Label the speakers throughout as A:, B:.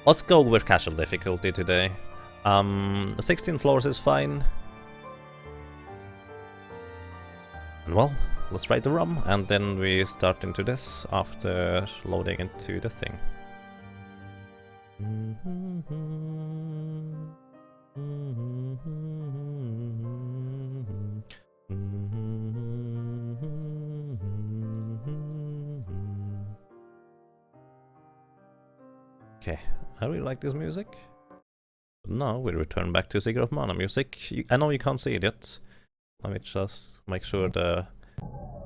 A: Let's go with casual difficulty today. 16 floors is fine. And well, let's write the ROM, and then we start into this after loading into the thing. Okay, I really like this music. But now we return back to Secret of Mana music. I know you can't see it yet. Let me just make sure the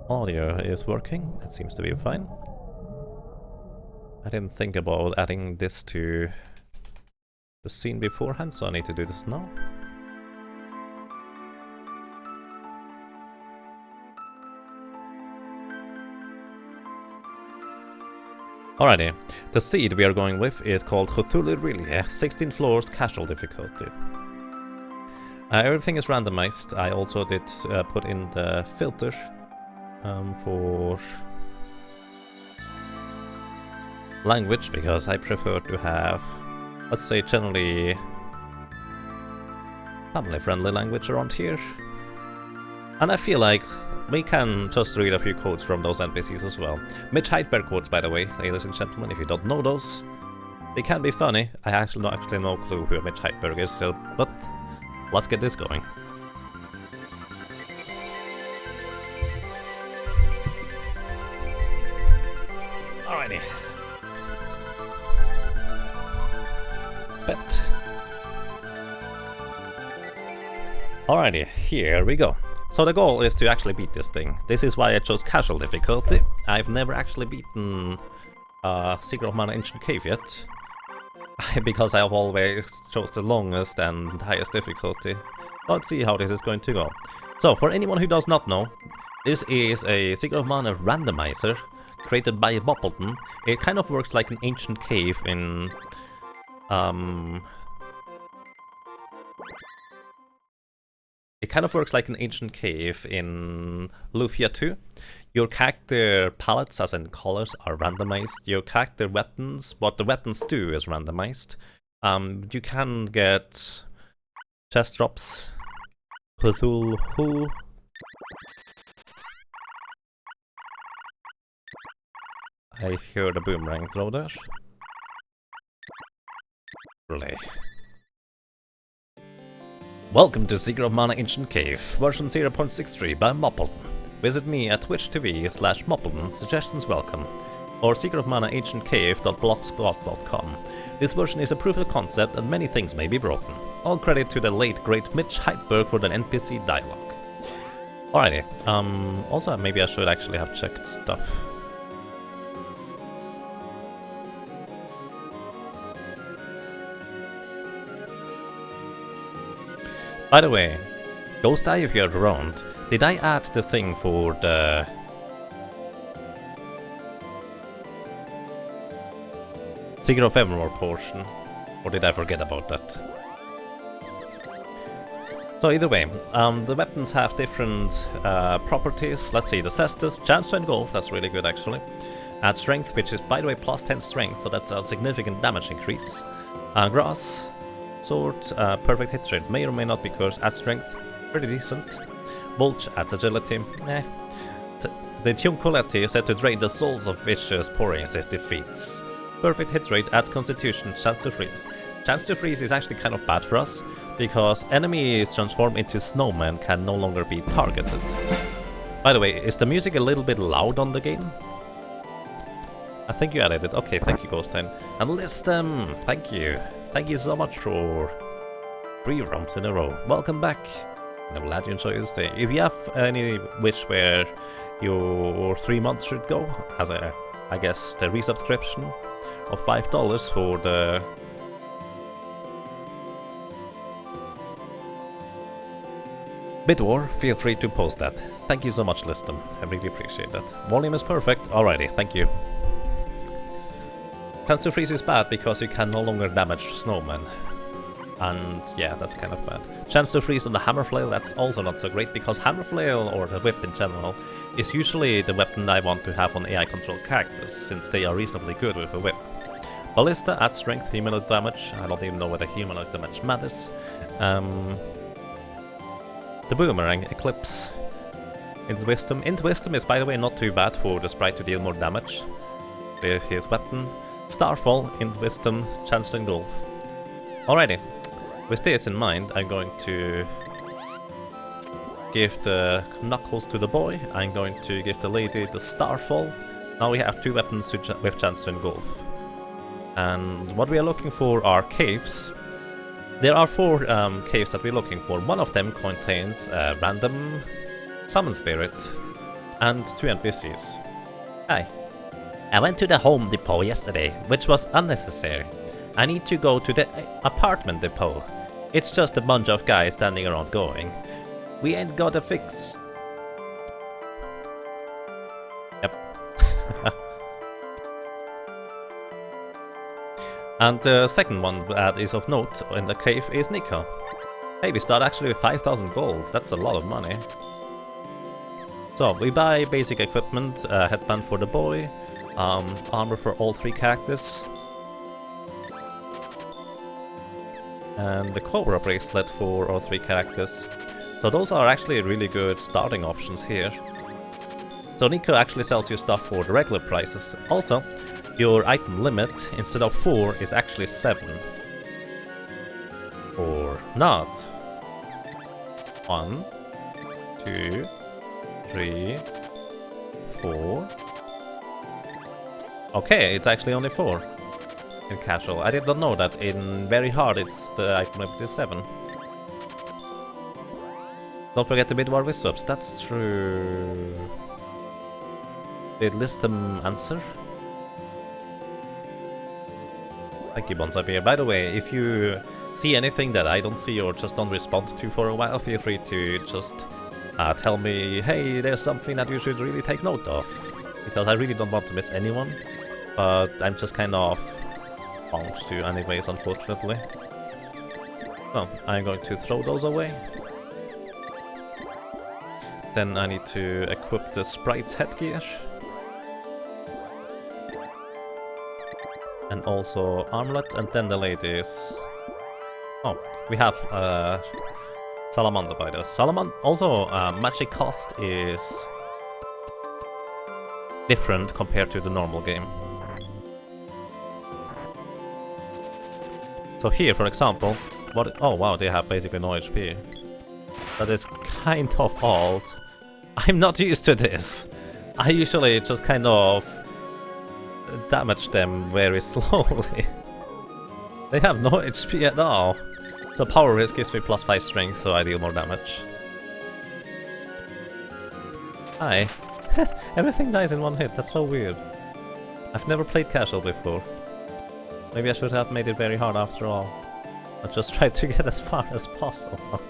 A: audio is working. It seems to be fine. I didn't think about adding this to the scene beforehand, so I need to do this now. Alrighty, the seed we are going with is called Cthulhu Relia, 16 floors, casual difficulty. Everything is randomized. I also did put in the filter for language, because I prefer to have, let's say, generally family-friendly language around here. And I feel like we can just read a few quotes from those NPCs as well. Mitch Heidberg quotes, by the way, ladies and gentlemen, if you don't know those. They can be funny. I actually no clue who Mitch Heidberg is still, but let's get this going. Alrighty. Bet. Alrighty, here we go. So the goal is to actually beat this thing. This is why I chose casual difficulty. I've never actually beaten Secret of Mana Ancient Cave yet. Because I've always chose the longest and highest difficulty. Let's see how this is going to go. So, for anyone who does not know, this is a Secret of Mana randomizer created by Moppleton. It kind of works like an ancient cave in Lufia 2. Your character palettes, as in colors, are randomized. Your character weapons, what the weapons do, is randomized. You can get chest drops, Cthulhu. I hear the boomerang throw there. Really. Welcome to Secret of Mana Ancient Cave, version 0.63 by Moppleton. Visit me at twitch.tv/Moppleton, suggestions welcome, or secretofmanaancientcave.blogspot.com. This version is a proof of concept and many things may be broken. All credit to the late great Mitch Heidberg for the NPC dialogue. Alrighty, also maybe I should actually have checked stuff. By the way, Ghost Eye, if you're around, did I add the thing for the Secret of Evermore portion, or did I forget about that? So either way, the weapons have different properties. Let's see, the Cestus, chance to engulf, that's really good actually. Add strength, which is by the way plus 10 strength, so that's a significant damage increase. Grass, sword, perfect hit rate, may or may not be cursed, adds strength, pretty decent. Vulture adds agility, eh. The Tuncoleti is said to drain the souls of vicious porings it defeats. Perfect hit rate adds constitution, chance to freeze. Chance to freeze is actually kind of bad for us, because enemies transformed into snowmen can no longer be targeted. By the way, is the music a little bit loud on the game? I think you added it. Okay, thank you, Ghostine. And Listem, thank you. Thank you so much for 3 ROMs in a row. Welcome back. I'm glad you enjoyed your stay. If you have any wish where your 3 months should go, as I guess the resubscription of $5 for the Bitwar, feel free to post that. Thank you so much, Listem. I really appreciate that. Volume is perfect. Alrighty, thank you. Chance to freeze is bad because you can no longer damage snowmen. And yeah, that's kind of bad. Chance to freeze on the Hammerflail, that's also not so great, because Hammerflail, or the whip in general, is usually the weapon I want to have on AI controlled characters, since they are reasonably good with a whip. Ballista adds strength, humanoid damage. I don't even know whether humanoid damage matters. The Boomerang, Eclipse, Int Wisdom. Int Wisdom is, by the way, not too bad for the sprite to deal more damage. There's his weapon. Starfall, Int Wisdom, Chance to Engulf. Alrighty, with this in mind, I'm going to give the Knuckles to the boy. I'm going to give the lady the Starfall. Now we have 2 weapons with Chance to Engulf. And what we are looking for are caves. There are 4 caves that we're looking for. One of them contains a random Summon Spirit and 2 NPCs. Hi. I went to the Home Depot yesterday, which was unnecessary. I need to go to the Apartment Depot. It's just a bunch of guys standing around going, "We ain't got a fix." Yep. And the second one that is of note in the cave is Nico. Hey, we start actually with 5,000 gold. That's a lot of money. So we buy basic equipment, headband for the boy, armor for all 3 characters, and the Cobra bracelet for all 3 characters. So those are actually really good starting options here. So Nico actually sells you stuff for the regular prices. Also, your item limit instead of 4 is actually 7. Or not. 1, 2, 3, 4. Okay, it's actually only 4 in casual. I did not know that in very hard the item limit is 7. Don't forget the mid-war with subs. That's true. Did Listem answer? Thank you, Bonsai Beer. By the way, if you see anything that I don't see or just don't respond to for a while, feel free to just tell me, hey, there's something that you should really take note of. Because I really don't want to miss anyone. But I'm just kind of bound to anyways, unfortunately. So, I'm going to throw those away. Then I need to equip the sprite's headgear. And also armlet, and then the ladies. Oh, we have Salamander by this. Salamander also magic cost is different compared to the normal game. So here, for example, what? Oh wow, they have basically no HP. That is kind of odd. I'm not used to this. I usually just kind of damage them very slowly. They have no HP at all. So power risk gives me +5 strength, so I deal more damage. Hi. Everything dies in one hit, that's so weird. I've never played casual before. Maybe I should have made it very hard after all. I just tried to get as far as possible.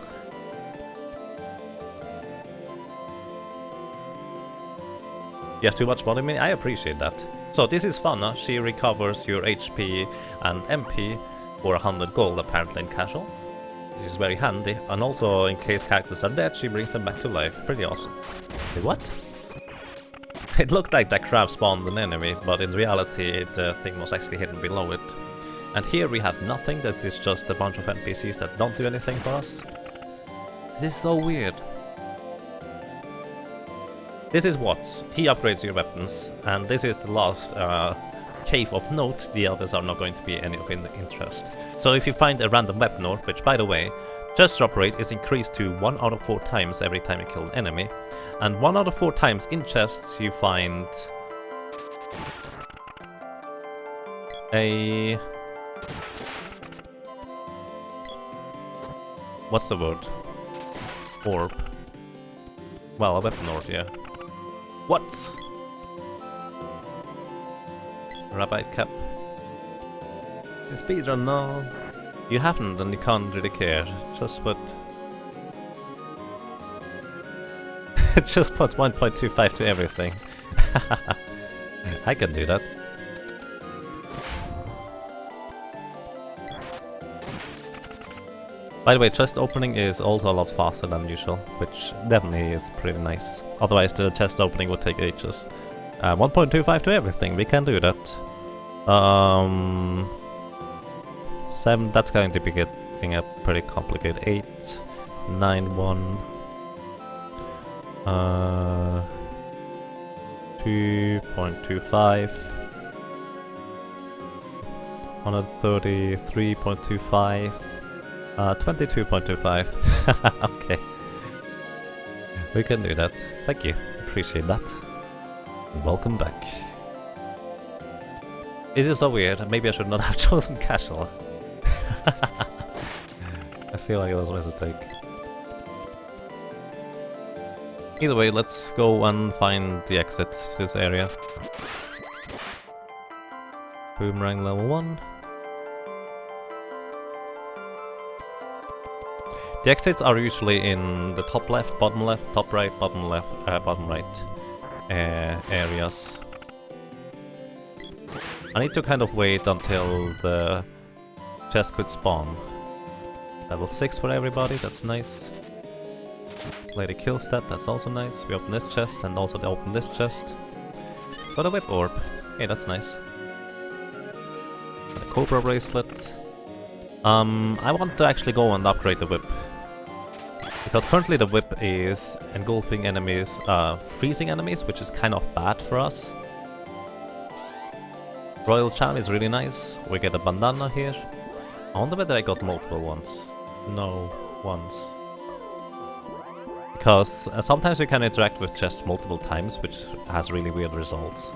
A: You have too much body meat? I appreciate that. So this is fun, huh? She recovers your HP and MP for 100 gold apparently in casual. This is very handy, and also in case characters are dead, she brings them back to life. Pretty awesome. Wait, what? It looked like that crab spawned an enemy, but in reality the thing was actually hidden below it. And here we have nothing, this is just a bunch of NPCs that don't do anything for us. This is so weird. This is Watts. He upgrades your weapons, and this is the last cave of note. The others are not going to be any of interest. So if you find a random weapon orb, which by the way, chest drop rate is increased to 1 out of 4 times every time you kill an enemy, and 1 out of 4 times in chests you find a... what's the word? Orb. Well, a weapon orb, yeah. What? Rabbite cap. Speedrun, no. You haven't and you can't really care. Just put... just put 1.25 to everything. I can do that. By the way, chest opening is also a lot faster than usual, which definitely is pretty nice. Otherwise the chest opening would take ages. 1.25 to everything, we can do that. 7, that's going to be getting a pretty complicated. 8, 9, 1. 2.25. 133.25. 22.25. Okay. We can do that. Thank you. Appreciate that. And welcome back. This is so weird. Maybe I should not have chosen casual. I feel like it was a mistake. Either way, let's go and find the exit to this area. Boomerang level 1. The exits are usually in the top left, bottom left, top right, bottom left, bottom right areas. I need to kind of wait until the chest could spawn. Level 6 for everybody, that's nice. Lady kills that, that's also nice. We open this chest and also open this chest. Got a whip orb. Hey, that's nice. And a cobra bracelet. I want to actually go and upgrade the whip. Because currently the whip is engulfing enemies, freezing enemies, which is kind of bad for us. Royal Charm is really nice. We get a bandana here. I wonder whether I got multiple ones. No, once. Because sometimes you can interact with chests multiple times, which has really weird results.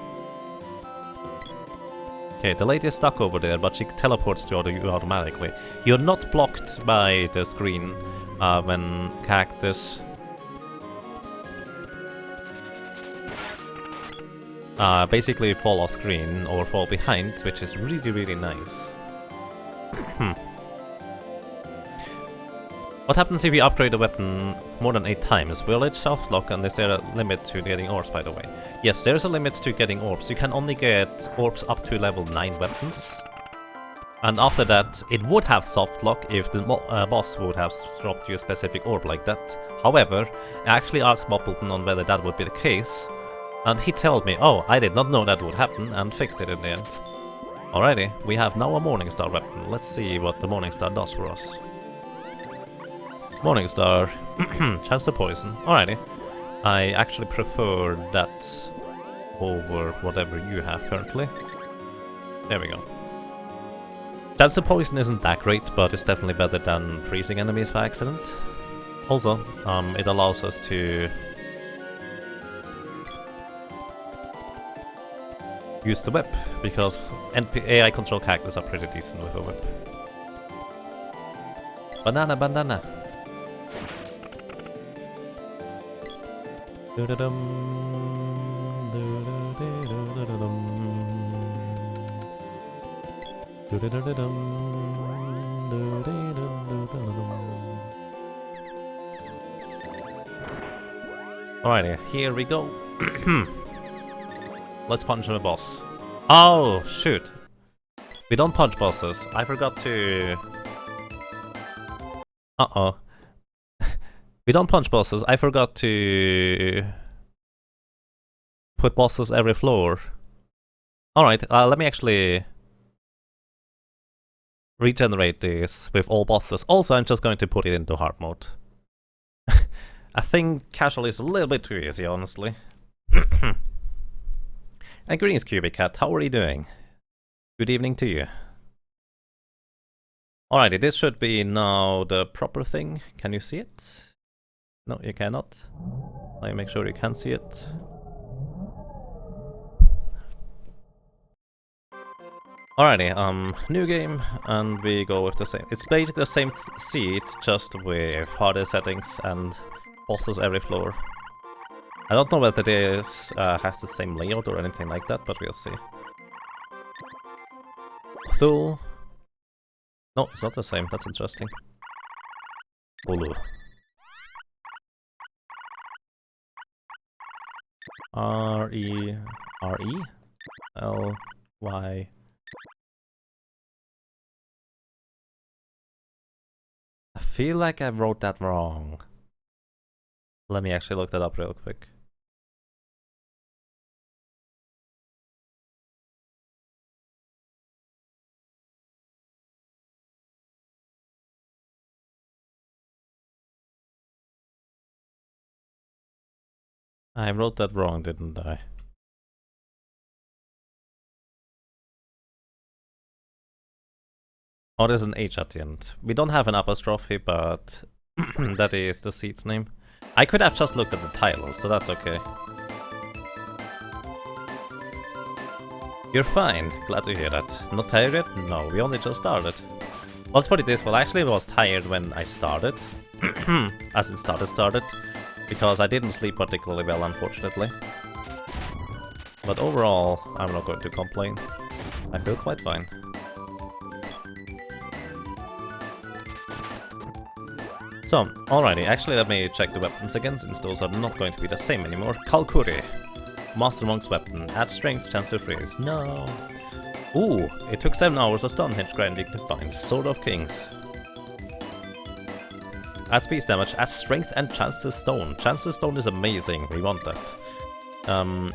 A: Okay, the lady is stuck over there, but she teleports to you automatically. You're not blocked by the screen when characters basically fall off screen or fall behind, which is really, really nice. What happens if you upgrade a weapon more than 8 times? Will it soft lock, and is there a limit to getting orbs, by the way? Yes, there is a limit to getting orbs. You can only get orbs up to level 9 weapons. And after that, it would have soft lock if the boss would have dropped you a specific orb like that. However, I actually asked Moppleton on whether that would be the case, and he told me, oh, I did not know that would happen, and fixed it in the end. Alrighty, we have now a Morningstar weapon. Let's see what the Morningstar does for us. Morningstar, chance to poison. Alrighty. I actually prefer that over whatever you have currently. There we go. Chance to poison isn't that great, but it's definitely better than freezing enemies by accident. Also, it allows us to use the whip, because AI control characters are pretty decent with a whip. Banana, bandana. Alrighty, here we go. Let's punch the boss. Oh, shoot. We don't punch bosses. I forgot to... Uh-oh. We don't punch bosses. I forgot to put bosses every floor. Alright, let me actually regenerate this with all bosses. Also, I'm just going to put it into hard mode. I think casual is a little bit too easy, honestly. And greetings, Cubic Cat. How are you doing? Good evening to you. Alrighty, this should be now the proper thing. Can you see it? No, you cannot. Let me make sure you can see it. Alrighty, new game, and we go with the same. It's basically the same seat, just with harder settings and bosses every floor. I don't know whether this has the same layout or anything like that, but we'll see. Cthulhu. No, it's not the same. That's interesting. Ulu. R-E-R-E-L-Y. I feel like I wrote that wrong. Let me actually look that up real quick. I wrote that wrong, didn't I? Oh, there's an H at the end. We don't have an apostrophe, but that is the seat's name. I could have just looked at the title, so that's okay. You're fine. Glad to hear that. Not tired yet? No, we only just started. Let's put it this way. Well, actually, I was tired when I started. As in started. Because I didn't sleep particularly well, unfortunately. But overall, I'm not going to complain. I feel quite fine. So, alrighty, actually let me check the weapons again, since those are not going to be the same anymore. Kalkuri. Master Monk's weapon. Add strength, chance to freeze. No. Ooh, it took 7 hours of Stonehenge grinding to find. Sword of Kings. Add speed damage, add strength and chance to stone. Chance to stone is amazing, we want that.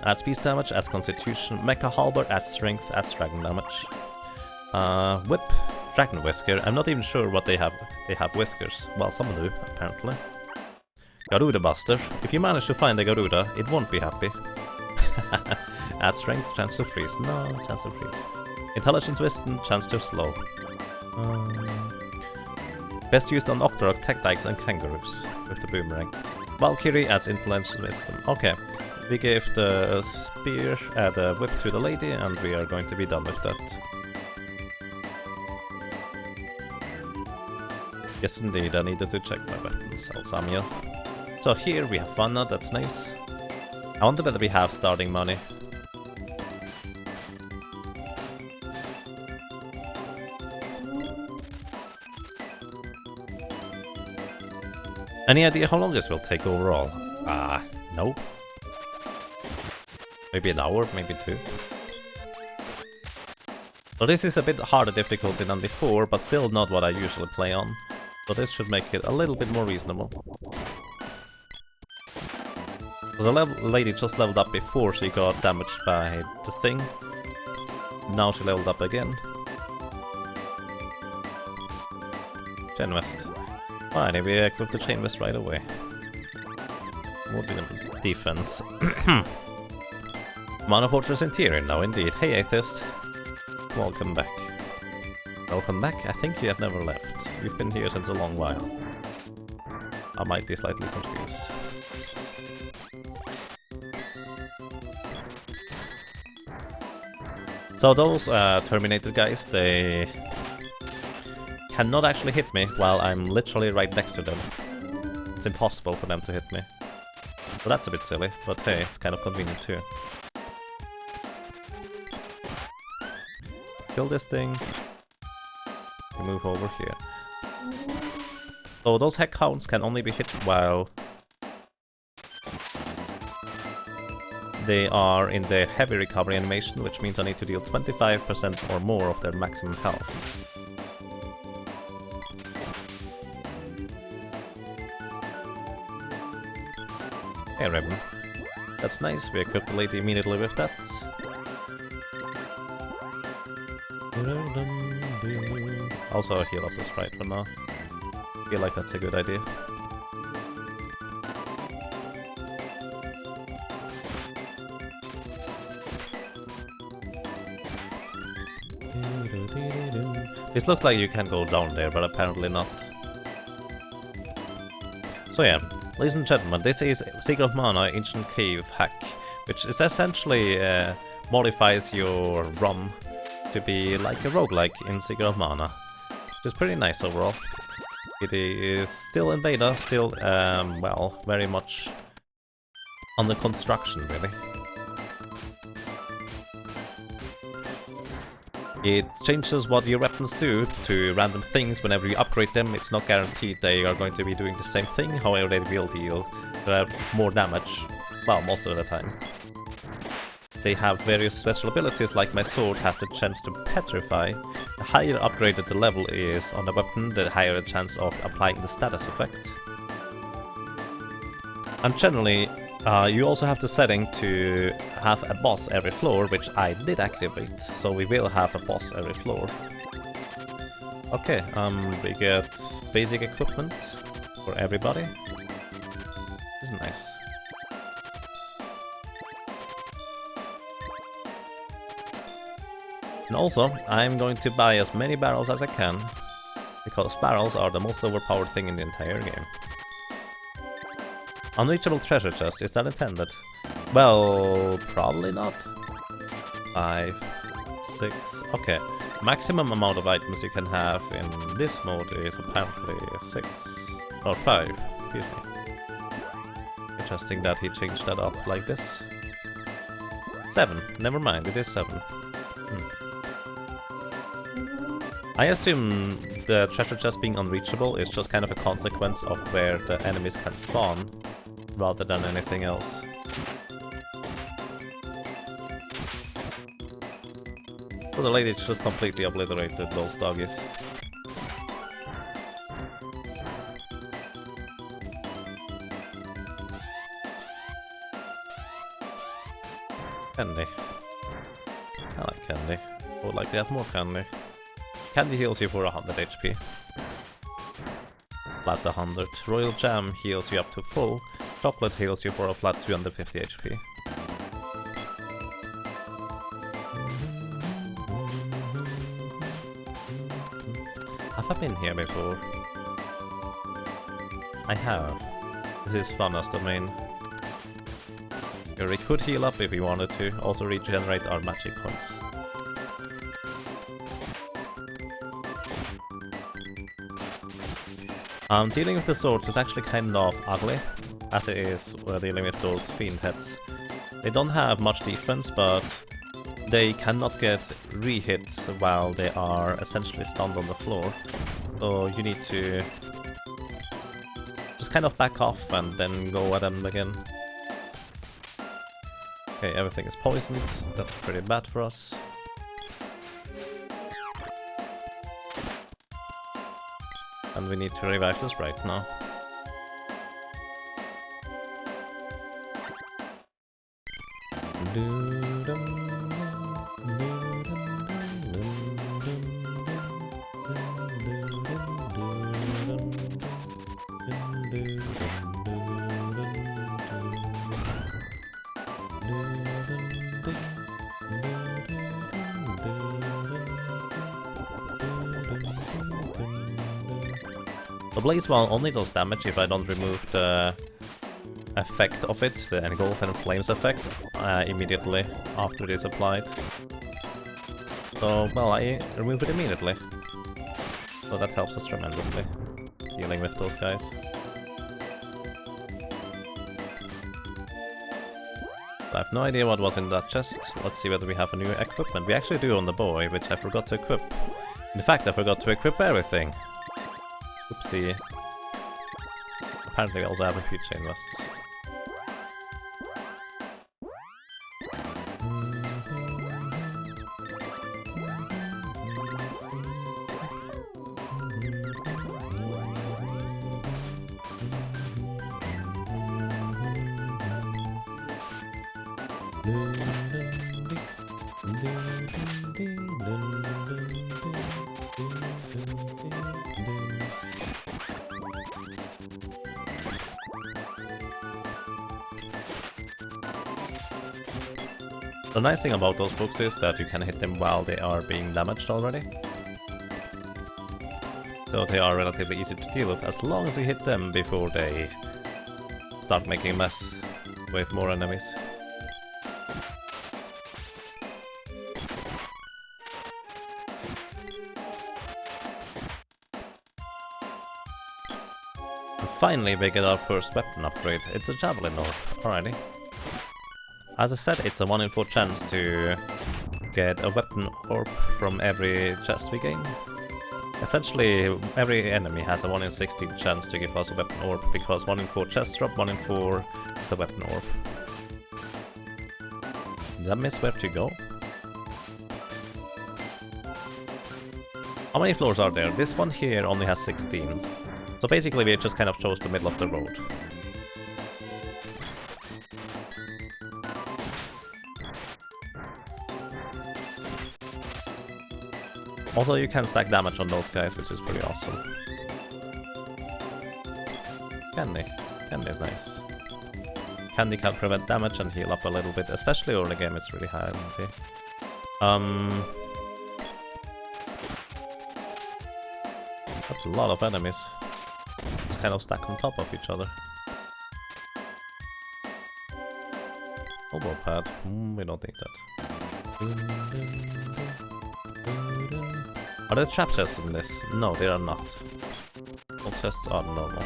A: Add speed damage, adds constitution. Mecha halberd, adds strength, adds dragon damage. Whip. Dragon Whisker. I'm not even sure what they have. They have whiskers. Well, some do, apparently. Garuda Buster. If you manage to find a Garuda, it won't be happy. Add strength, chance to freeze. No, chance to freeze. Intelligence wisdom, chance to slow. Best used on Octorok, Tactics and Kangaroos with the boomerang. Valkyrie adds intelligence wisdom. Okay, we gave the spear, the whip to the lady, and we are going to be done with that. Yes, indeed, I needed to check my weapons, Alsamia. So here we have Vanna, that's nice. I wonder whether we have starting money. Any idea how long this will take overall? No. Maybe an hour, maybe 2. So this is a bit harder difficulty than before, but still not what I usually play on. So this should make it a little bit more reasonable. So the lady just leveled up before she got damaged by the thing. Now she leveled up again. Chain Vest. Fine, we equip the Chain Vest right away. More defense. Mana Fortress Interior now indeed. Hey Atheist. Welcome back. Welcome back? I think you have never left. You've been here since a long while. I might be slightly confused. So those Terminator guys, they cannot actually hit me while I'm literally right next to them. It's impossible for them to hit me. So that's a bit silly, but hey, it's kind of convenient too. Kill this thing. We move over here. So those heck hounds can only be hit while they are in their heavy recovery animation, which means I need to deal 25% or more of their maximum health. Hey Raven. That's nice, we equip the lady immediately with that. Also heal up the sprite for now. Feel like that's a good idea. This looks like you can go down there, but apparently not. So yeah, ladies and gentlemen, this is Secret of Mana Ancient Cave hack, which is essentially modifies your ROM to be like a roguelike in Secret of Mana, which is pretty nice overall. It is still in beta, still, well, very much under construction, really. It changes what your weapons do to random things whenever you upgrade them. It's not guaranteed they are going to be doing the same thing, however they will deal more damage, well, most of the time. They have various special abilities, like my sword has the chance to petrify. The higher upgraded the level is on the weapon, the higher the chance of applying the status effect. And generally, you also have the setting to have a boss every floor, which I did activate, so we will have a boss every floor. Okay, we get basic equipment for everybody. This is nice. And also, I'm going to buy as many barrels as I can, because barrels are the most overpowered thing in the entire game. Unreachable treasure chest, is that intended? Well, probably not. 5, 6, okay. Maximum amount of items you can have in this mode is apparently 6, or 5, excuse me. Interesting that he changed that up like this. 7, never mind, it is 7. I assume the treasure chest being unreachable is just kind of a consequence of where the enemies can spawn, rather than anything else. So the lady just completely obliterated those doggies. Candy. I like candy. I would like to have more candy. Candy heals you for 100 HP. Flat 100. Royal Jam heals you up to full. Chocolate heals you for a flat 250 HP. Have I been here before? I have. This is fun as domain. We could heal up if we wanted to, also regenerate our magic points. Dealing with the swords is actually kind of ugly, as it is dealing with those fiend heads. They don't have much defense, but they cannot get re-hits while they are essentially stunned on the floor. So you need to just kind of back off and then go at them again. Okay, everything is poisoned. That's pretty bad for us. And we need to revive this right now. The Blaze Wall only does damage if I don't remove the effect of it, the Engulf and Flames effect, immediately after it is applied. So, well, I remove it immediately. So that helps us tremendously, dealing with those guys. So I have no idea what was in that chest. Let's see whether we have a new equipment. We actually do on the boy, which I forgot to equip. In fact, I forgot to equip everything. Oopsie. Apparently we also have a few chain vests. The nice thing about those books is that you can hit them while they are being damaged already. So they are relatively easy to deal with as long as you hit them before they start making a mess with more enemies. And finally we get our first weapon upgrade. It's a Javelin Orb, alrighty. As I said, it's a 1 in 4 chance to get a weapon orb from every chest we gain. Essentially, every enemy has a 1 in 16 chance to give us a weapon orb, because 1 in 4 chest drop, 1 in 4 is a weapon orb. Did I miss where to go? How many floors are there? This one here only has 16. So basically we just kind of chose the middle of the road. Also, you can stack damage on those guys, which is pretty awesome. Candy. Candy is nice. Candy can prevent damage and heal up a little bit, especially early game, it's really handy. That's a lot of enemies. Just kind of stacked on top of each other. Elbow pad. We don't need that. Are there trap chests in this? No, they are not. All chests are normal.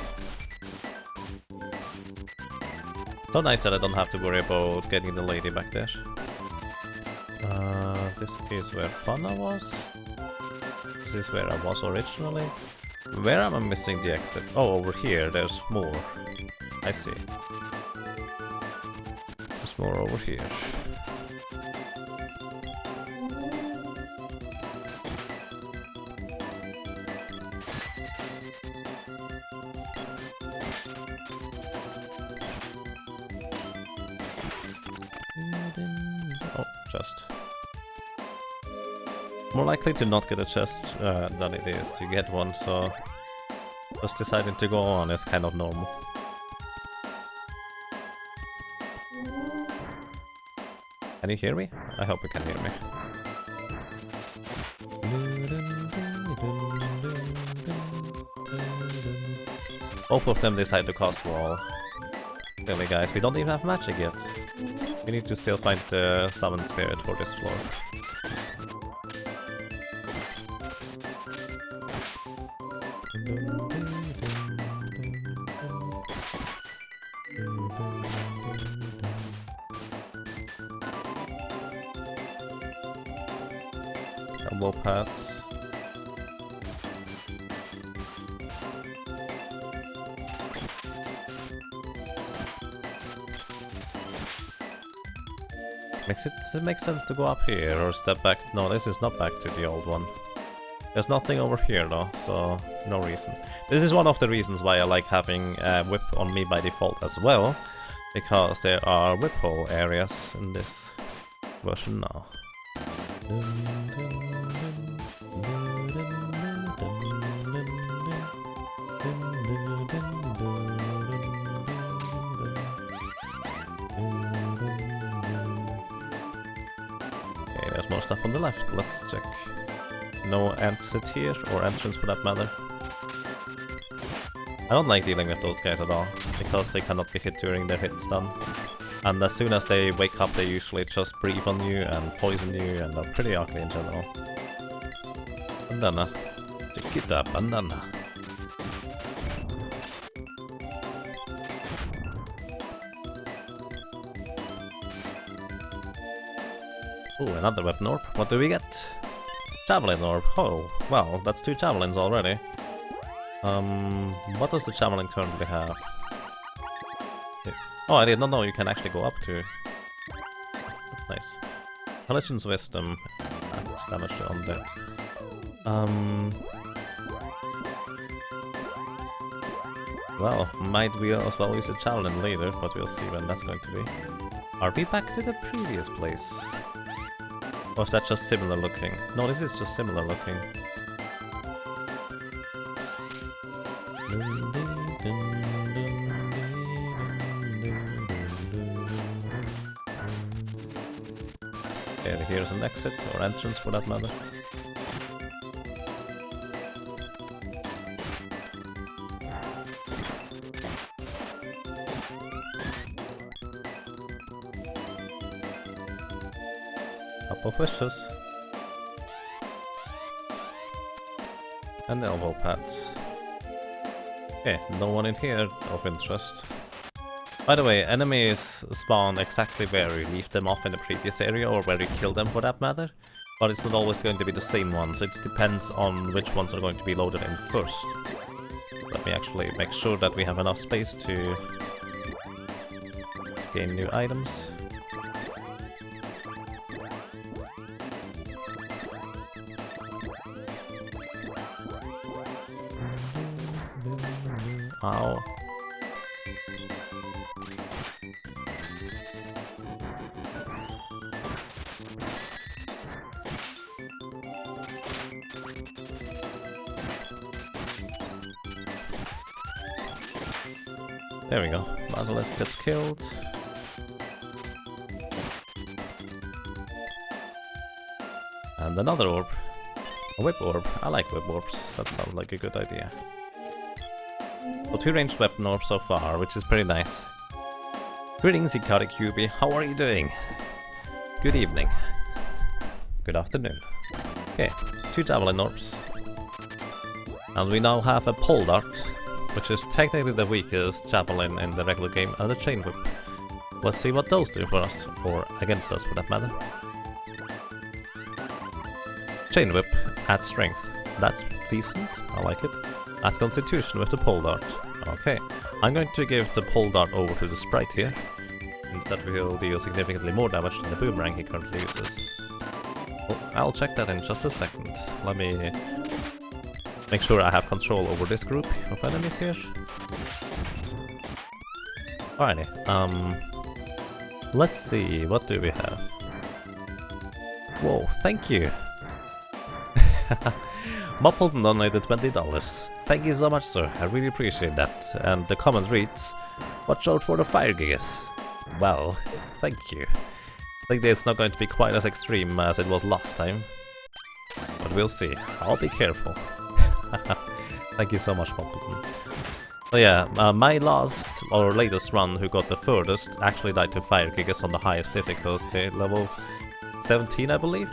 A: So nice that I don't have to worry about getting the lady back there. This is where Fauna was. This is where I was originally. Where am I missing the exit? Oh, over here, there's more. I see. There's more over here. Oh, chest. More likely to not get a chest than it is to get one, so just deciding to go on is kind of normal. Can you hear me? I hope you can hear me. Both of them decide to cast wall. Really guys, we don't even have magic yet. We need to still find the summon spirit for this floor. Elbow pads. Does it make sense to go up here or step back? No, this is not back to the old one. There's nothing over here though, so no reason. This is one of the reasons why I like having whip on me by default as well, because there are whip hole areas in this version now. Okay, there's more stuff on the left. Let's check. No exit here, or entrance for that matter. I don't like dealing with those guys at all, because they cannot be hit during their hit stun. And as soon as they wake up, they usually just breathe on you and poison you, and are pretty ugly in general. Bandana. Chiquita bandana. Ooh, another weapon orb. What do we get? Javelin orb. Oh, well, that's 2 javelins already. What does the javelin currently have? Oh, I did not know you can actually go up to. That's nice. Intelligence, wisdom, and damage to undead. Well, might we as well use a javelin later, but we'll see when that's going to be. Are we back to the previous place? Or is that just similar looking? No, this is just similar looking. Okay, here's an exit, or entrance for that matter. Couple of wishes. And elbow pads. Okay, no one in here of interest. By the way, enemies spawn exactly where you leave them off in the previous area, or where you kill them for that matter. But it's not always going to be the same ones, it depends on which ones are going to be loaded in first. Let me actually make sure that we have enough space to gain new items. Ow. There we go. Basilisk gets killed. And another orb. A whip orb. I like whip orbs. That sounds like a good idea. So 2 ranged weapon orbs so far, which is pretty nice. Greetings, Ikari QB. How are you doing? Good evening. Good afternoon. Okay, 2 javelin orbs. And we now have a pole dart, which is technically the weakest javelin in the regular game, and a chain whip. Let's see what those do for us, or against us for that matter. Chain whip adds strength. That's decent, I like it. Adds constitution with the pole dart. Okay, I'm going to give the pole dart over to the sprite here. Instead he'll deal significantly more damage than the boomerang he currently uses. Oh, I'll check that in just a second. Let me make sure I have control over this group of enemies here. Alrighty, let's see, what do we have? Whoa, thank you! Moppleton donated $20. Thank you so much, sir. I really appreciate that. And the comment reads, watch out for the fire gigas. Well, thank you. I think it's not going to be quite as extreme as it was last time. But we'll see. I'll be careful. Thank you so much, Moppleton. So yeah, my last or latest run who got the furthest actually died to fire gigas on the highest difficulty, level 17 I believe.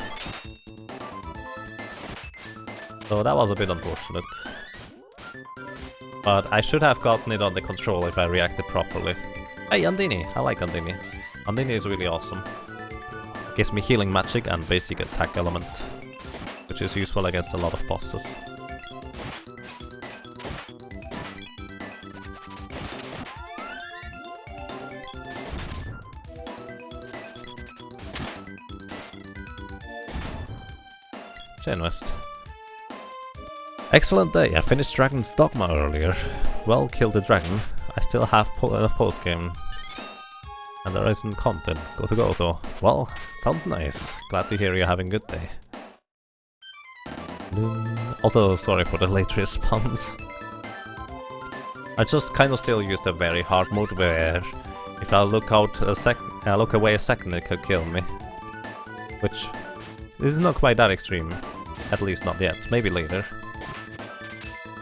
A: So that was a bit unfortunate. But I should have gotten it on the control if I reacted properly. Hey, Andini! I like Andini. Andini is really awesome. Gives me healing magic and basic attack element, which is useful against a lot of bosses. Chain West. Excellent day, I finished Dragon's Dogma earlier. Well, killed the dragon. I still have post-game. And there isn't content. Go to go though. Well, sounds nice. Glad to hear you're having a good day. Also, sorry for the late response. I just kind of still use the very hard mode where if I look away a second it could kill me. Which is not quite that extreme. At least not yet. Maybe later.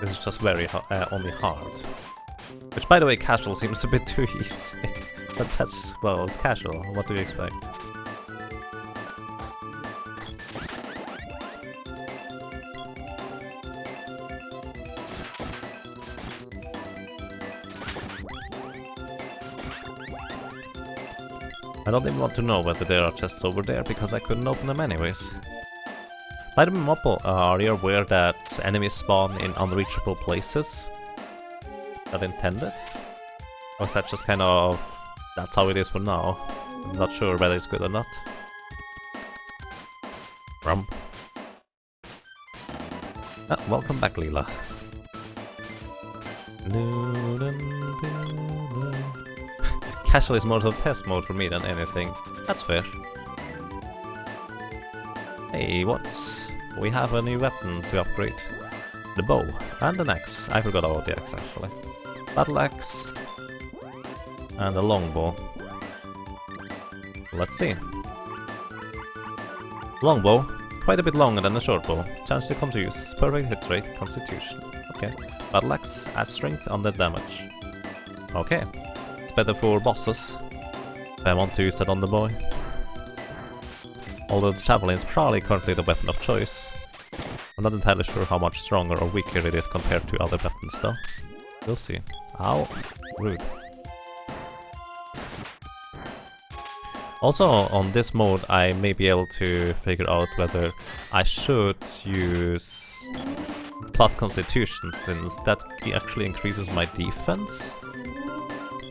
A: This is just very only hard. Which, by the way, casual seems a bit too easy. But that's, well, it's casual. What do you expect? I don't even want to know whether there are chests over there, because I couldn't open them anyways. By the way, Moppo, are you aware that enemies spawn in unreachable places? That intended? Or is that just kind of... that's how it is for now? I'm not sure whether it's good or not. Rump. Ah, welcome back, Leela. Casual is more of a test mode for me than anything. That's fair. Hey, what's... we have a new weapon to upgrade. The bow. And an axe. I forgot about the axe, actually. Battle axe. And a longbow. Let's see. Longbow. Quite a bit longer than the short bow. Chance to come to use. Perfect hit rate. Constitution. Okay. Battle axe adds strength on the damage. Okay. It's better for bosses. If I want to use that on the boy. Although the javelin is probably currently the weapon of choice. I'm not entirely sure how much stronger or weaker it is compared to other weapons though. We'll see. Ow. Rude. Also, on this mode I may be able to figure out whether I should use plus constitution, since that actually increases my defense.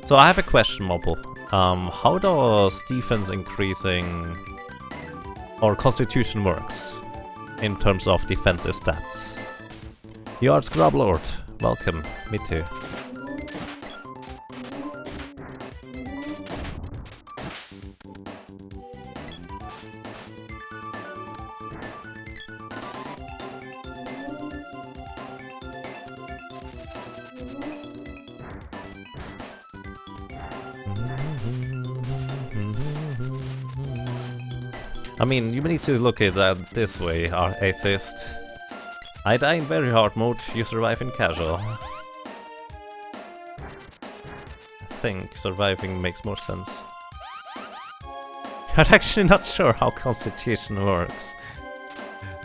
A: So I have a question, Mobile. How does defense increasing or constitution works in terms of defensive stats? Yard Scrub Lord, welcome, me too. I mean, you need to look at that this way, our atheist. I die in very hard mode, you survive in casual. I think surviving makes more sense. I'm actually not sure how Constitution works.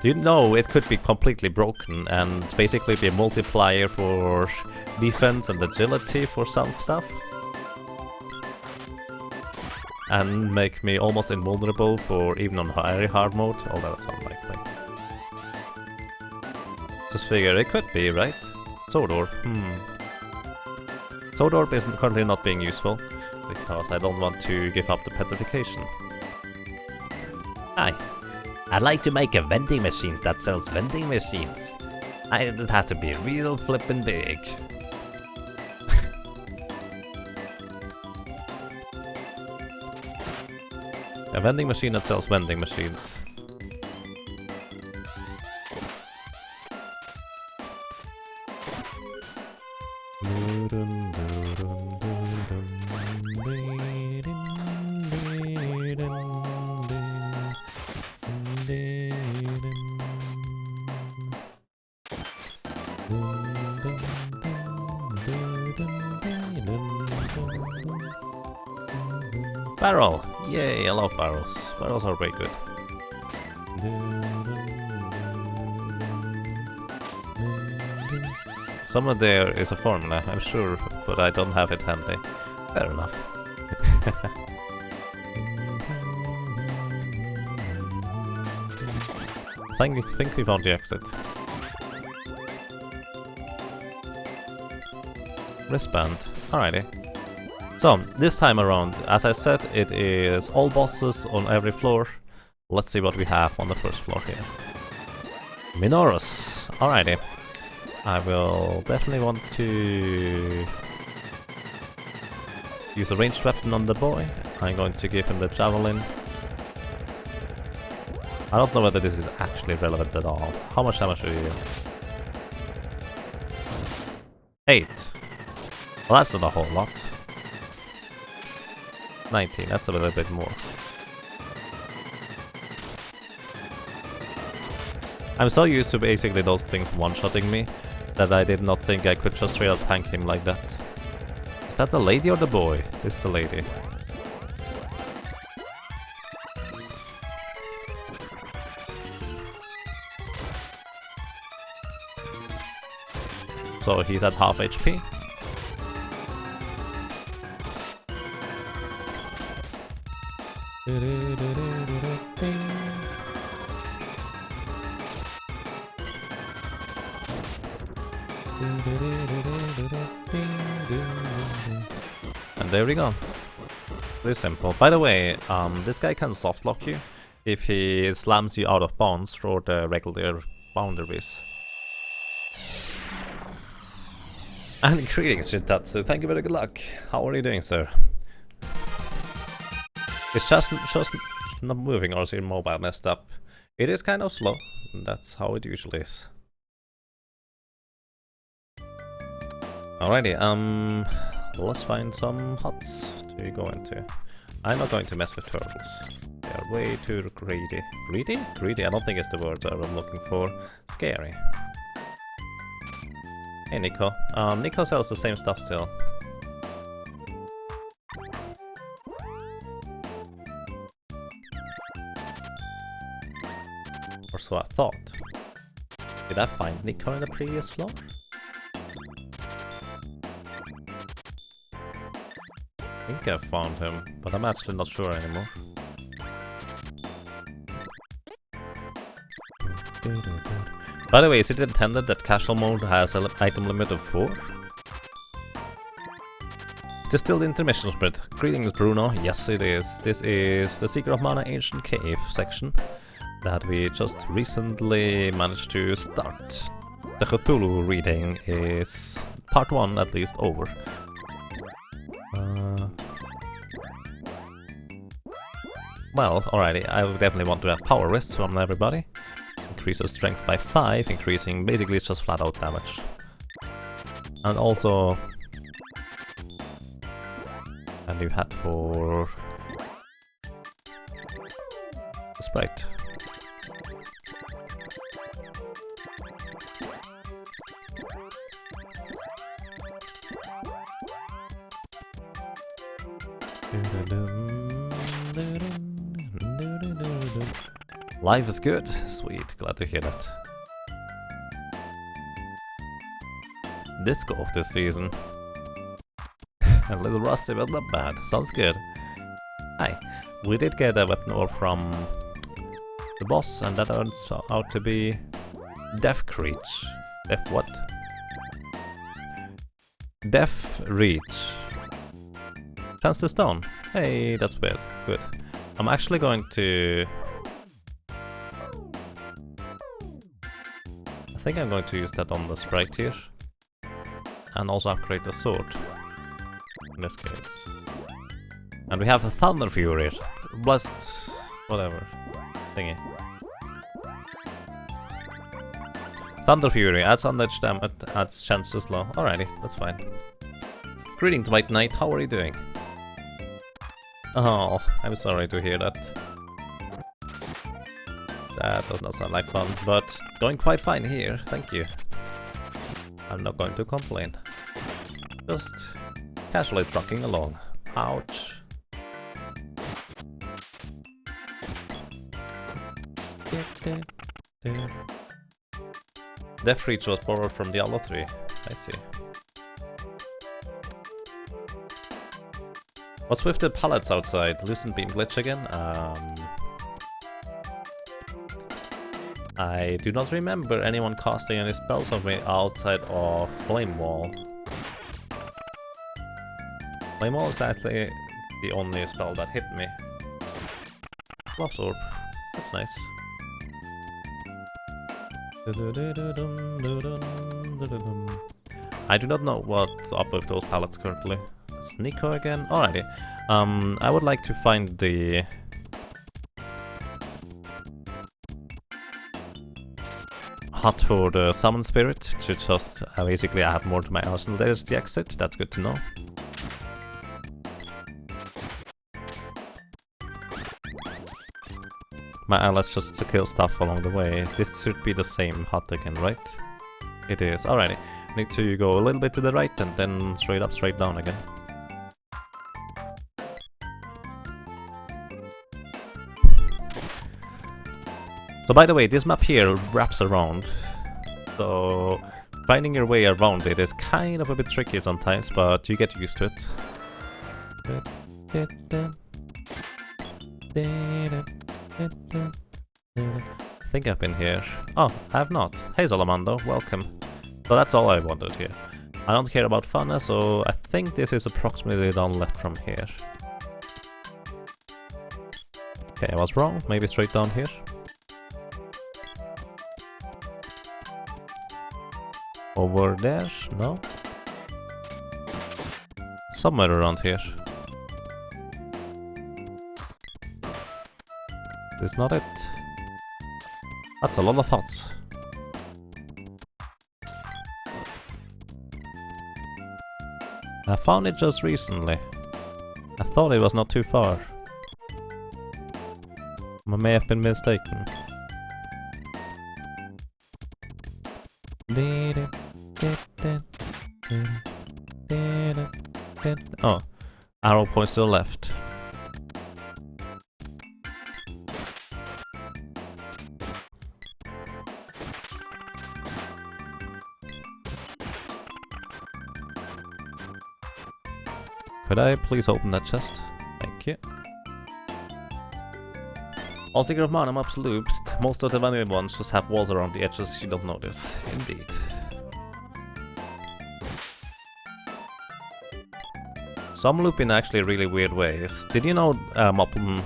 A: Do you know it could be completely broken and basically be a multiplier for defense and agility for some stuff? And make me almost invulnerable for even on very hard mode, although that's unlikely. Just figure it could be, right? Sword Orb, Sword Orb is currently not being useful, because I don't want to give up the petrification. Hi. I'd like to make a vending machine that sells vending machines. It'd have to be real flippin' big. A vending machine that sells vending machines. Barrel! Yay, I love barrels. Barrels are very good. Somewhere there is a formula, I'm sure, but I don't have it handy. Fair enough. I think we found the exit. Wristband. Alrighty. So, this time around, as I said, it is all bosses on every floor. Let's see what we have on the first floor here. Minoros. Alrighty. I will definitely want to use a ranged weapon on the boy. I'm going to give him the javelin. I don't know whether this is actually relevant at all. How much damage do you do? 8. Well, that's not a whole lot. 19, that's a little bit more. I'm so used to basically those things one-shotting me that I did not think I could just straight up tank him like that. Is that the lady or the boy? It's the lady. So he's at half HP. And there we go. Very simple. By the way, this guy can softlock you if he slams you out of bounds for the regular boundaries. And greetings, Shintatsu. Thank you very good luck. How are you doing, sir? It's just not moving, or is your mobile messed up? It is kind of slow. That's how it usually is. Alrighty, let's find some huts to go into. I'm not going to mess with turtles. They are way too greedy. Greedy? Greedy? I don't think it's the word that I'm looking for. Scary. Hey, Nico. Nico sells the same stuff still. Or so I thought. Did I find Nico in the previous floor? I think I found him, but I'm actually not sure anymore. By the way, is it intended that casual mode has an item limit of 4? Is this still the intermission spread? Greetings, Bruno. Yes, it is. This is the Secret of Mana Ancient Cave section that we just recently managed to start. The Cthulhu reading is part 1 at least over. Well, alrighty, I would definitely want to have power wrists from everybody. Increases strength by 5, increasing basically just flat out damage. And also a new hat for the sprite. Life is good. Sweet, glad to hear that. Disc golf this season. A little rusty, but not bad. Sounds good. Hi. We did get a weapon ore from the boss, and that turns out to be Death Reach. Death what? Death Reach. Chance to stone. Hey, that's weird. Good. I'm actually going to... I think I'm going to use that on the sprite here. And also upgrade the sword. In this case. And we have a Thunder Fury. Blessed... whatever. Thingy. Thunder Fury adds damage, adds chances low. Alrighty, that's fine. Greetings, White Knight, how are you doing? Oh, I'm sorry to hear that. That does not sound like fun, but going quite fine here, thank you. I'm not going to complain. Just casually trucking along. Ouch. Death Reach was borrowed from Diablo 3. I see. What's with the pallets outside? Lucent Beam glitch again? I do not remember anyone casting any spells on me outside of Flame Wall. Flame Wall is actually the only spell that hit me. Lost Orb. That's nice. I do not know what's up with those pallets currently. It's Nico again? Alrighty. I would like to find the... hut for the Summon Spirit to just basically add more to my arsenal. There's the exit, that's good to know. My allies just to kill stuff along the way. This should be the same hut again, right? It is. Alrighty. Need to go a little bit to the right and then straight up, straight down again. So by the way, this map here wraps around. So finding your way around it is kind of a bit tricky sometimes, but you get used to it. I think I've been here. Oh, I have not. Hey Salamando, welcome. So that's all I wanted here. I don't care about fauna, so I think this is approximately down left from here. Okay, I was wrong. Maybe straight down here. Over there? No? Somewhere around here. Is not it? That's a lot of huts. I found it just recently. I thought it was not too far. I may have been mistaken. Oh, arrow points to the left. Could I please open that chest? Thank you. All Secret of Mana maps looped. Most of the vanilla ones just have walls around the edges you don't notice. Indeed. Some loop in actually really weird ways. Did you know, Moppeln,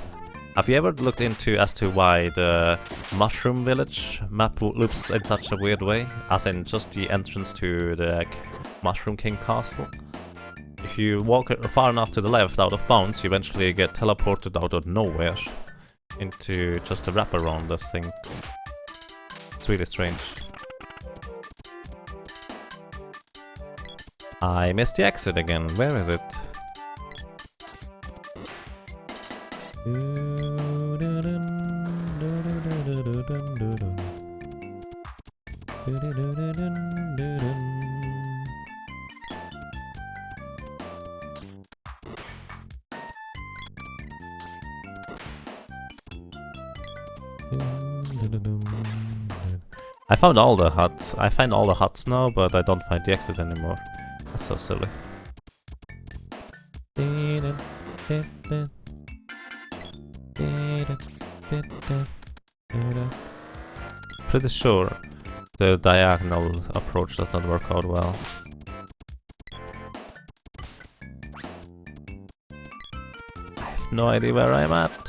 A: have you ever looked into as to why the Mushroom Village map loops in such a weird way? As in just the entrance to the Mushroom King Castle? If you walk far enough to the left out of bounds, you eventually get teleported out of nowhere into just a wrap around this thing. It's really strange. I missed the exit again. Where is it? I found all the huts. I find all the huts now, but I don't find the exit anymore. That's so silly. Pretty sure the diagonal approach does not work out well. I have no idea where I'm at.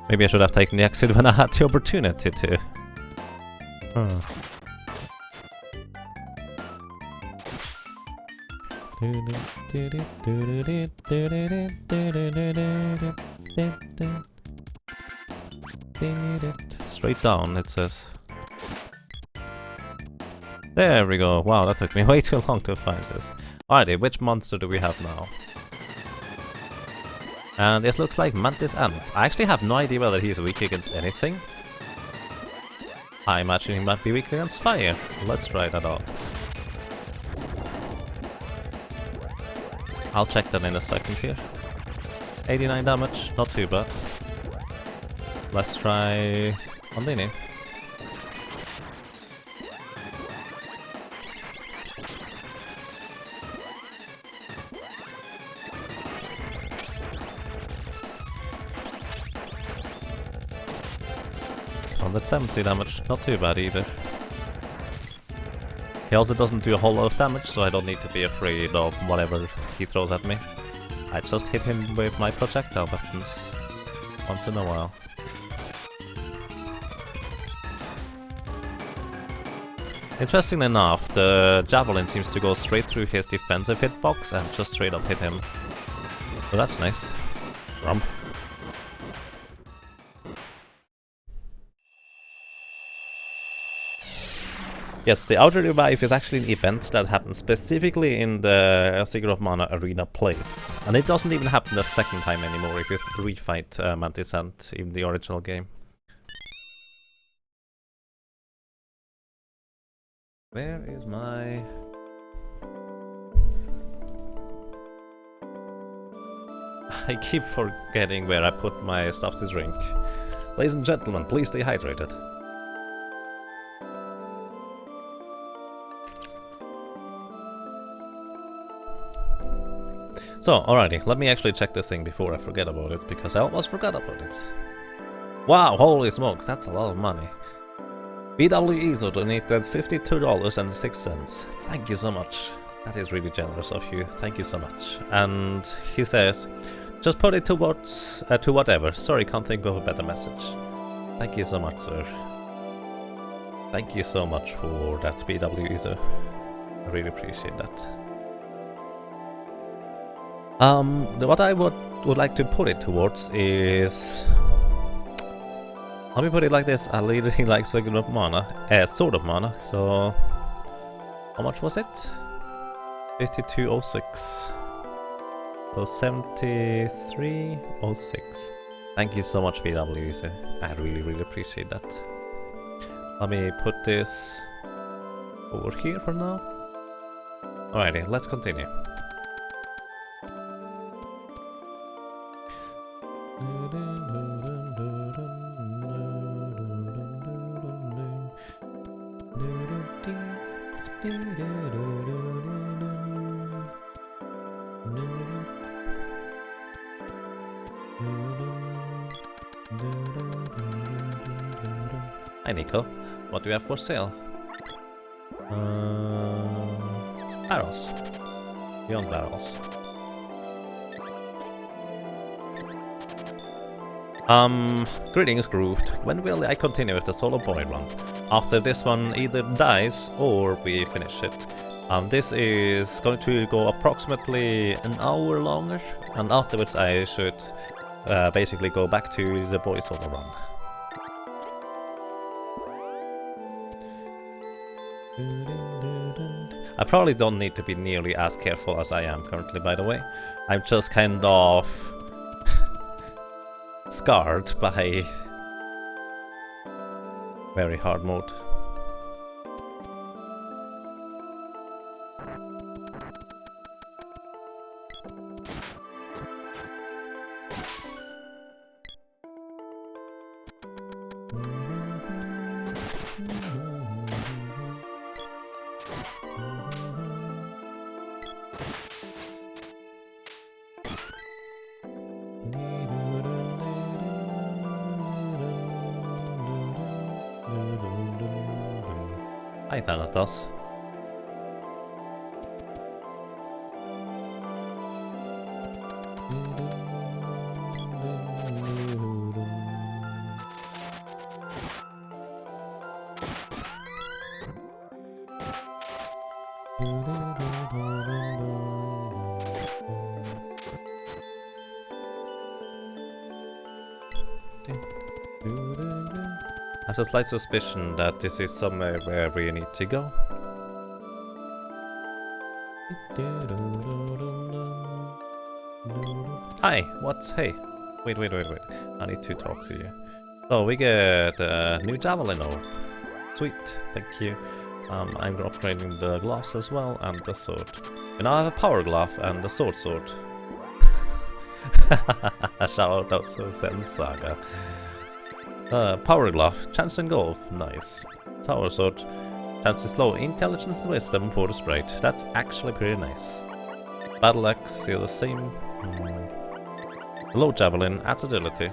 A: Maybe I should have taken the exit when I had the opportunity to. Straight down, it says. There we go. Wow, that took me way too long to find this. Alrighty, which monster do we have now? And this looks like Mantis Ant. I actually have no idea whether he's weak against anything. I imagine he might be weak against fire. Let's try that out. I'll check that in a second here. 89 damage, not too bad. Let's try Ondini. That's 70 damage, not too bad either. He also doesn't do a whole lot of damage, so I don't need to be afraid of whatever he throws at me. I just hit him with my projectile weapons once in a while. Interestingly enough, the javelin seems to go straight through his defensive hitbox and just straight up hit him. So that's nice. Rump. Yes, the Outer Revive is actually an event that happens specifically in the Secret of Mana Arena place. And it doesn't even happen the second time anymore if you refight Mantis Ant in the original game. Where is my... I keep forgetting where I put my stuff to drink. Ladies and gentlemen, please stay hydrated. So, alrighty, let me actually check the thing before I forget about it, because I almost forgot about it. Wow, holy smokes, that's a lot of money. BW Ezo donated $52.06. Thank you so much. That is really generous of you. Thank you so much. And he says, just put it towards, to whatever. Sorry, can't think of a better message. Thank you so much, sir. Thank you so much for that, BW Ezo. I really appreciate that. What I would like to put it towards is... Let me put it like this, I really like Sword of Mana, Sword of Mana, so... How much was it? 5206. So 7306. Thank you so much, BW. I really appreciate that. Let me put this over here for now. Alrighty, let's continue. Hi Nico, what do you have for sale? Barrels. Beyond barrels. Greetings Grooved. When will I continue with the solo boy run? After this one either dies or we finish it. This is going to go approximately an hour longer, and afterwards I should basically go back to the boy solo run. I probably don't need to be nearly as careful as I am currently, by the way. I'm just kind of scarred by very hard mode. Hi, Thanatos. I have a slight suspicion that this is somewhere where we need to go. Hi, what's... hey. Wait. I need to talk to you. So we get a new javelin now. Sweet, thank you. I'm upgrading the gloves as well and the sword. We now have a power glove and a sword. Shout out to Zen Saga. Power glove, chance to engulf, nice. Tower sword, chance to slow intelligence and wisdom for the sprite. That's actually pretty nice. Battle axe, still the same. Low javelin, adds agility.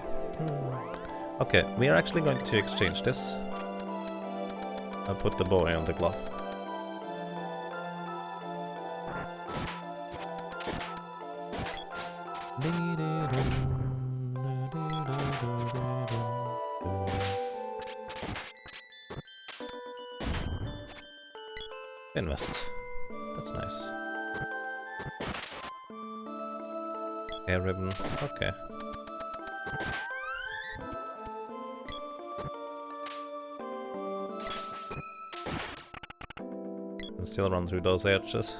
A: Okay, we are actually going to exchange this. I'll put the boy on the glove. Invest. That's nice. Hair ribbon. Okay. Still run through those arches.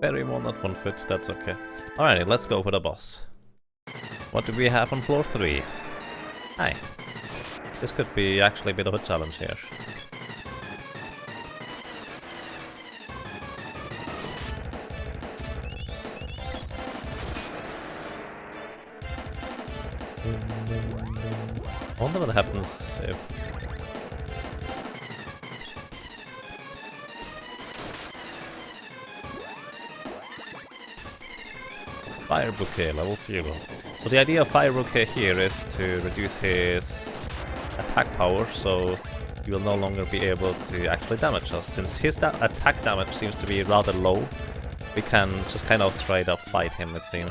A: Very well, not 1 foot, that's okay. Alrighty, let's go for the boss. What do we have on floor 3? Hi. This could be actually a bit of a challenge here. I wonder what happens if... Fire Bouquet, level 0. So the idea of Fire Bouquet here is to reduce his attack power, so he will no longer be able to actually damage us. Since his attack damage seems to be rather low, we can just kind of straight up fight him, it seems.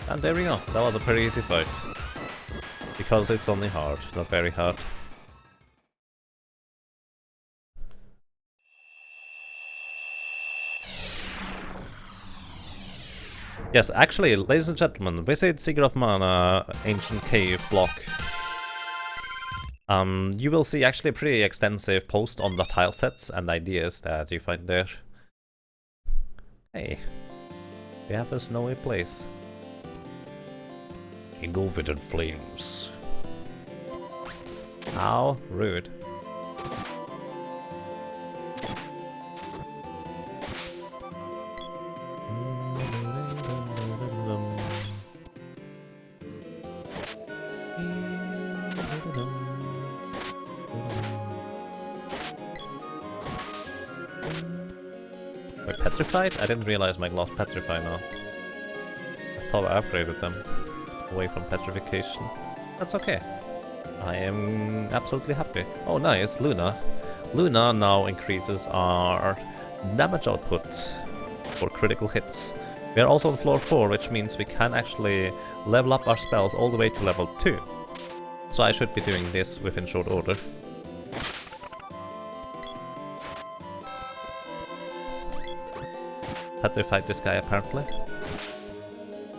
A: And there we go, that was a pretty easy fight. Because it's only hard, not very hard. Yes, actually, ladies and gentlemen, visit Sigurd of Mana Ancient Cave block. You will see actually a pretty extensive post on the tile sets and ideas that you find there. Hey, we have a snowy place. Engulfed flames. How rude. Wait, petrified? I didn't realize my gloves petrify now. I thought I upgraded them away from petrification. That's okay. I am absolutely happy. Oh nice, Luna. Luna now increases our damage output for critical hits. We are also on floor 4, which means we can actually level up our spells all the way to level 2. So I should be doing this within short order. Petrified this guy apparently.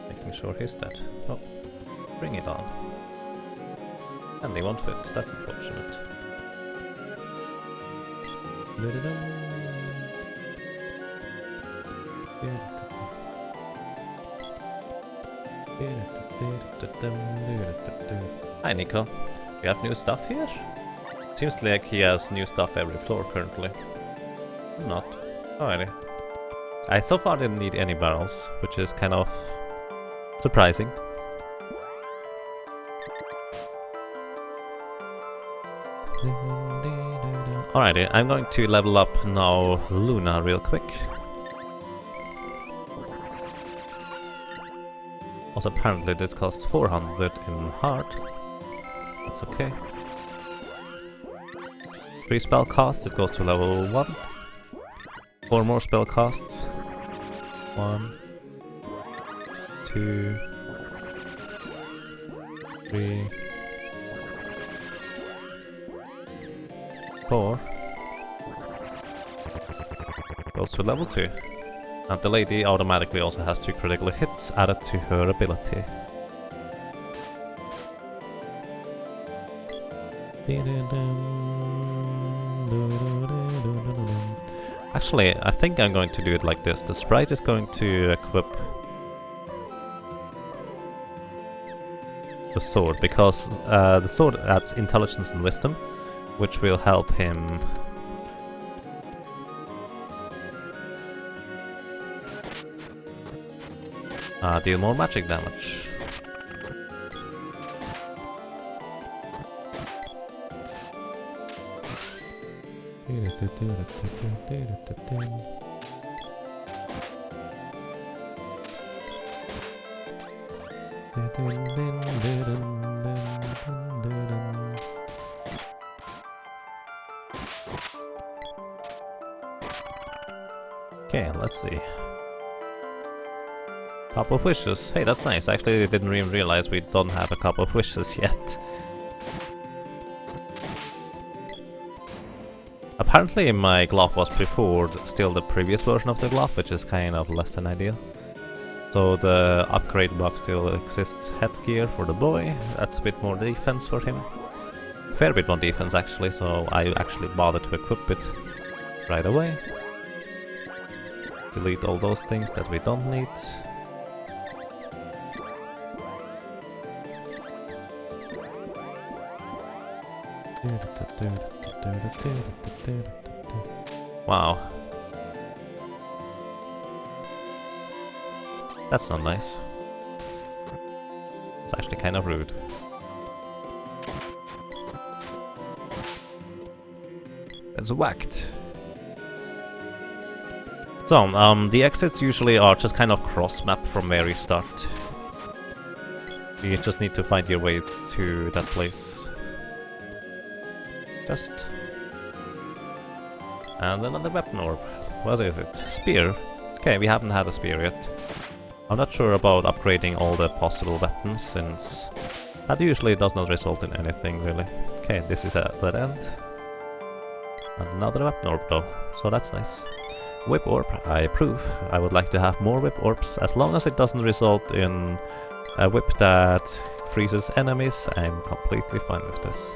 A: Making sure he's dead. Oh. Bring it on. And they won't fit, that's unfortunate. Hi Nico, you have new stuff here? Seems like he has new stuff every floor currently. I'm not. Alrighty. I so far didn't need any barrels, which is kind of surprising. Alrighty, I'm going to level up now Luna real quick. Also, apparently this costs 400 in hard. That's okay. 3 spell casts, it goes to level 1. 4 more spell casts. 1, 2, 3, 4. Goes to level 2. And the lady automatically also has 2 critical hits added to her ability. Actually, I think I'm going to do it like this. The sprite is going to equip the sword, because the sword adds intelligence and wisdom, which will help him deal more magic damage. Okay, let's see. Couple of wishes. Hey, that's nice. Actually, I didn't even realize we don't have a couple of wishes yet. Apparently my glove was before still the previous version of the glove, which is kind of less than ideal. So the upgrade box still exists. Headgear for the boy, that's a bit more defense for him. Fair bit more defense actually, so I actually bothered to equip it right away. Delete all those things that we don't need. Wow. That's not nice. It's actually kind of rude. It's whacked. So, the exits usually are just kind of cross-map from where you start. You just need to find your way to that place. Just. And another weapon orb. What is it? Spear. Okay, we haven't had a spear yet. I'm not sure about upgrading all the possible weapons, since that usually does not result in anything really. Okay, this is at that end. And another weapon orb though, so that's nice. Whip orb, I approve. I would like to have more whip orbs, as long as it doesn't result in a whip that freezes enemies. I'm completely fine with this.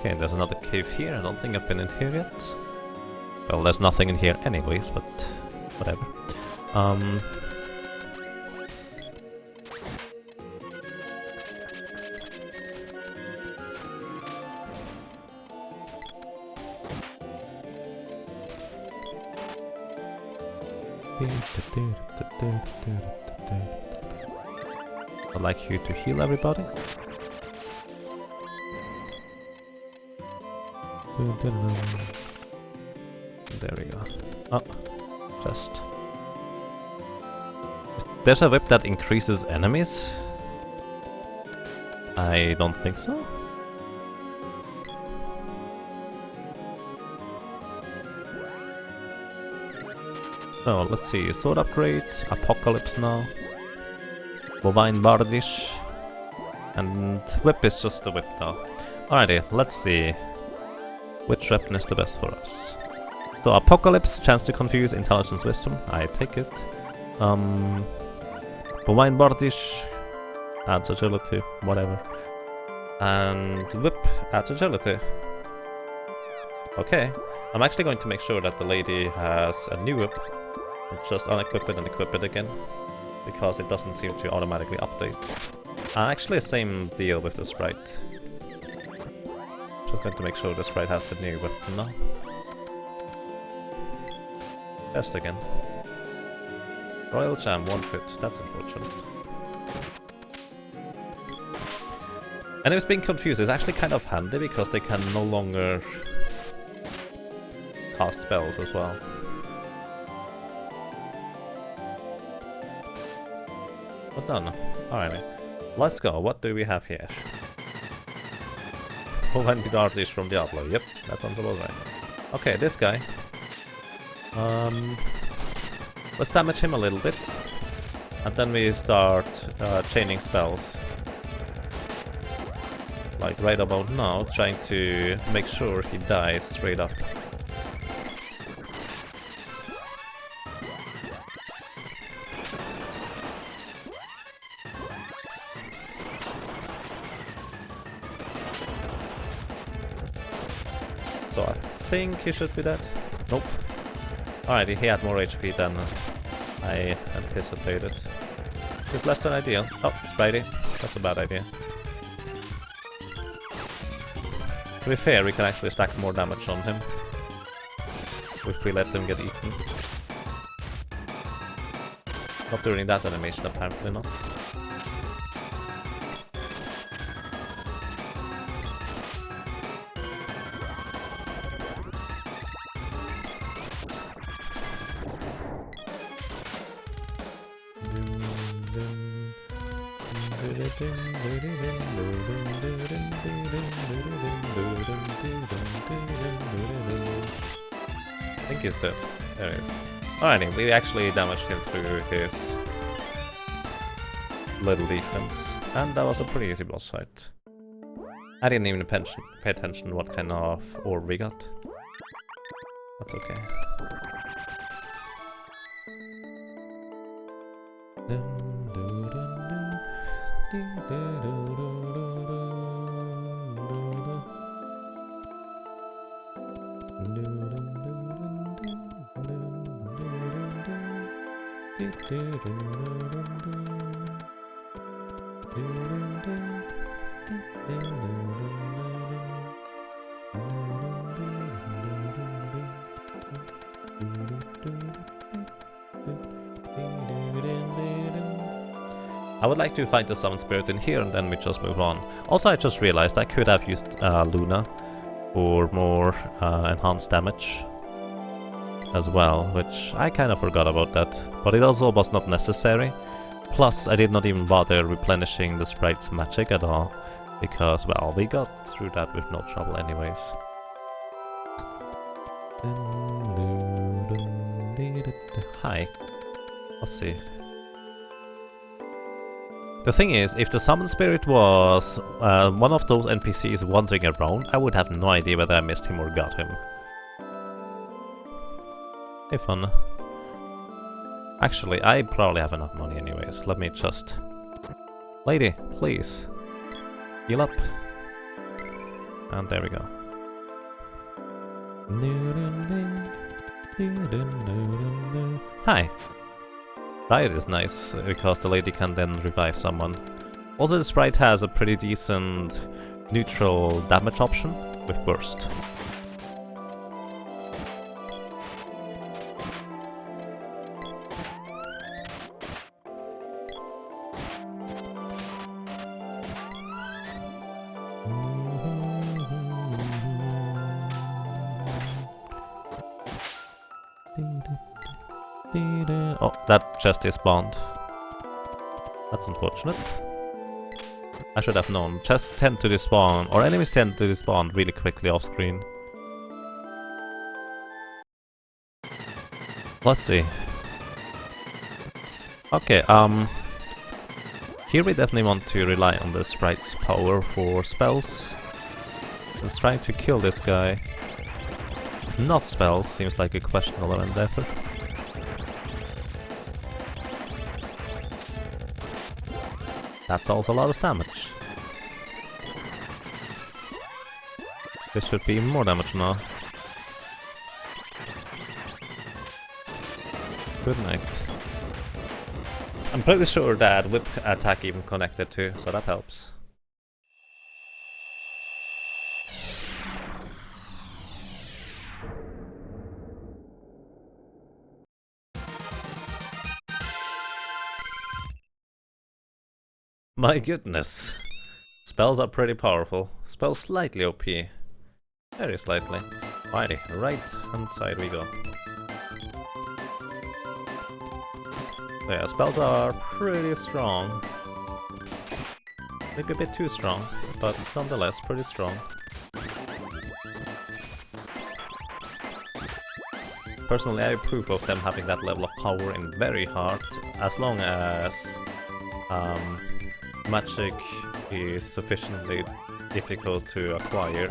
A: Okay, there's another cave here. I don't think I've been in here yet. Well, there's nothing in here anyways, but whatever. I'd like you to heal everybody. There we go. Oh, just. There's a whip that increases enemies? I don't think so. So let's see, sword upgrade, apocalypse now, bovine bardish, and whip is just the whip now. Alrighty, let's see which weapon is the best for us. So apocalypse, chance to confuse, intelligence, wisdom, I take it. Bovine bardish adds agility, whatever. And whip adds agility. Okay, I'm actually going to make sure that the lady has a new whip. Just unequip it and equip it again, because it doesn't seem to automatically update. Actually, same deal with the sprite. Just going to make sure the sprite has the new weapon now. chest again. Royal Jam, 1 foot. That's unfortunate. Enemies being confused is actually kind of handy because they can no longer cast spells as well. But done. Alrighty. Let's go. What do we have here? Hohen Gardish from Diablo. Yep, that sounds about right. Okay, this guy. Let's damage him a little bit. And then we start chaining spells. Like right about now, trying to make sure he dies straight up. So I think he should be dead. Nope. Alright, he had more HP than I anticipated. It's less than ideal. Oh, Spidey. That's a bad idea. To be fair, we can actually stack more damage on him if we let him get eaten. Not during that animation, apparently not. I think he's dead. There he is. Alrighty, we actually damaged him through his little defense, and that was a pretty easy boss fight. I didn't even pay attention what kind of orb we got. That's okay. I would like to find the summon spirit in here and then we just move on. Also, I just realized I could have used Luna for more enhanced damage as well, which I kind of forgot about that, but it also was not necessary. Plus, I did not even bother replenishing the sprite's magic at all, because, well, we got through that with no trouble anyways. Hi. Let's see. The thing is, if the summon spirit was one of those NPCs wandering around, I would have no idea whether I missed him or got him. Hey, fun. Actually, I probably have enough money anyways. Let me just... Lady, please. Heal up. And there we go. Hi. Riot is nice, because the lady can then revive someone. Also, the sprite has a pretty decent neutral damage option with burst. Oh, that just despawned. That's unfortunate. I should have known. Chests tend to despawn, or enemies tend to despawn really quickly off screen. Let's see. Okay, here we definitely want to rely on the sprite's power for spells. Let's try to kill this guy. Not spells seems like a questionable endeavor. That's also a lot of damage. This should be more damage now. Good night. I'm pretty sure that whip attack even connected too, so that helps. My goodness. Spells are pretty powerful. Spells slightly OP. Very slightly. Alrighty, right hand side we go. So yeah, spells are pretty strong. Maybe a bit too strong, but nonetheless pretty strong. Personally, I approve of them having that level of power in very hard, as long as magic is sufficiently difficult to acquire.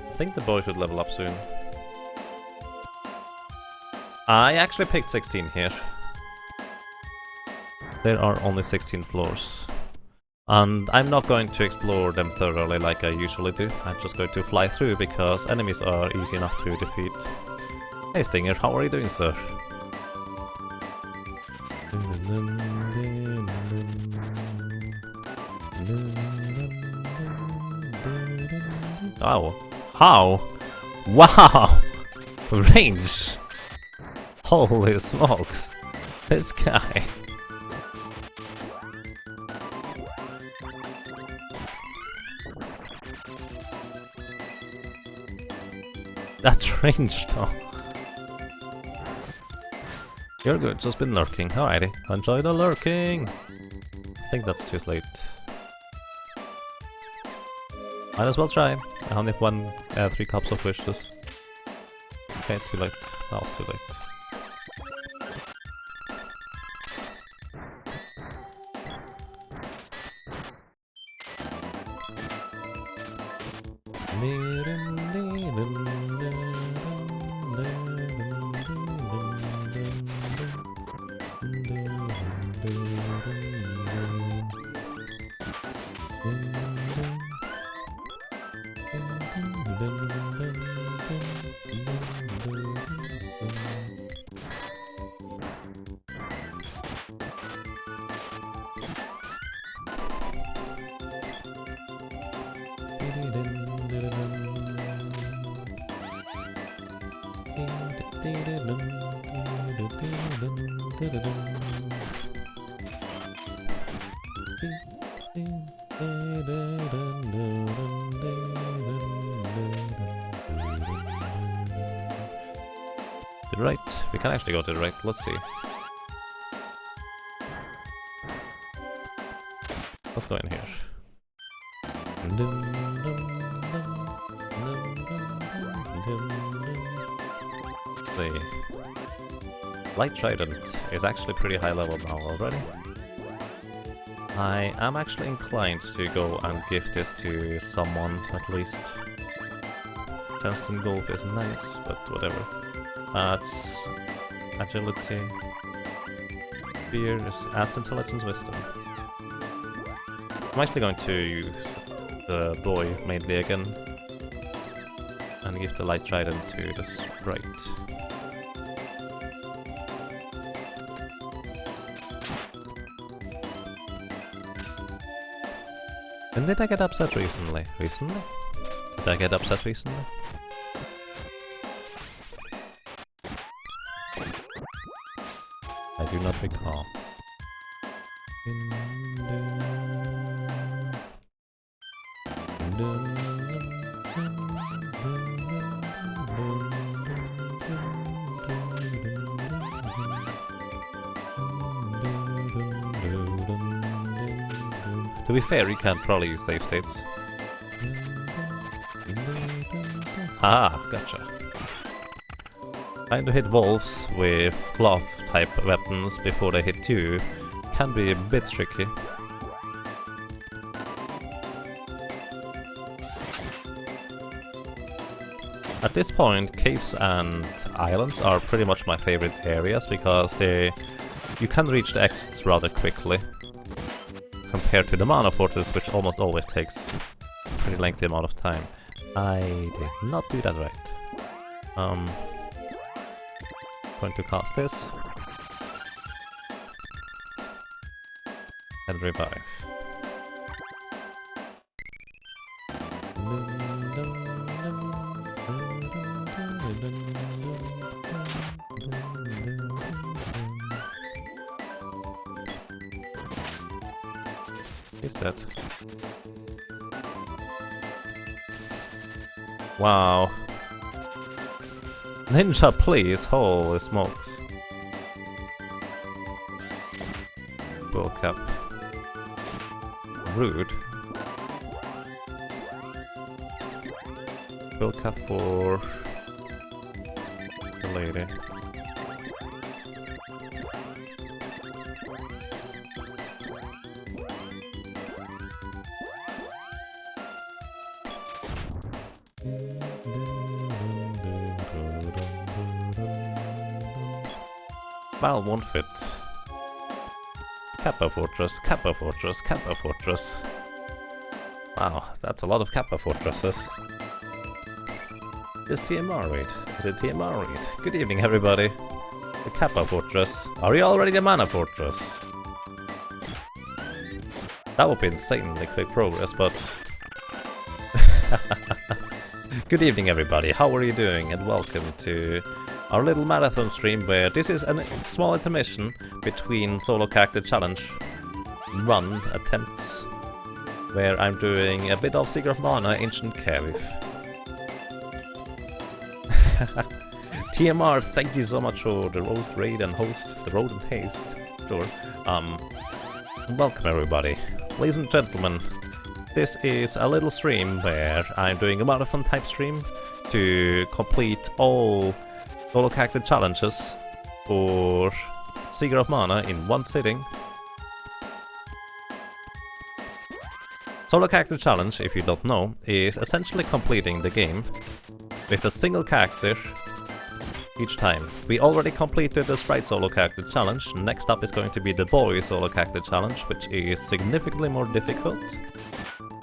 A: I think the boy should level up soon. I actually picked 16 here. There are only 16 floors. And I'm not going to explore them thoroughly like I usually do. I'm just going to fly through because enemies are easy enough to defeat. Hey Stinger, how are you doing, sir? Oh. How? Wow! Range! Holy smokes! This guy! That range though! You're good, just been lurking. Alrighty, enjoy the lurking! I think that's too late. Might as well try. I only have 3 cups of wishes. Okay, too late. That was too late. To the right. We can actually go to the right. Let's see. Let's go in here. The Light Trident is actually pretty high level now already. I am actually inclined to go and give this to someone at least. Constant Golf is nice, but whatever. Adds agility. Fear adds intelligence, wisdom. I'm actually going to use the boy mainly again and give the Light Trident to the sprite. When did I get upset recently? Did I get upset recently? I do not recall. To be fair, you can't probably use save states. Ah, gotcha. Trying to hit wolves with cloth type weapons before they hit you can be a bit tricky. At this point, caves and islands are pretty much my favorite areas because you can reach the exits rather quickly compared to the Mana Fortress, which almost always takes a pretty lengthy amount of time. I did not do that right. Going to cast this. can revive. Is that? Wow. Ninja, please! Holy smokes. World Cup. Rude. World Cup for the lady. Val won't fit. Kappa Fortress, Kappa Fortress, Kappa Fortress. Wow, that's a lot of Kappa Fortresses. Is TMR raid? Is it TMR raid? Good evening, everybody. The Kappa Fortress. Are you already the Mana Fortress? That would be insanely quick progress, but... Good evening, everybody. How are you doing? And welcome to our little marathon stream, where this is a small intermission between solo character challenge run attempts, where I'm doing a bit of Seeker of Mana Ancient Cave. TMR, thank you so much for the road raid and host, the road and haste. Sure. Welcome everybody. Ladies and gentlemen, this is a little stream where I'm doing a marathon type stream to complete all solo character challenges for Seeker of Mana in one sitting. Solo character challenge, if you don't know, is essentially completing the game with a single character each time. We already completed the Sprite solo character challenge. Next up is going to be the Boy solo character challenge, which is significantly more difficult.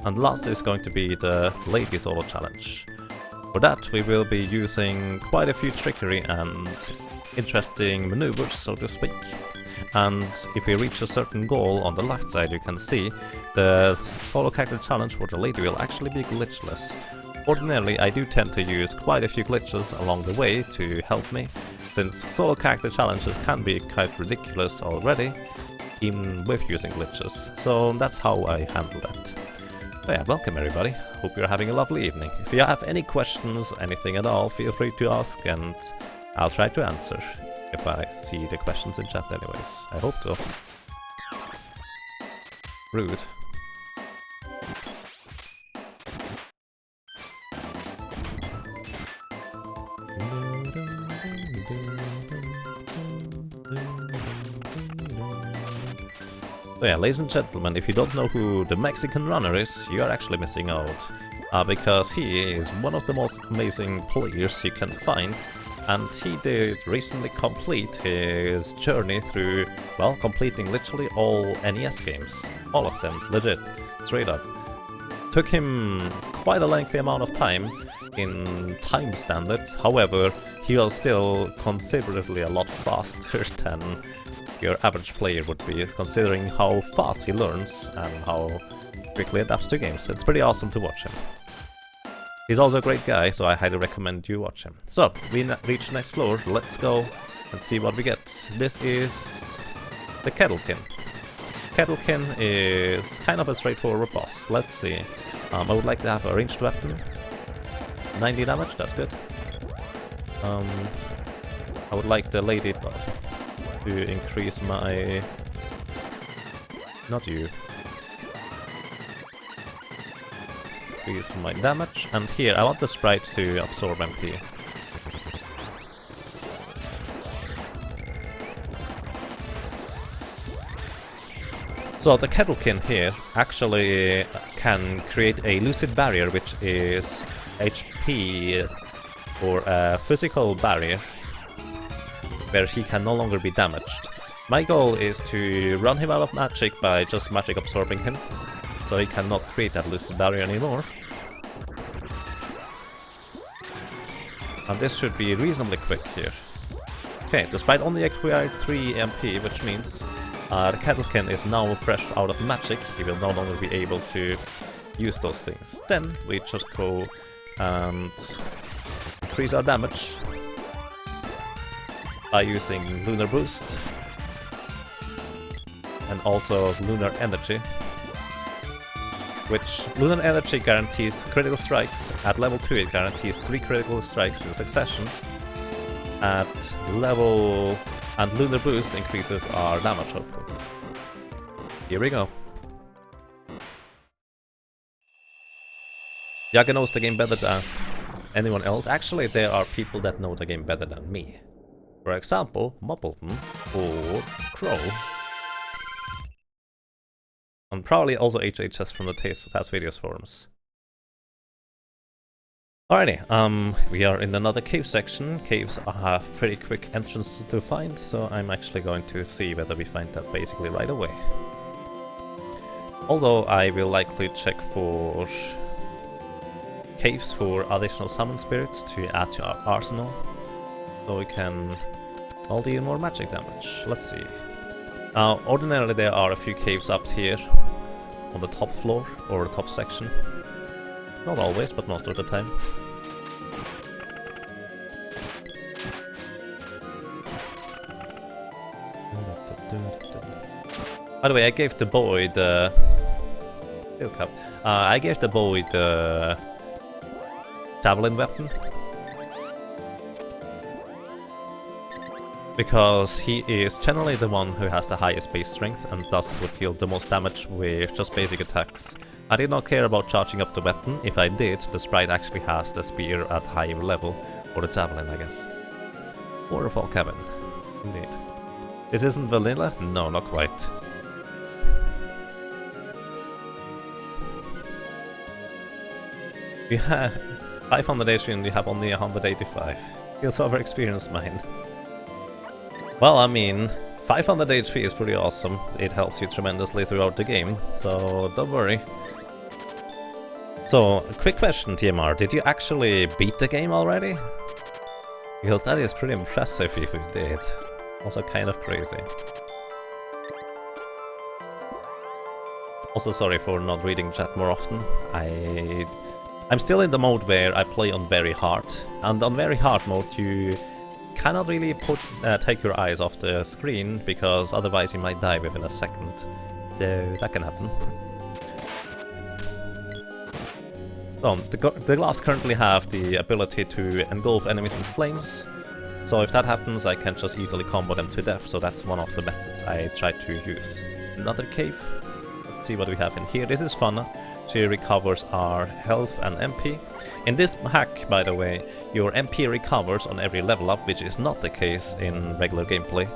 A: And last is going to be the Lady solo challenge. For that we will be using quite a few trickery and interesting maneuvers, so to speak. And if we reach a certain goal on the left side, you can see the solo character challenge for the Lady will actually be glitchless. Ordinarily I do tend to use quite a few glitches along the way to help me, since solo character challenges can be quite ridiculous already, even with using glitches. So that's how I handle that. So yeah, welcome everybody. Hope you're having a lovely evening. If you have any questions, anything at all, feel free to ask and I'll try to answer if I see the questions in chat anyways. I hope so. Rude. So yeah, ladies and gentlemen, if you don't know who the Mexican runner is, you are actually missing out. Because he is one of the most amazing players you can find, and he did recently complete his journey through, well, completing literally all NES games. All of them, legit, straight up. Took him quite a lengthy amount of time in time standards, however, he was still considerably a lot faster than your average player would be, considering how fast he learns and how quickly adapts to games. It's pretty awesome to watch him. He's also a great guy, so I highly recommend you watch him. So, we reach the next floor, let's go and see what we get. This is the Kettlekin. Kettlekin is kind of a straightforward boss. Let's see. I would like to have a ranged weapon. 90 damage, that's good. I would like the Lady to increase my... not you. Increase my damage, and here I want the Sprite to absorb MP. So the Kettlekin here actually can create a Lucid Barrier, which is HP or a physical barrier where he can no longer be damaged. My goal is to run him out of magic by just magic absorbing him, so he cannot create that Lucid Barrier anymore. And this should be reasonably quick here. Okay, the Sprite only acquired 3 MP, which means The Kettlekin is now fresh out of magic, he will no longer be able to use those things. Then we just go and increase our damage by using Lunar Boost and also Lunar Energy, which Lunar Energy guarantees critical strikes. At level 2 it guarantees 3 critical strikes in succession. At level... and Lunar Boost increases our damage output. Here we go. Yaga knows the game better than anyone else. Actually, there are people that know the game better than me. For example, Muppleton or Crow. And probably also HHS from the Test Videos forums. Alrighty, we are in another cave section. Caves are pretty quick entrance to find, so I'm actually going to see whether we find that basically right away. Although I will likely check for caves for additional summon spirits to add to our arsenal, so we can all deal more magic damage. Let's see. Now, ordinarily there are a few caves up here on the top floor or the top section. Not always, but most of the time. By the way, I gave the boy the... I gave the boy the javelin weapon because he is generally the one who has the highest base strength and thus would deal the most damage with just basic attacks. I did not care about charging up the weapon. If I did, the sprite actually has the spear at higher level, or the javelin, I guess. Waterfall cabin, indeed. This isn't vanilla? No, not quite. We have 500 HP and we have only 185. Feels over experienced mind. Well, I mean, 500 HP is pretty awesome. It helps you tremendously throughout the game, so don't worry. So, a quick question, TMR, did you actually beat the game already? Because that is pretty impressive if you did. Also kind of crazy. Also sorry for not reading chat more often. I'm still in the mode where I play on very hard, and on very hard mode you cannot really take your eyes off the screen, because otherwise you might die within a second. So that can happen. So, the gloves currently have the ability to engulf enemies in flames, so if that happens I can just easily combo them to death, so that's one of the methods I try to use. Another cave. Let's see what we have in here. This is fun. She recovers our health and MP. In this hack, by the way, your MP recovers on every level up, which is not the case in regular gameplay.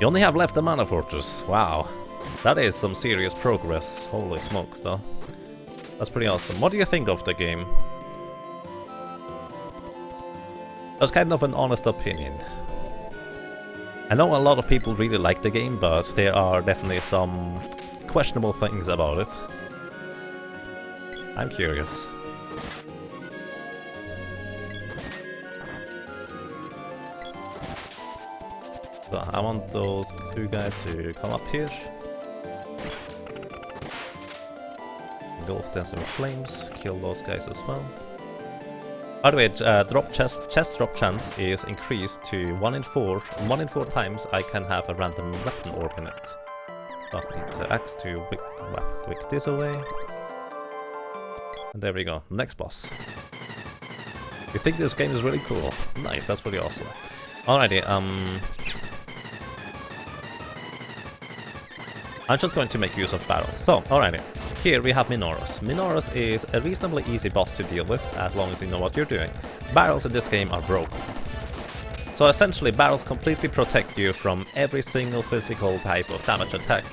A: You only have left the Mana Fortress. Wow. That is some serious progress. Holy smokes, though. That's pretty awesome. What do you think of the game? That's kind of an honest opinion. I know a lot of people really like the game, but there are definitely some questionable things about it. I'm curious. So I want those two guys to come up here. Engulf them in flames, kill those guys as well. By the way, chest drop chance is increased to 1 in 4. 1 in 4 times I can have a random weapon orb in it. So I need the axe to wick this away. And there we go, next boss. You think this game is really cool? Nice, that's pretty awesome. Alrighty, I'm just going to make use of barrels. So, alrighty. Here we have Minoros. Minoros is a reasonably easy boss to deal with, as long as you know what you're doing. Barrels in this game are broken. So essentially, barrels completely protect you from every single physical type of damage attack.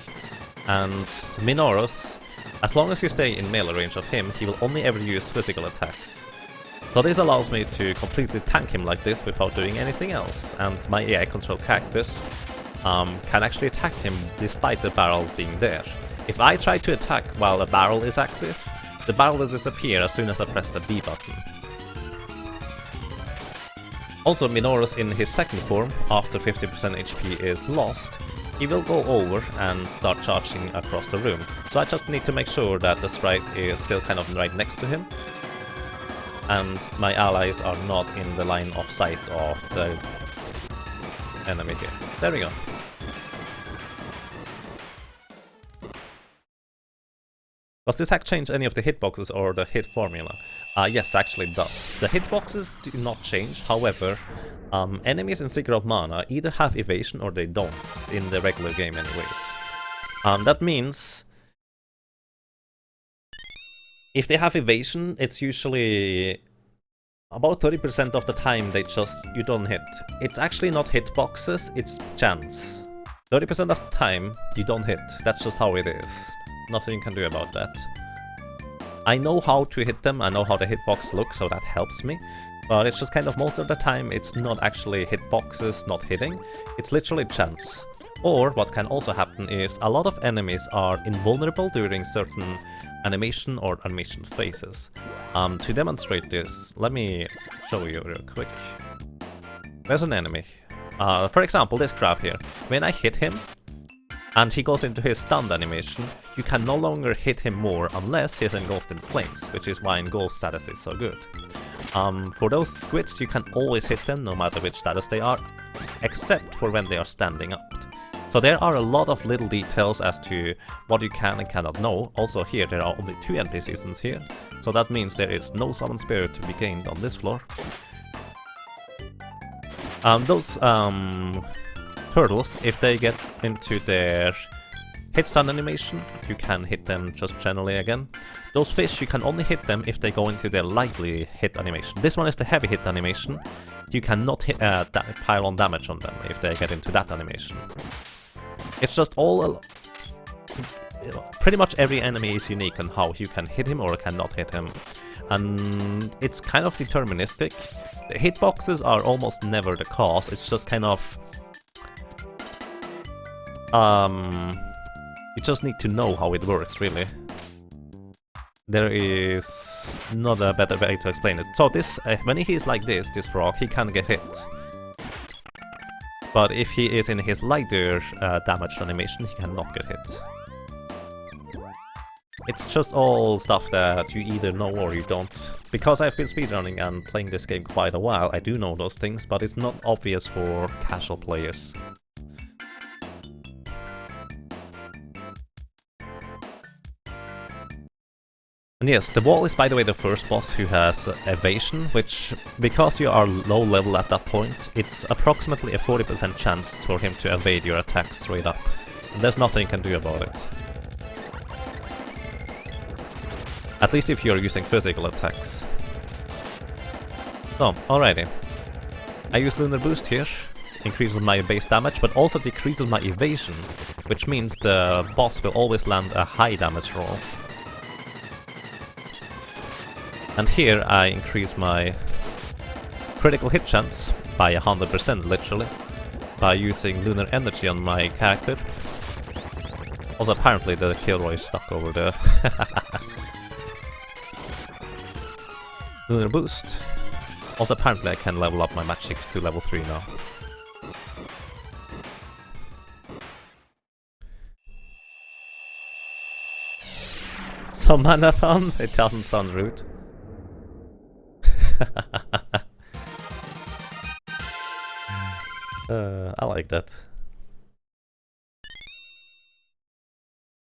A: And Minoros, as long as you stay in melee range of him, he will only ever use physical attacks. So this allows me to completely tank him like this without doing anything else. And my AI control cactus can actually attack him despite the barrel being there. If I try to attack while the barrel is active, the barrel will disappear as soon as I press the B button. Also, Minoros in his second form, after 50% HP is lost, he will go over and start charging across the room. So I just need to make sure that the sprite is still kind of right next to him, and my allies are not in the line of sight of the enemy here. There we go. Does this hack change any of the hitboxes or the hit formula? Yes, actually it does. The hitboxes do not change, however, enemies in Sigurd of Mana either have evasion or they don't, in the regular game anyways. That means if they have evasion, it's usually about 30% of the time you don't hit. It's actually not hitboxes, it's chance. 30% of the time you don't hit, that's just how it is. Nothing you can do about that. I know how to hit them, I know how the hitbox looks, so that helps me. But it's just kind of most of the time it's not actually hitboxes not hitting, it's literally chance. Or what can also happen is a lot of enemies are invulnerable during certain animation or animation phases. To demonstrate this, let me show you real quick. There's an enemy. For example, this crab here. When I hit him, and he goes into his stunned animation, you can no longer hit him more unless he's engulfed in flames, which is why engulfed status is so good. For those squids, you can always hit them, no matter which status they are, except for when they are standing up. So there are a lot of little details as to what you can and cannot know. Also here, there are only 2 NPCs here, so that means there is no summon spirit to be gained on this floor. Those turtles, if they get into their hit stun animation, you can hit them just generally again. Those fish, you can only hit them if they go into their lightly hit animation. This one is the heavy hit animation. You cannot hit, pile on damage on them if they get into that animation. It's just all... pretty much every enemy is unique on how you can hit him or cannot hit him. And it's kind of deterministic. The hitboxes are almost never the cause, it's just kind of... you just need to know how it works, really. There is not a better way to explain it. So this, when he is like this frog, he can get hit. But if he is in his lighter damage animation, he cannot get hit. It's just all stuff that you either know or you don't. Because I've been speedrunning and playing this game quite a while, I do know those things, but it's not obvious for casual players. And yes, the wall is by the way the first boss who has evasion, which, because you are low level at that point, it's approximately a 40% chance for him to evade your attack straight up. And there's nothing you can do about it. At least if you're using physical attacks. So, alrighty. I use Lunar Boost here, increases my base damage, but also decreases my evasion, which means the boss will always land a high damage roll. And here I increase my critical hit chance by 100% literally, by using Lunar Energy on my character. Also apparently the Kilroy is stuck over there. Lunar Boost. Also apparently I can level up my magic to level 3 now. Some manathon? It doesn't sound rude. I like that.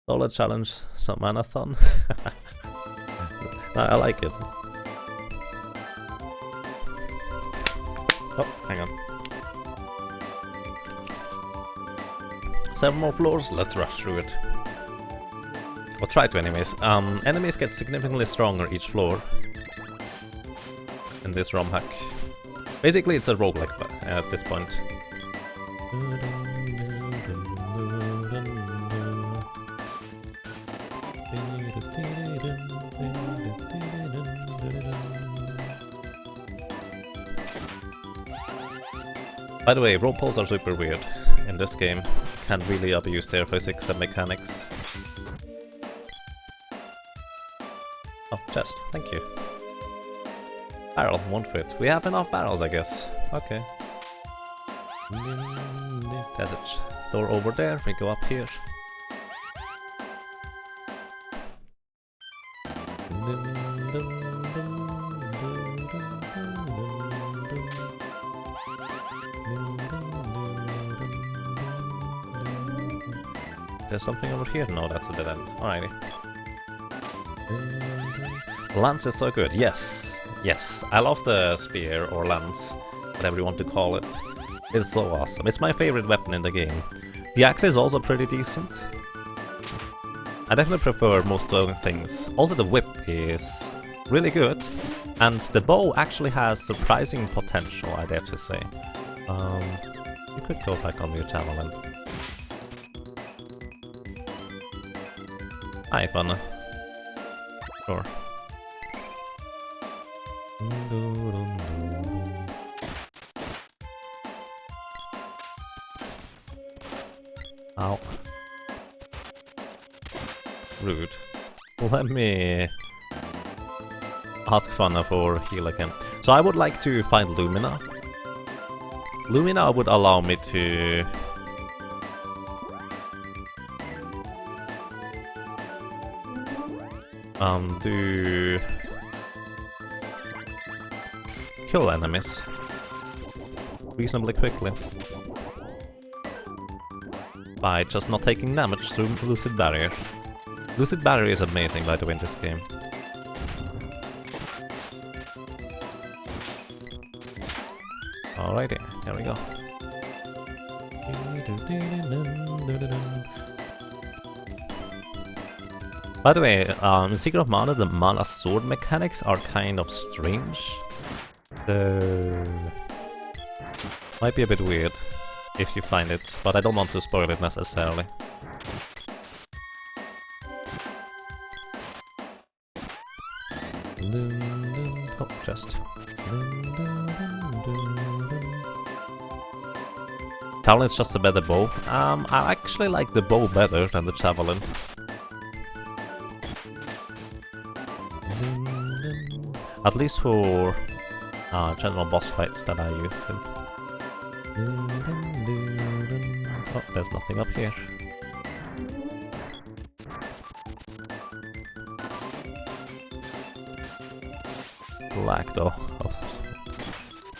A: Solid challenge, some manathon. I like it. Oh, hang on. 7 more floors, let's rush through it. Or try to anyways. Enemies get significantly stronger each floor in this ROM hack. Basically it's a roguelike at this point. By the way, rope pulls are super weird in this game. Can't really abuse their physics and mechanics. Oh, chest, thank you. Barrel, 1 fit. We have enough barrels, I guess. Okay. Passage. Door over there, we go up here. There's something over here? No, that's a dead end. Alrighty. Lance is so good. Yes. Yes. I love the spear or lance, whatever you want to call it. It's so awesome. It's my favorite weapon in the game. The axe is also pretty decent. I definitely prefer most other things. Also the whip is really good. And the bow actually has surprising potential, I dare to say. You could go back on your javelin. Hi, fun. Sure. Ow. Rude. Let me ask Funna for heal again. So I would like to find Lumina. Lumina would allow me to do kill enemies reasonably quickly by just not taking damage through Lucid Barrier. Lucid Barrier is amazing, by the way, in this game. Alrighty, here we go. By the way, in Secret of Mana, the Mana sword mechanics are kind of strange. Might be a bit weird if you find it, but I don't want to spoil it necessarily. Oh, chest. Javelin is just a better bow. I actually like the bow better than the javelin. At least for general boss fights that I use it. Oh, there's nothing up here. Black though. Oh.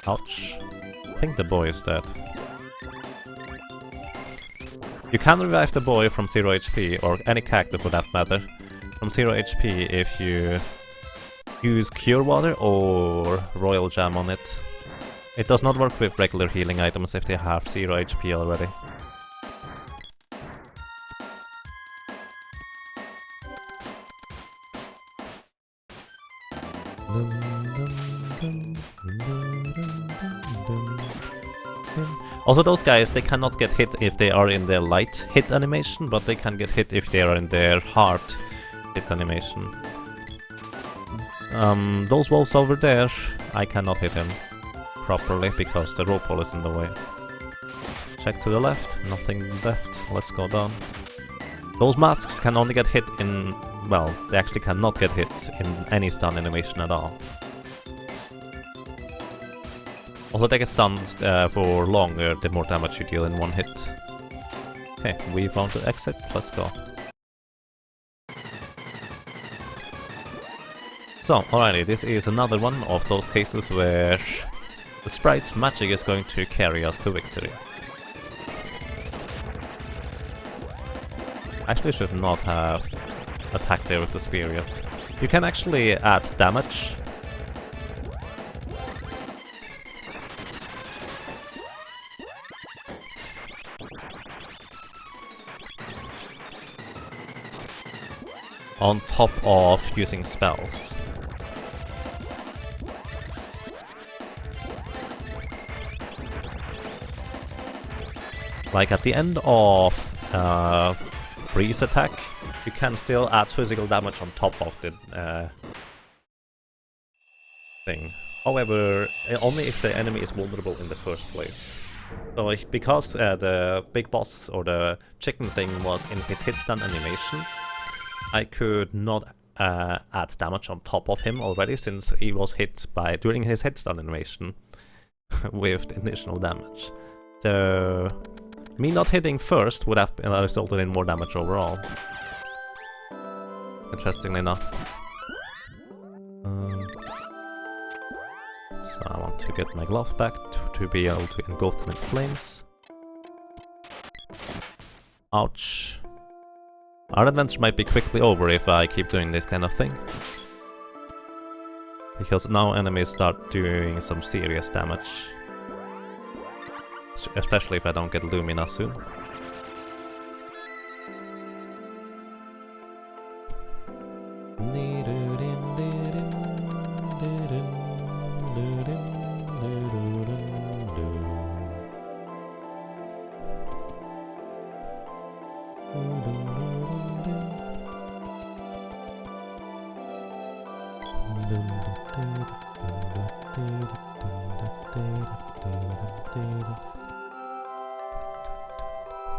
A: Ouch. I think the boy is dead. You can revive the boy from 0 HP, or any character for that matter, from 0 HP if you use Cure Water or Royal Jam on it. It does not work with regular healing items if they have 0 HP already. Also those guys, they cannot get hit if they are in their light hit animation, but they can get hit if they are in their hard hit animation. Those walls over there, I cannot hit him properly because the rope wall is in the way. Check to the left, nothing left, let's go down. Those masks can only get hit in, well, they actually cannot get hit in any stun animation at all. Also they get stunned for longer the more damage you deal in one hit. Okay, we found the exit, let's go. So, alrighty, this is another one of those cases where the sprite's magic is going to carry us to victory. Actually should not have attacked there with the spear yet. You can actually add damage on top of using spells. Like at the end of freeze attack, you can still add physical damage on top of the thing. However, only if the enemy is vulnerable in the first place. So because the big boss or the chicken thing was in his hit stun animation, I could not add damage on top of him already since he was hit by during his hit stun animation. with the initial damage. So me not hitting first would have resulted in more damage overall. Interestingly enough. So I want to get my glove back to be able to engulf them in flames. Ouch. Our adventure might be quickly over if I keep doing this kind of thing. Because now enemies start doing some serious damage. Especially if I don't get Lumina soon.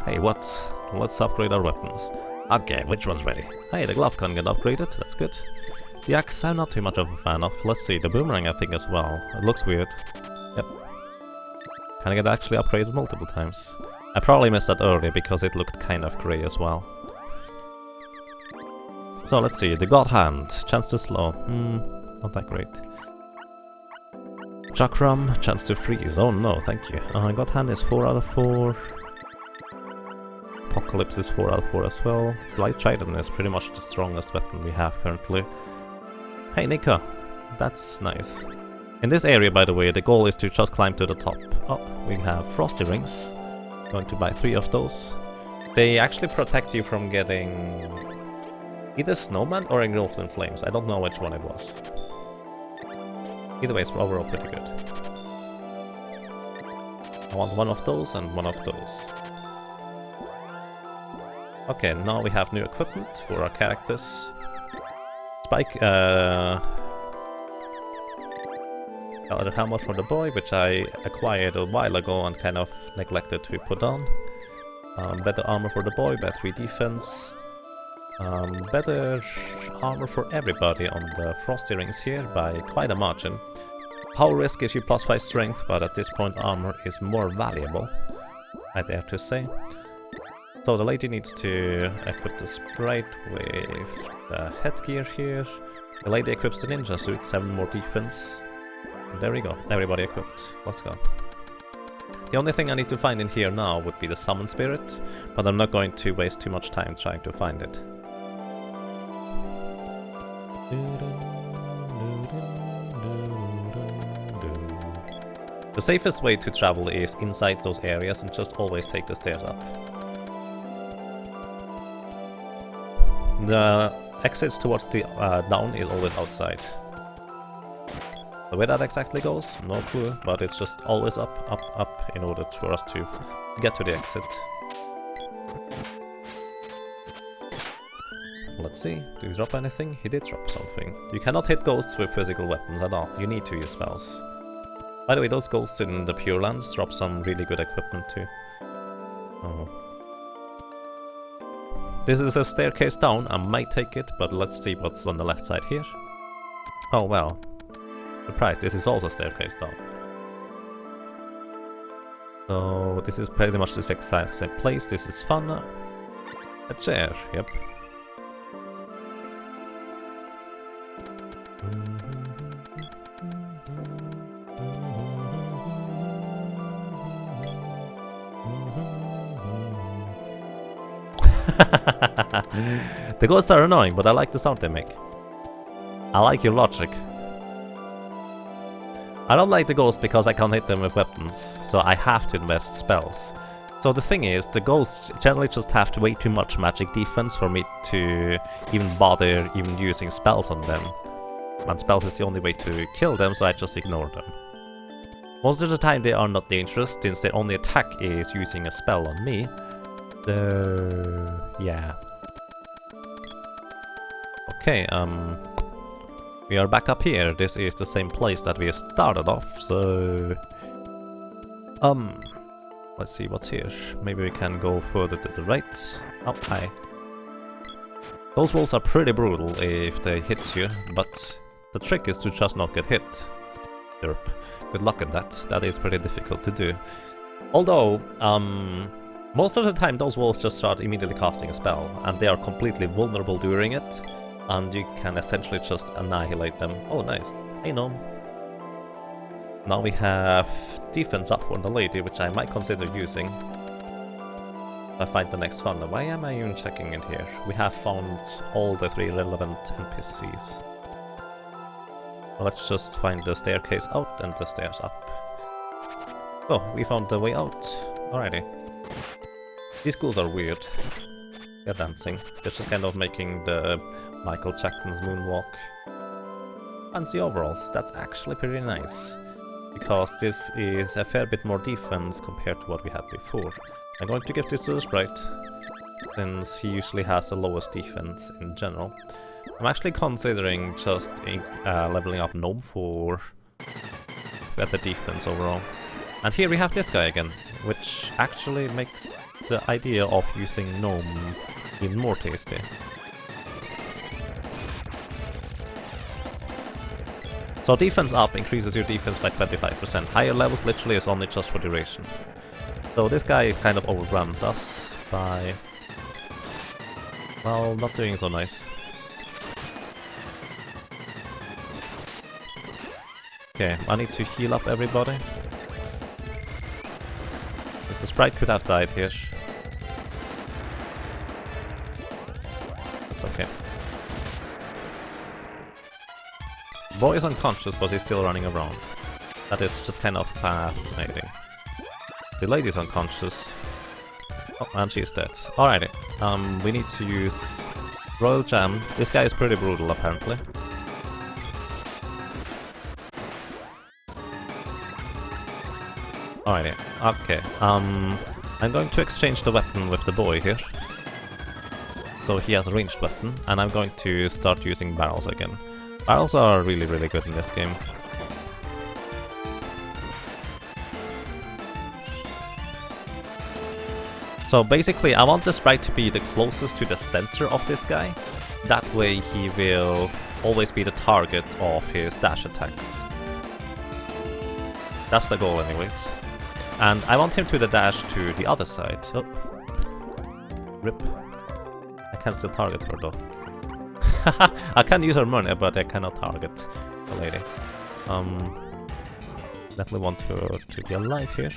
A: Hey, let's upgrade our weapons. Okay, which one's ready? Hey, the glove can get upgraded, that's good. The axe I'm not too much of a fan of. Let's see, the boomerang I think as well. It looks weird. Yep. Can I get actually upgraded multiple times? I probably missed that earlier because it looked kind of grey as well. So let's see, the God Hand, chance to slow. Not that great. Chakram, chance to freeze. Oh no, thank you. God Hand is 4 out of 4. Apocalypse is 4 out of 4 as well. Light Trident is pretty much the strongest weapon we have currently. Hey Nika, that's nice. In this area, by the way, the goal is to just climb to the top. Oh, we have Frosty Rings. Going to buy 3 of those. They actually protect you from getting either Snowman or Engulfed in Flames. I don't know which one it was. Either way, it's overall pretty good. I want 1 of those and 1 of those. Okay, now we have new equipment for our characters. Spike, a helmet for the boy, which I acquired a while ago and kind of neglected to put on. Better armor for the boy by 3 defense. Better armor for everybody on the Frosty Rings here by quite a margin. Power Risk gives you +5 strength, but at this point armor is more valuable, I dare to say. So the lady needs to equip the sprite with the headgear here. The lady equips the ninja suit, 7 more defense. And there we go, everybody equipped. Let's go. The only thing I need to find in here now would be the summon spirit, but I'm not going to waste too much time trying to find it. The safest way to travel is inside those areas and just always take the stairs up. The exits towards the down is always outside. The way that exactly goes, no clue, but it's just always up, up, up in order for us to get to the exit. Let's see, did he drop anything? He did drop something. You cannot hit ghosts with physical weapons at all, you need to use spells. By the way, those ghosts in the Pure Lands drop some really good equipment too. Oh. This is a staircase down, I might take it, but let's see what's on the left side here. Oh well. Surprise, this is also a staircase down. So this is pretty much the exact same place, this is fun. A chair, yep. The ghosts are annoying, but I like the sound they make. I like your logic. I don't like the ghosts because I can't hit them with weapons, so I have to invest spells. So the thing is, the ghosts generally just have way too much magic defense for me to even bother even using spells on them. And spells is the only way to kill them, so I just ignore them. Most of the time they are not dangerous, since their only attack is using a spell on me. Yeah. Okay, we are back up here. This is the same place that we started off, so... let's see what's here. Maybe we can go further to the right. Oh, hi. Those walls are pretty brutal if they hit you, but the trick is to just not get hit. Derp. Good luck at that. That is pretty difficult to do. Although, most of the time those walls just start immediately casting a spell, and they are completely vulnerable during it, and you can essentially just annihilate them. Oh, nice. Hey, Gnome. Now we have defense up for the lady, which I might consider using. I find the next funnel. Why am I even checking in here? We have found all the 3 relevant NPCs. Well, let's just find the staircase out and the stairs up. Oh, we found the way out. Alrighty. These ghouls are weird. They're dancing. They're just kind of making the Michael Jackson's moonwalk. Fancy overalls. That's actually pretty nice. Because this is a fair bit more defense compared to what we had before. I'm going to give this to the sprite, since he usually has the lowest defense in general. I'm actually considering just leveling up Gnome for better defense overall. And here we have this guy again, which actually makes the idea of using Gnome even more tasty. So defense up increases your defense by 25%. Higher levels literally is only just for duration. So this guy kind of overruns us by, well, not doing so nice. Okay, I need to heal up everybody. Because the sprite could have died here. That's okay. Boy is unconscious, but he's still running around. That is just kind of fascinating. The lady's unconscious. Oh, and she's dead. Alrighty. We need to use Royal Jam. This guy is pretty brutal, apparently. Alrighty. Okay. I'm going to exchange the weapon with the boy here. So he has a ranged weapon, and I'm going to start using barrels again. Barrels are really, really good in this game. So basically, I want the sprite to be the closest to the center of this guy. That way he will always be the target of his dash attacks. That's the goal anyways. And I want him to the dash to the other side. Oh. Rip. I can still target her though. I can use her money, but I cannot target the lady. Definitely want her to be alive here.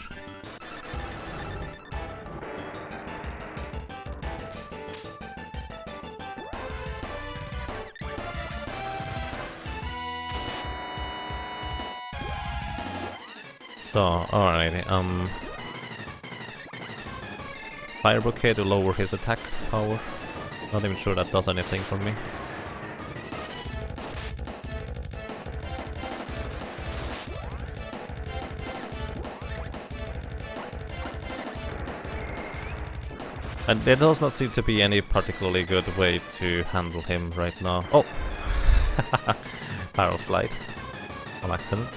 A: So, alrighty, Fire Bouquet to lower his attack power. Not even sure that does anything for me. And there does not seem to be any particularly good way to handle him right now. Oh! Barrel slide. On accident.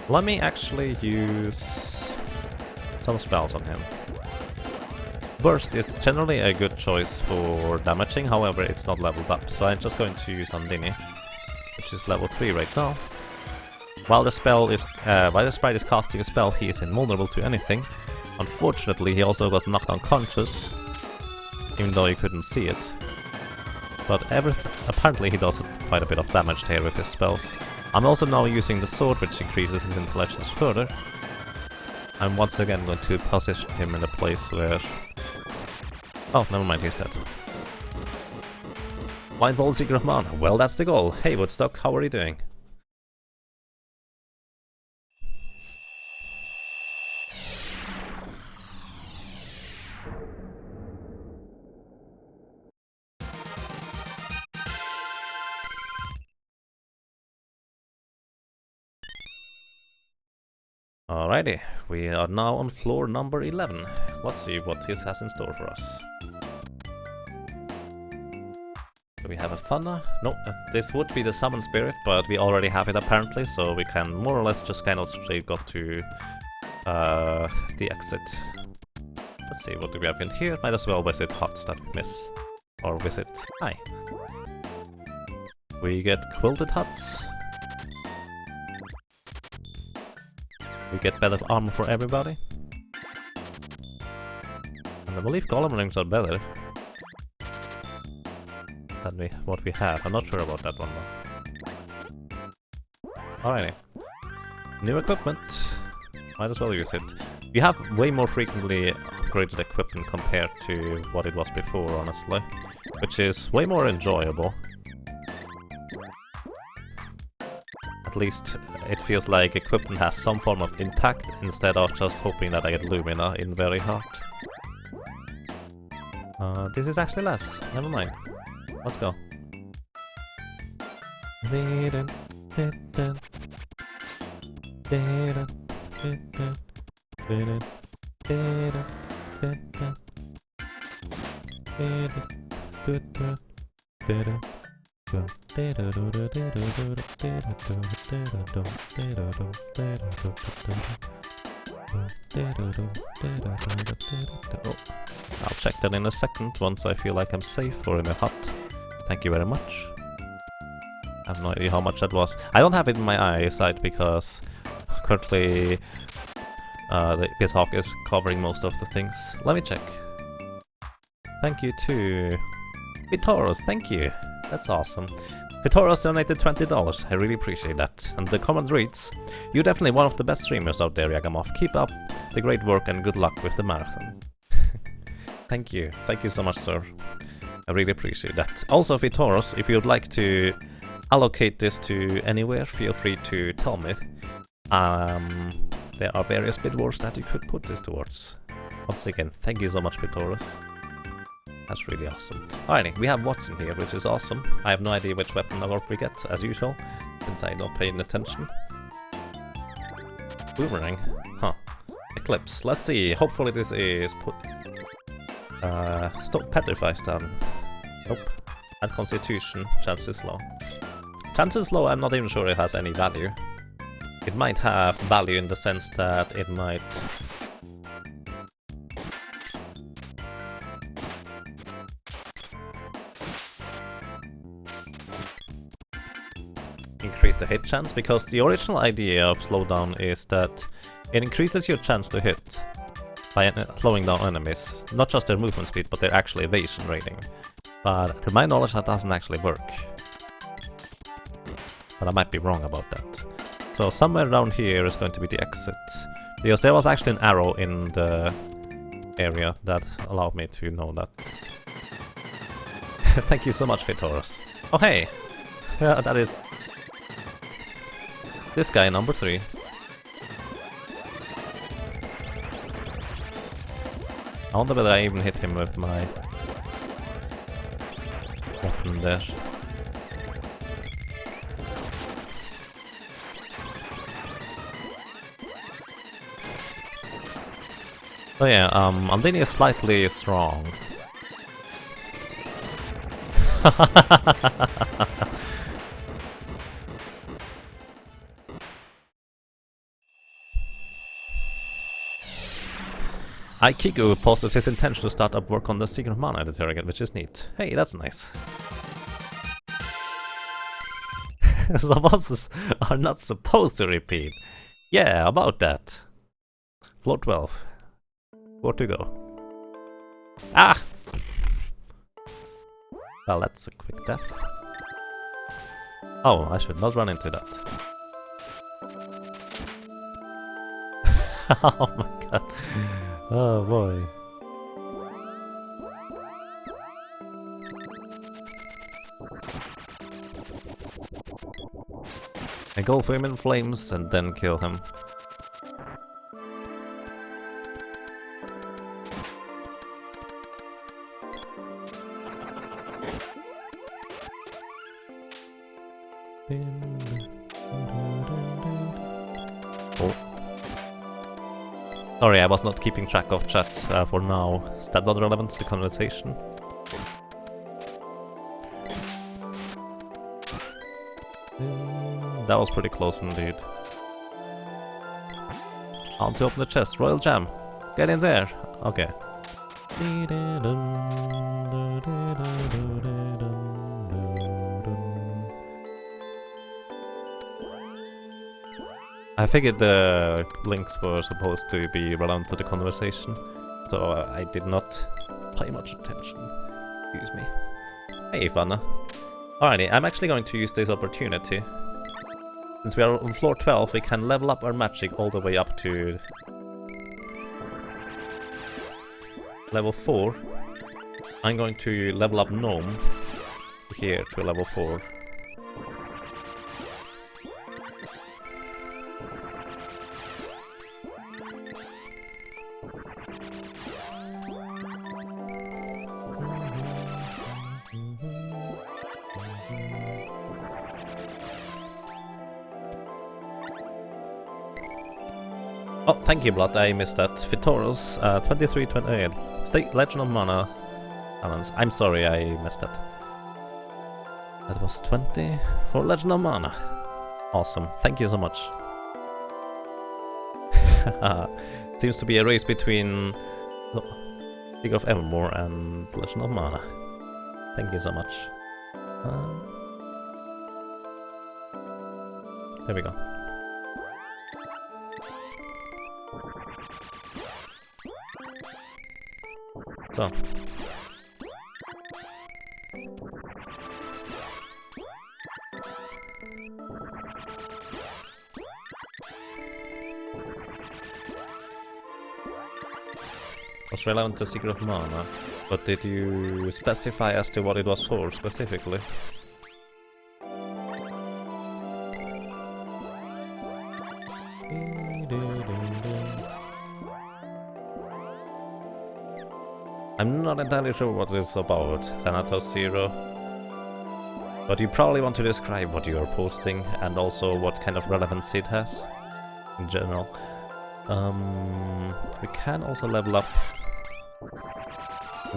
A: Let me actually use some spells on him. Burst is generally a good choice for damaging, however it's not leveled up, so I'm just going to use Andini, which is level 3 right now. While the sprite is casting a spell, he is invulnerable to anything. Unfortunately, he also got knocked unconscious, even though you couldn't see it. But apparently he does quite a bit of damage here with his spells. I'm also now using the sword, which increases his intelligence further. I'm once again going to position him in a place where... Oh, never mind, he's dead. Blindfold Seeker of Mana. Well, that's the goal. Hey, Woodstock, how are you doing? Alrighty, we are now on floor number 11. Let's see what this has in store for us. Do we have a Funna? No, this would be the Summon Spirit, but we already have it apparently, so we can more or less just kind of straight go to the exit. Let's see, what do we have in here? Might as well visit huts that we missed. Or visit... Hi. We get quilted huts. We get better armor for everybody. And I believe golem rings are better than what we have. I'm not sure about that one though. Alrighty. New equipment. Might as well use it. We have way more frequently upgraded equipment compared to what it was before, honestly. Which is way more enjoyable. At least it feels like equipment has some form of impact instead of just hoping that I get Lumina in very hard. This is actually less. Never mind. Let's go. Oh, I'll check that in a second once I feel like I'm safe or in a hut. Thank you very much. I have no idea how much that was. I don't have it in my eyesight because currently this hawk is covering most of the things. Let me check. Thank you to Vitoros, thank you. That's awesome. Vitoros donated $20. I really appreciate that. And the comment reads, "You're definitely one of the best streamers out there, Yagamov. Keep up the great work and good luck with the marathon." Thank you. Thank you so much, sir. I really appreciate that. Also, Vitoros, if you'd like to allocate this to anywhere, feel free to tell me. There are various bid wars that you could put this towards. Once again, thank you so much, Vitoros. That's really awesome. Alrighty, we have Watson here, which is awesome. I have no idea which weapon award we get, as usual, since I'm not paying attention. Boomerang. Huh. Eclipse. Let's see. Hopefully this is put... Stop Petrify Stun. Nope. And Constitution. Chances low. Chances low, I'm not even sure it has any value. It might have value in the sense that it might... increase the hit chance, because the original idea of slowdown is that it increases your chance to hit by slowing down enemies, not just their movement speed, but their actual evasion rating. But to my knowledge, that doesn't actually work. But I might be wrong about that. So somewhere around here is going to be the exit, because there was actually an arrow in the area that allowed me to know that. Thank you so much, Vitoros. Oh hey! Yeah, that is... this guy, number 3. I wonder whether I even hit him with my weapon there. So yeah, Andini is slightly strong. Aikigo posted his intention to start up work on the Secret Mana editor again, which is neat. Hey, that's nice. So bosses are not supposed to repeat. Yeah, about that. Floor 12. 4 to go. Ah! Well, that's a quick death. Oh, I should not run into that. Oh my god. Oh boy. I go for him in flames and then kill him. Oh. Sorry, I was not keeping track of chat for now. Is that not relevant to the conversation? That was pretty close indeed. On to open the chest. Royal Jam. Get in there. Okay. I figured the links were supposed to be relevant to the conversation, so I did not pay much attention. Excuse me. Hey, Fanna. Alrighty, I'm actually going to use this opportunity. Since we are on floor 12, we can level up our magic all the way up to level 4. I'm going to level up Gnome here to level 4. Oh, thank you, Blood. I missed that. Vitoros, 2328. State Legend of Mana. Balance. I'm sorry, I missed that. That was 20 for Legend of Mana. Awesome. Thank you so much. Seems to be a race between League of Evermore and Legend of Mana. Thank you so much. There we go. So. Was relevant to Secret of Mana, but did you specify as to what it was for specifically? I'm not entirely sure what it's about, Thanatos Zero. But you probably want to describe what you are posting and also what kind of relevance it has in general. We can also level up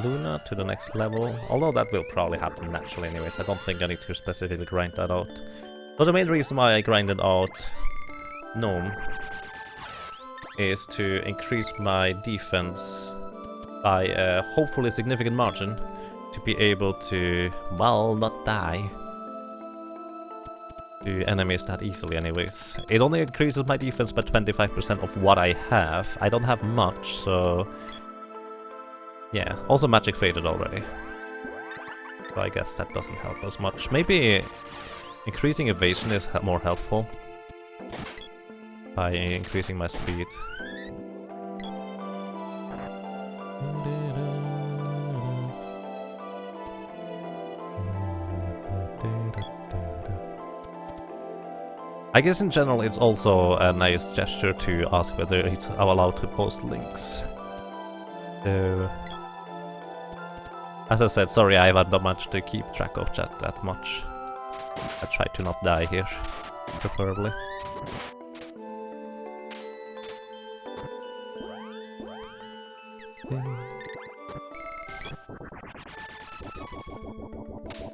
A: Luna to the next level, although that will probably happen naturally anyways. I don't think I need to specifically grind that out. But the main reason why I grinded out Gnome is to increase my defense by a hopefully significant margin to be able to, well, not die to enemies that easily anyways. It only increases my defense by 25% of what I have. I don't have much, so yeah. Also magic faded already, so I guess that doesn't help as much. Maybe increasing evasion is more helpful by increasing my speed. I guess in general it's also a nice gesture to ask whether it's allowed to post links. So, as I said, sorry I haven't managed to keep track of chat that much. I try to not die here, preferably.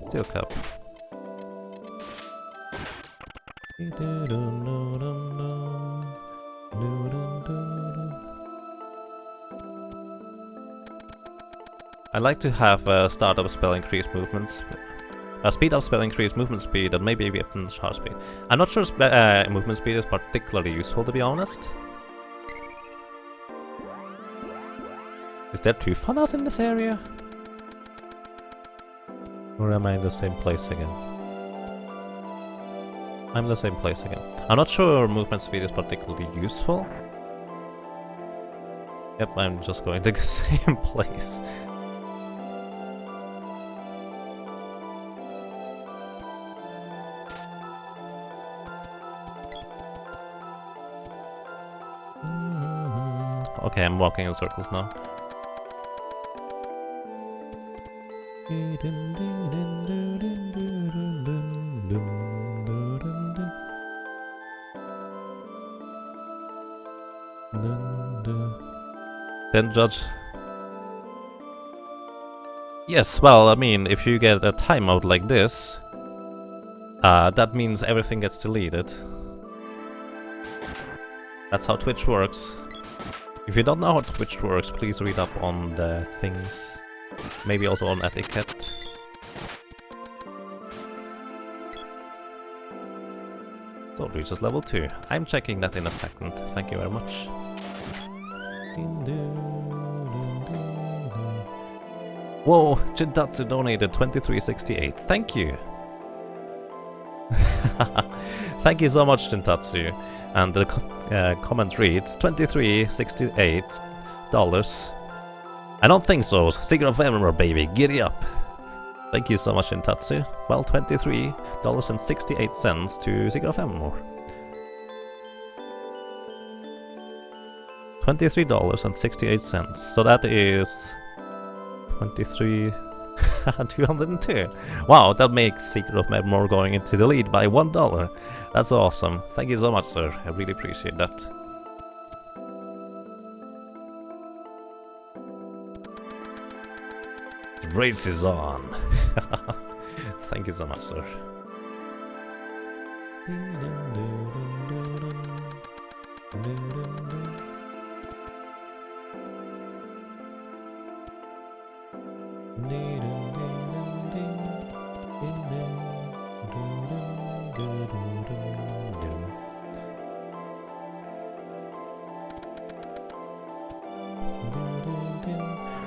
A: Steel cup. I like to have a start of spell increase movements, a speed of spell increase movement speed, and maybe weapon charge speed. I'm not sure movement speed is particularly useful, to be honest. Is there two Fanas in this area? Or am I in the same place again? I'm in the same place again. I'm not sure movement speed is particularly useful. Yep, I'm just going to the same place. Okay, I'm walking in circles now. Then judge. Yes, well, I mean, if you get a timeout like this, that means everything gets deleted. That's how Twitch works. If you don't know how Twitch works, please read up on the things. Maybe also on etiquette. So it reaches level 2. I'm checking that in a second. Thank you very much. Whoa, Jintatsu donated 2368. Thank you. Thank you so much, Jintatsu. And the comment reads $23.68. I don't think so. Secret of Evermore, baby. Giddy up. Thank you so much, Jintatsu. Well, $23.68 to Secret of Evermore. $23.68. So that is 23 202. Wow, that makes Secret of Evermore going into the lead by $1. That's awesome. Thank you so much, sir. I really appreciate that. The race is on. Thank you so much, sir.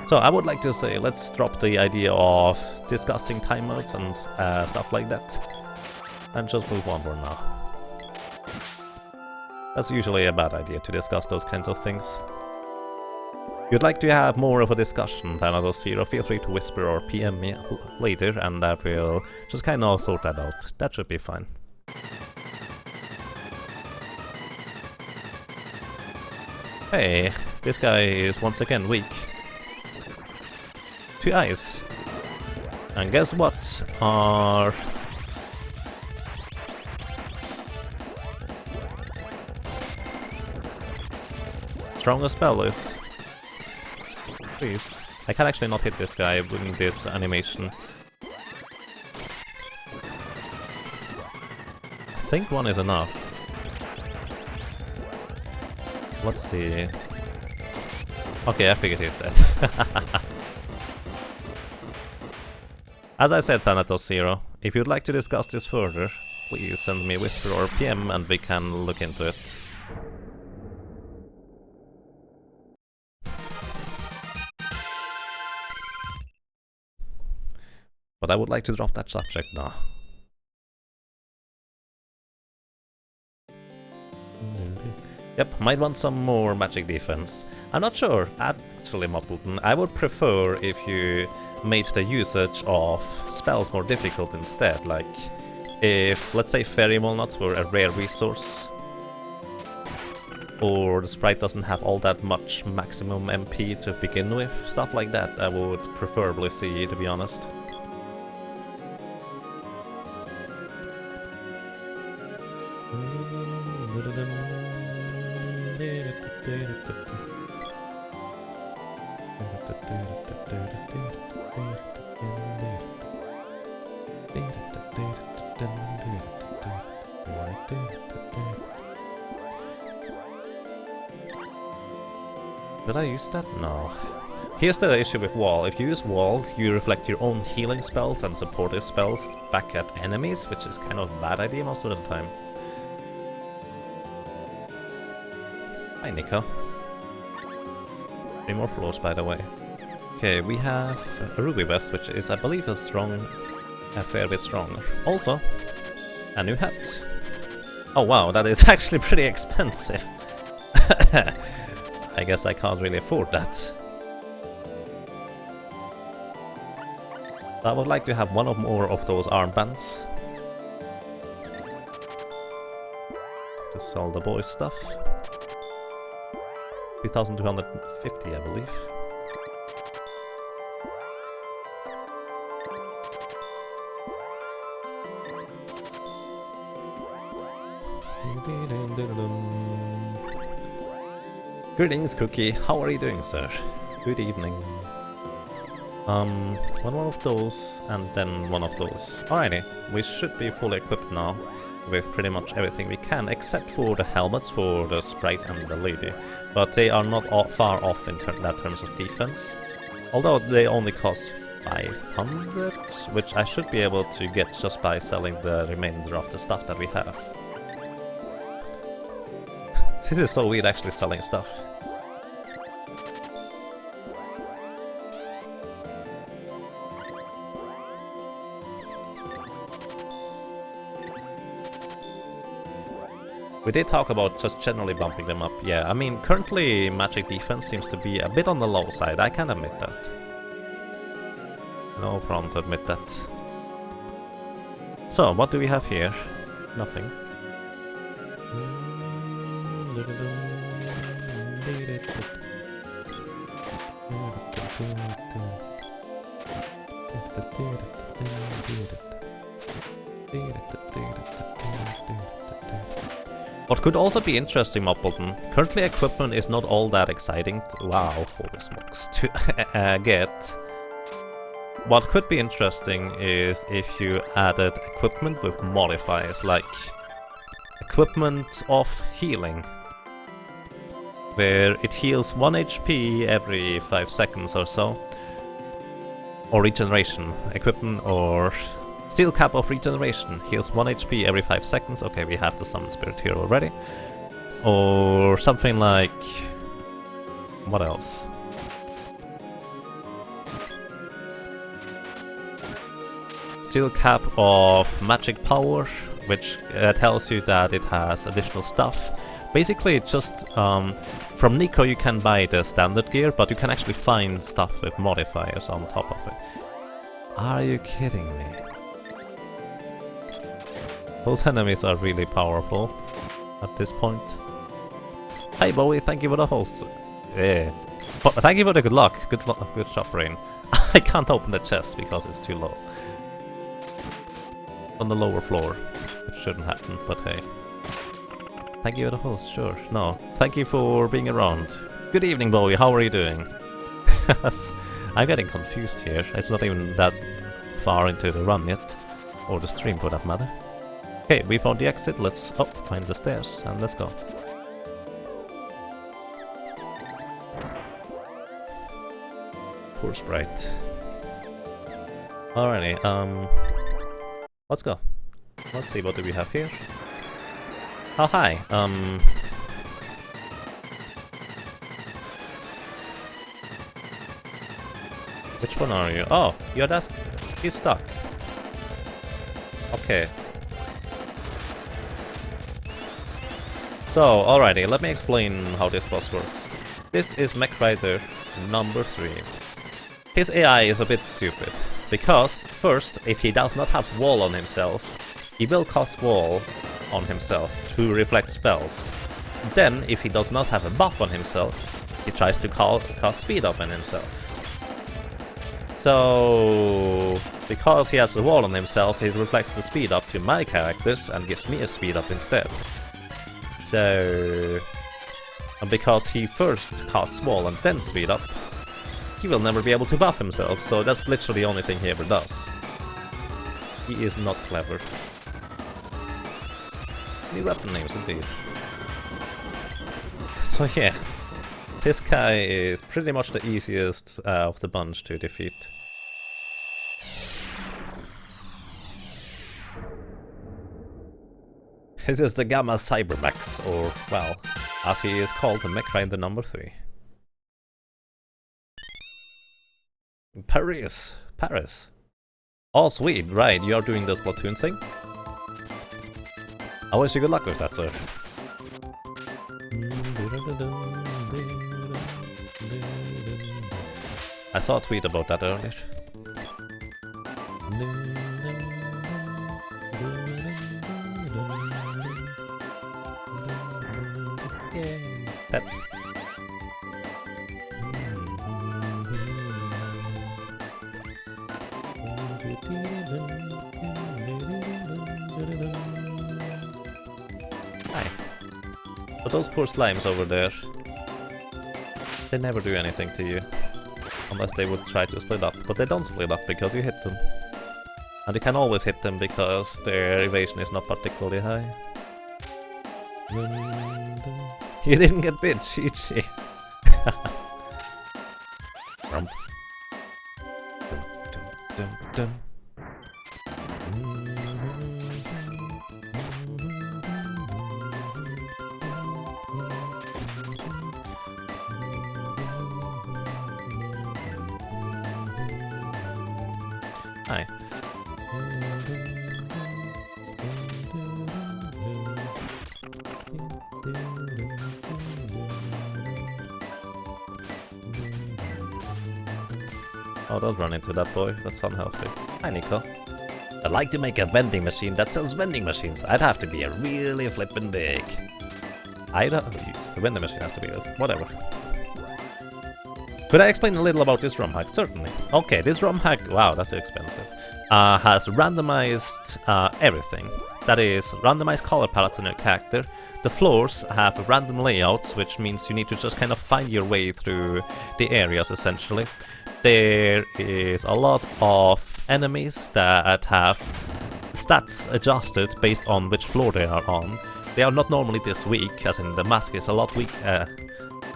A: So I would like to say, let's drop the idea of discussing timeouts and stuff like that, and just move on for now. That's usually a bad idea to discuss those kinds of things. If you'd like to have more of a discussion than Thanatos Zero, feel free to whisper or PM me later, and I will just kind of sort that out. That should be fine. Hey, this guy is once again weak. 2 eyes. And guess what? Our strongest spell is... Please. I can actually not hit this guy with this animation. I think one is enough. Let's see. Okay, I figured he's dead. As I said, Thanatos Zero, if you'd like to discuss this further, please send me a whisper or PM and we can look into it. But I would like to drop that subject now. Yep, might want some more magic defense. I'm not sure, actually, Muppleton. I would prefer if you made the usage of spells more difficult instead, like if, let's say, Fairy Walnuts were a rare resource, or the sprite doesn't have all that much maximum MP to begin with, stuff like that I would preferably see, to be honest. Did I use that? No. Here's the issue with Wall. If you use Wall, you reflect your own healing spells and supportive spells back at enemies, which is kind of a bad idea most of the time. Hi, Nico. 3 more floors, by the way. Okay, we have a Ruby Vest, which is, I believe, a fair bit stronger. Also, a new hat. Oh wow, that is actually pretty expensive. I guess I can't really afford that. I would like to have one or more of those armbands to sell the boys' stuff. 3,250, I believe. Greetings, Cookie. How are you doing, sir? Good evening. One more of those, and then one of those. Alrighty, we should be fully equipped now with pretty much everything we can, except for the helmets for the sprite and the lady. But they are not far off in terms of defense. Although they only cost 500, which I should be able to get just by selling the remainder of the stuff that we have. This is so weird actually selling stuff. We did talk about just generally bumping them up. Yeah, I mean, currently magic defense seems to be a bit on the low side. I can admit that. No problem to admit that. So, what do we have here? Nothing. What could also be interesting, Moppleton, currently equipment is not all that exciting wow, holy smokes, to get. What could be interesting is if you added equipment with modifiers, like equipment of healing, where it heals 1 HP every 5 seconds or so, or regeneration, equipment or steel cap of regeneration, heals 1 HP every 5 seconds, okay, we have the summon spirit here already, or something like, what else? Steel cap of magic power, which tells you that it has additional stuff. Basically, just from Nico you can buy the standard gear, but you can actually find stuff with modifiers on top of it. Are you kidding me? Those enemies are really powerful at this point. Hey Bowie, thank you for the host. Yeah. Thank you for the good luck. Good job, Rain. I can't open the chest because it's too low. On the lower floor. It shouldn't happen, but hey. Thank you for the host, sure. No, thank you for being around. Good evening, Bowie, how are you doing? I'm getting confused here. It's not even that far into the run yet. Or the stream, for that matter. Okay, we found the exit. Let's find the stairs, and let's go. Poor Sprite. Alrighty, let's go. Let's see, what do we have here? Oh, hi. Which one are you? Oh, you're he's stuck. Okay. So, alrighty, let me explain how this boss works. This is Mech Rider number 3. His AI is a bit stupid, because first, if he does not have wall on himself, he will cast wall on himself to reflect spells. Then, if he does not have a buff on himself, he tries to cast speed up on himself. So, because he has a wall on himself, he reflects the speed up to my characters and gives me a speed up instead. So, and because he first casts wall and then speed up, he will never be able to buff himself, so that's literally the only thing he ever does. He is not clever. New weapon names, indeed. So yeah, this guy is pretty much the easiest of the bunch to defeat. This is the Gamma Cybermax, or, well, as he is called, the Mech Rider number 3. Paris. Oh, sweet, right, you are doing the Splatoon thing? I wish you good luck with that, sir. I saw a tweet about that earlier. Pet. Hi. But those poor slimes over there, they never do anything to you. Unless they would try to split up. But they don't split up because you hit them. And you can always hit them because their evasion is not particularly high. You didn't get bit, GG. Rump. Dum, dum, dum. Hi. Oh, don't run into that boy. That's unhealthy. Hi, Nico. I'd like to make a vending machine that sells vending machines. I'd have to be a really flippin' big. The vending machine has to be whatever. Could I explain a little about this ROM hack? Certainly. Okay, this ROM hack, wow, that's expensive, has randomized everything. That is, randomized color palettes on your character. The floors have random layouts, which means you need to just kind of find your way through the areas, essentially. There is a lot of enemies that have stats adjusted based on which floor they are on. They are not normally this weak, as in the mask is a lot weak,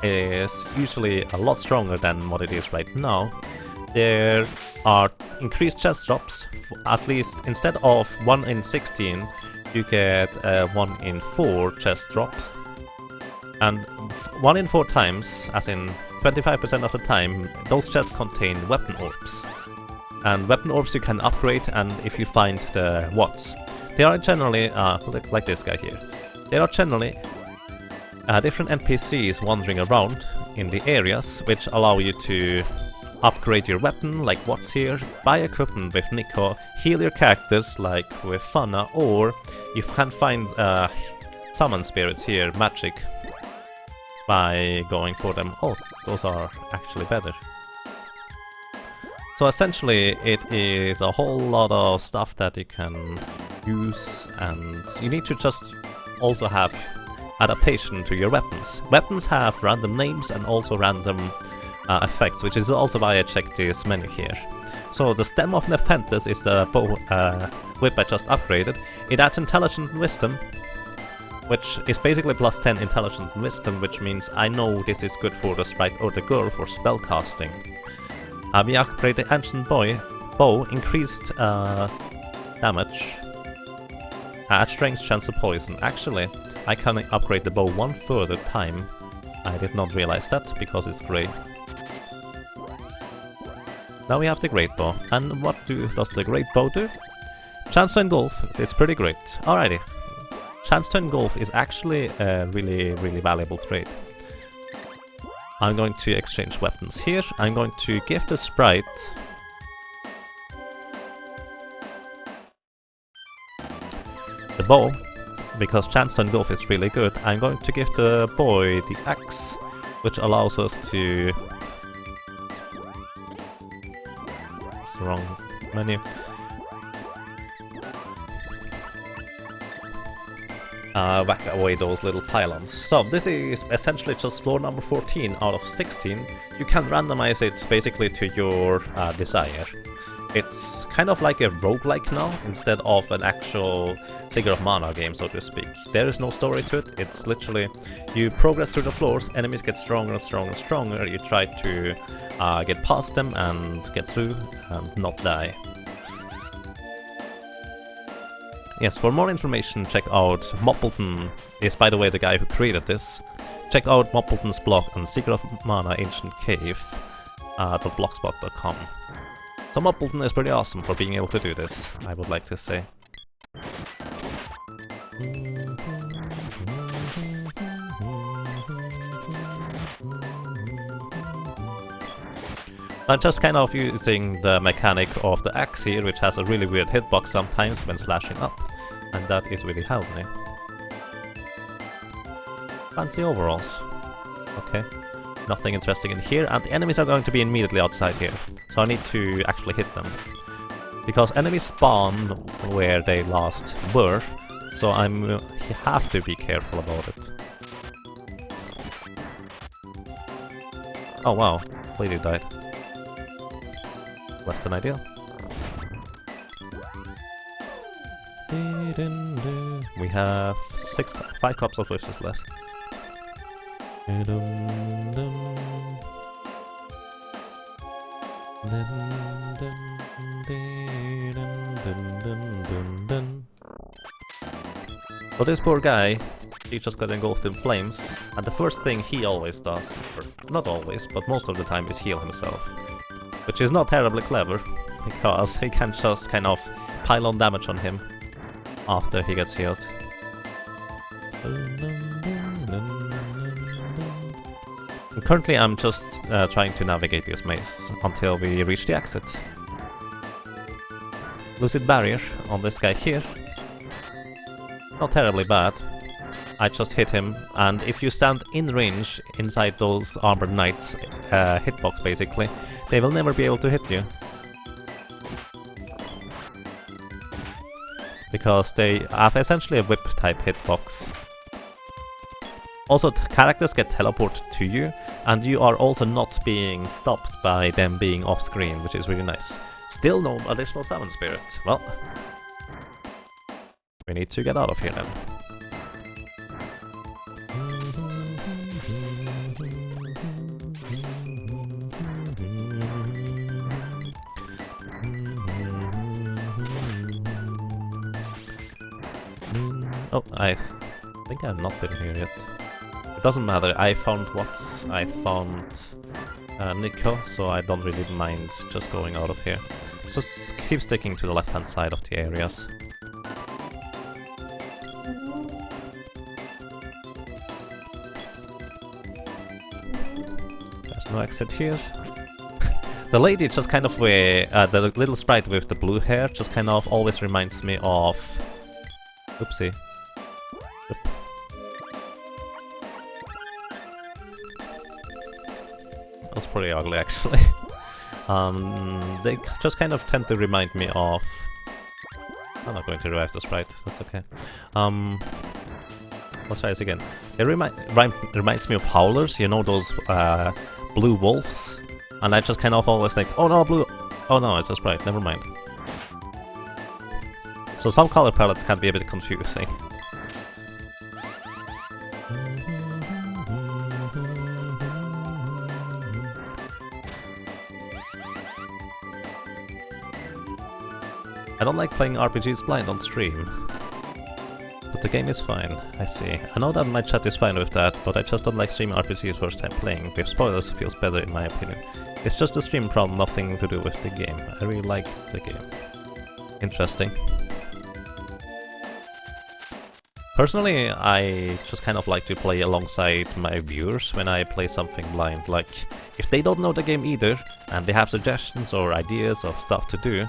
A: is usually a lot stronger than what it is right now. There are increased chest drops, at least instead of 1 in 16, you get 1 in 4 chest drops. And 1 in 4 times, as in 25% of the time, those chests contain weapon orbs. And weapon orbs you can upgrade, and if you find the watts. They are generally, like this guy here, there are generally different NPCs wandering around in the areas, which allow you to upgrade your weapon, like what's here, buy equipment with Nico, heal your characters, like with Fana, or you can find summon spirits here, magic, by going for them. Oh, those are actually better. So essentially it is a whole lot of stuff that you can use, and you need to just also have adaptation to your weapons. Weapons have random names and also random effects, which is also why I checked this menu here. So the Stem of Nepenthes is the bow whip I just upgraded. It adds Intelligence and Wisdom, which is basically plus 10 Intelligence and Wisdom, which means I know this is good for the sprite or the girl for spellcasting. We upgrade the Ancient Bow, increased damage, add strength, chance of poison. Actually, I can upgrade the bow one further time. I did not realize that because it's grey. Now we have the Great Bow. And what does the Great Bow do? Chance to Engulf, it's pretty great. Alrighty. Chance to Engulf is actually a really valuable trait. I'm going to exchange weapons here. I'm going to give the sprite the bow, because Chance to Engulf is really good. I'm going to give the boy the axe, which allows us to... It's the wrong menu. Whack away those little pylons. So this is essentially just floor number 14 out of 16. You can randomize it basically to your desire. It's kind of like a roguelike now, instead of an actual Sigurd of Mana game, so to speak. There is no story to it, it's literally you progress through the floors, enemies get stronger and stronger and stronger, you try to get past them and get through and not die. Yes, for more information, check out Moppleton, is by the way the guy who created this. Check out Moppleton's blog on Sigurd of Mana Ancient Cave .blogspot.com. So Moppleton is pretty awesome for being able to do this, I would like to say. I'm just kind of using the mechanic of the axe here, which has a really weird hitbox sometimes when slashing up, and that is really helped me. Fancy overalls. Okay, nothing interesting in here, and the enemies are going to be immediately outside here, so I need to actually hit them. Because enemies spawn where they last were, so I have to be careful about it. Oh wow, lady died. Less than ideal. We have 5 cups of wishes left. So this poor guy, he just got engulfed in flames, and the first thing he always does, or not always, but most of the time, is heal himself. Which is not terribly clever, because he can just kind of pile on damage on him after he gets healed. And currently I'm just trying to navigate this maze until we reach the exit. Lucid Barrier on this guy here. Not terribly bad. I just hit him, and if you stand in range inside those Armored Knights hitbox basically, they will never be able to hit you. Because they have essentially a whip type hitbox. Also, characters get teleported to you, and you are also not being stopped by them being off screen, which is really nice. Still no additional Summon Spirit. Well, we need to get out of here then. Oh, I think I've not been here yet. It doesn't matter, I found what? I found Nico, so I don't really mind just going out of here. Just keep sticking to the left hand side of the areas. There's no exit here. The lady just kind of the little sprite with the blue hair just kind of always reminds me of... Oopsie. Oop. That's pretty ugly actually. They just kind of tend to remind me of... I'm not going to revive the sprite, that's okay. Let's try this again. It reminds me of Howlers, you know, those blue wolves? And I just kind of always think, oh no, blue... Oh no, it's a sprite, never mind. So some color palettes can be a bit confusing. I don't like playing RPGs blind on stream. But the game is fine, I see. I know that my chat is fine with that, but I just don't like streaming RPGs first time playing. With spoilers it feels better in my opinion. It's just a stream problem, nothing to do with the game. I really like the game. Interesting. Personally, I just kind of like to play alongside my viewers when I play something blind. Like, if they don't know the game either, and they have suggestions or ideas of stuff to do,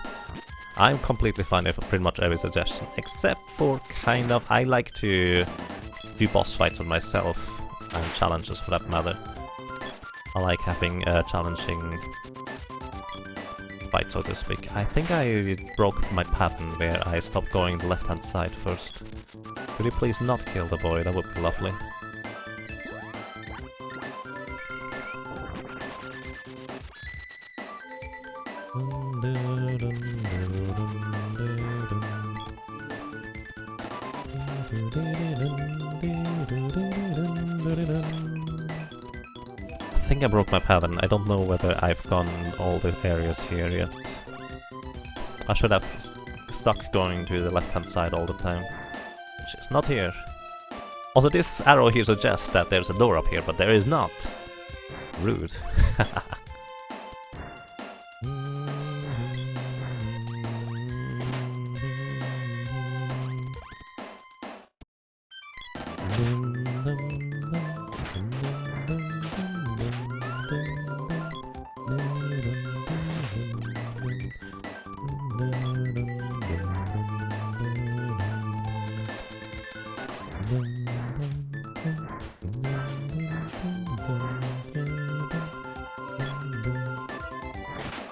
A: I'm completely fine with pretty much every suggestion, except for kind of, I like to do boss fights on myself, and challenges for that matter. I like having challenging fights, so to speak. I think I broke my pattern where I stopped going the left hand side first. Could you please not kill the boy? That would be lovely. I think I broke my pattern. I don't know whether I've gone all the areas here yet. I should have stuck going to the left hand side all the time. Which is not here. Also, this arrow here suggests that there's a door up here, but there is not. Rude.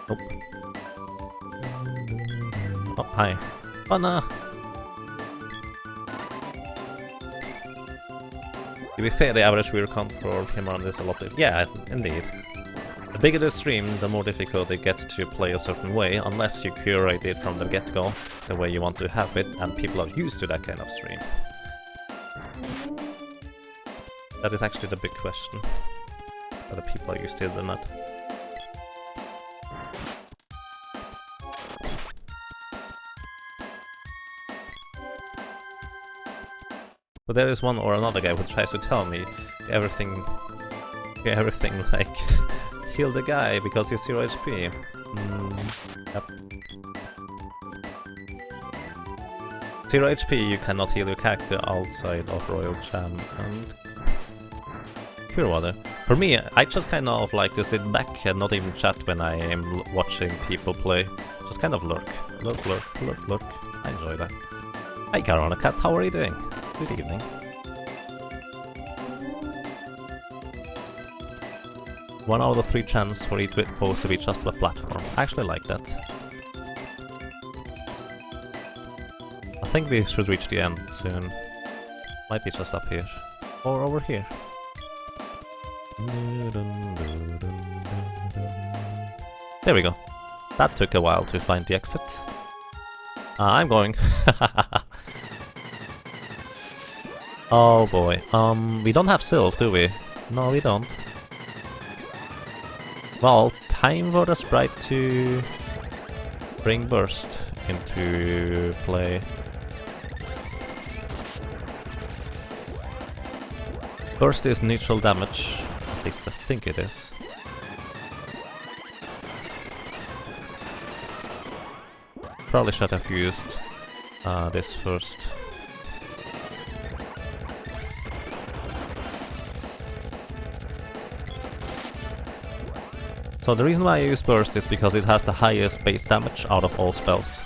A: Oh. Oh, hi. Oh no! To be fair, the average viewer count for him on this a lot. Yeah, indeed. The bigger the stream, the more difficult it gets to play a certain way, unless you curate it from the get-go, the way you want to have it, and people are used to that kind of stream. That is actually the big question. Whether people are used to it or not. But there is one or another guy who tries to tell me everything like, heal the guy because he's 0 HP. Yep. 0 HP, you cannot heal your character outside of Royal Chan and Cure Water. For me, I just kind of like to sit back and not even chat when I am watching people play. Just kind of lurk. Lurk. I enjoy that. Hi Garona Cat, how are you doing? Good evening. One out of 3 chance for each post to be just a platform. I actually like that. I think we should reach the end soon. Might be just up here. Or over here. There we go. That took a while to find the exit. I'm going. Oh boy. We don't have Sylph, do we? No, we don't. Well, time for the sprite to bring Burst into play. Burst is neutral damage. At least I think it is. Probably should have used this first. So the reason why I use Burst is because it has the highest base damage out of all spells.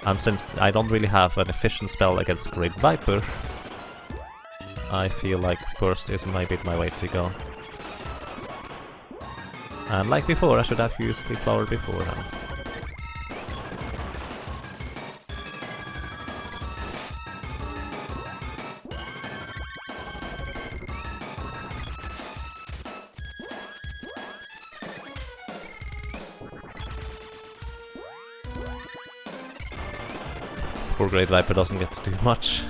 A: And since I don't really have an efficient spell against Great Viper, I feel like Burst is maybe my way to go. And like before, I should have used the flower beforehand. Poor Great Viper doesn't get to do much.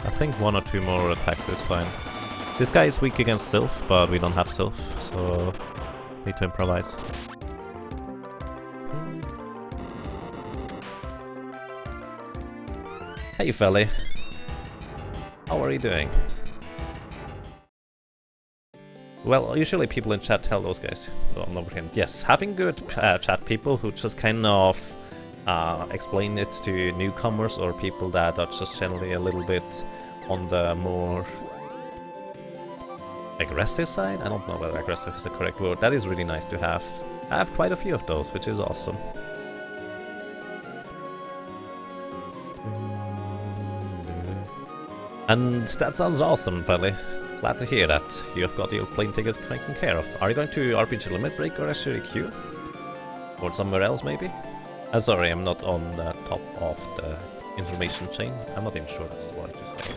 A: I think 1 or 2 more attacks is fine. This guy is weak against Sylph, but we don't have Sylph, so need to improvise. Hey Felly, how are you doing? Well, usually people in chat tell those guys. Oh, I'm over here. Yes, having good chat people who just kind of explain it to newcomers or people that are just generally a little bit on the more aggressive side. I don't know whether aggressive is the correct word. That is really nice to have. I have quite a few of those, which is awesome. And that sounds awesome, Felly. Glad to hear that. You have got your plane tickets taken care of. Are you going to RPG Limit Break or SRQ? Or somewhere else, maybe? I'm sorry, I'm not on the top of the information chain. I'm not even sure that's the word to say.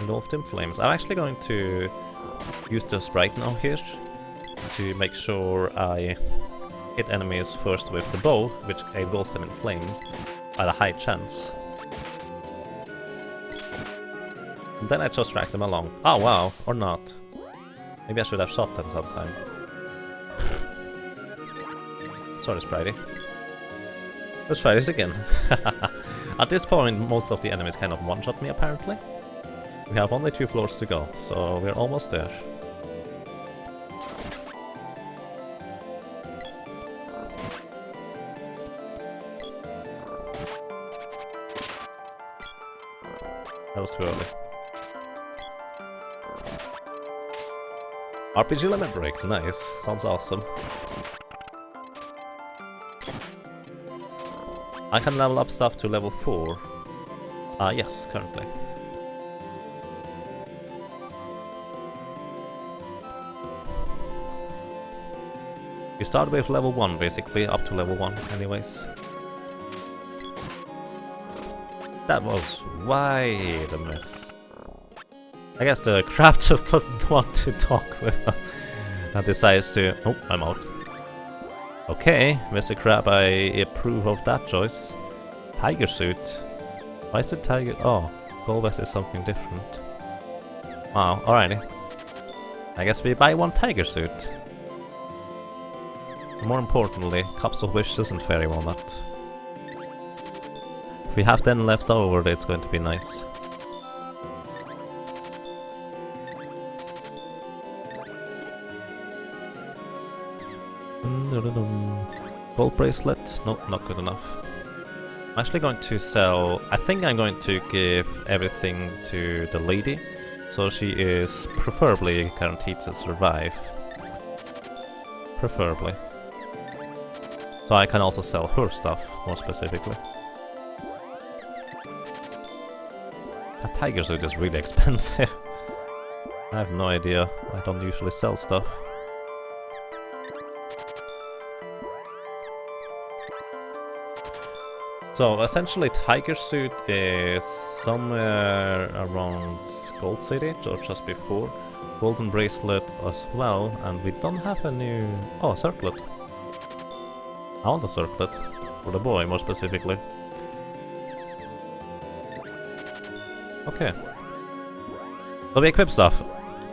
A: Engulfed in Flames. I'm actually going to use the sprite now here to make sure I hit enemies first with the bow, which engulfs them in flame at a high chance. And then I just drag them along. Oh wow, or not. Maybe I should have shot them sometime. Sorry, Spritey. Let's try this again. At this point, most of the enemies kind of one-shot me, apparently. We have only 2 floors to go, so we're almost there. That was too early. RPG Limit Break, nice. Sounds awesome. I can level up stuff to level 4. Yes, currently. You start with level 1, basically, up to level 1, anyways. That was wide a miss. I guess the crab just doesn't want to talk with us and decides to... Oh, I'm out. Okay, Mr. Crab, I approve of that choice. Tiger suit. Why is the tiger... Oh, Golbez is something different. Wow, alrighty. I guess we buy 1 tiger suit. More importantly, Cups of Wishes and Fairy Walnut. If we have 10 left over, it's going to be nice. Gold bracelet? Nope, not good enough. I'm actually going to sell... I think I'm going to give everything to the lady, so she is preferably guaranteed to survive. Preferably. So I can also sell her stuff, more specifically. That tiger suit is really expensive. I have no idea. I don't usually sell stuff. So essentially tiger suit is somewhere around Gold City, or just before. Golden bracelet as well, and we don't have a new... Oh, a circlet. I want a circlet. For the boy, more specifically. Okay. So we equip stuff.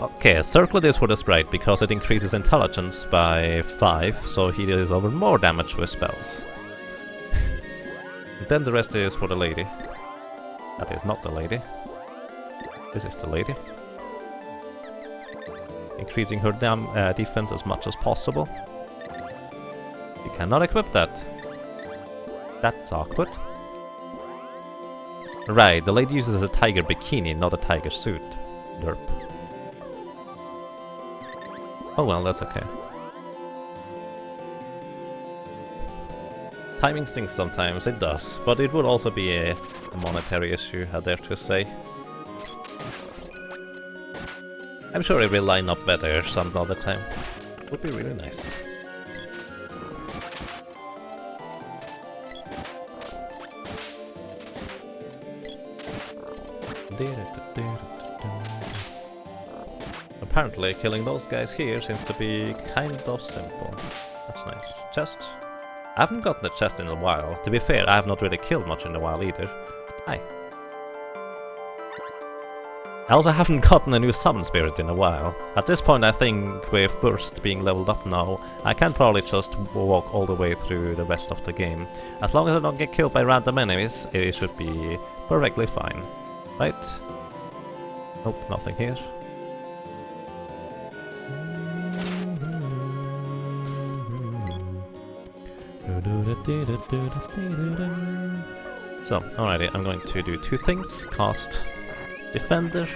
A: Okay, a circlet is for the sprite, because it increases intelligence by 5, so he deals over more damage with spells. Then the rest is for the lady. That is not the lady. This is the lady. Increasing her defense as much as possible. You cannot equip that. That's awkward. Right, the lady uses a tiger bikini, not a tiger suit. Derp. Oh well, that's okay. Timing stinks sometimes, it does, but it would also be a monetary issue, I dare to say. I'm sure it will line up better some other time. Would be really nice. Apparently killing those guys here seems to be kind of simple. That's nice. Chest. I haven't gotten a chest in a while. To be fair, I have not really killed much in a while either. Hi. I also haven't gotten a new summon spirit in a while. At this point I think with Burst being leveled up now, I can probably just walk all the way through the rest of the game. As long as I don't get killed by random enemies, it should be perfectly fine. Right? Nope, nothing here. So, alrighty, I'm going to do two things. Cast Defender.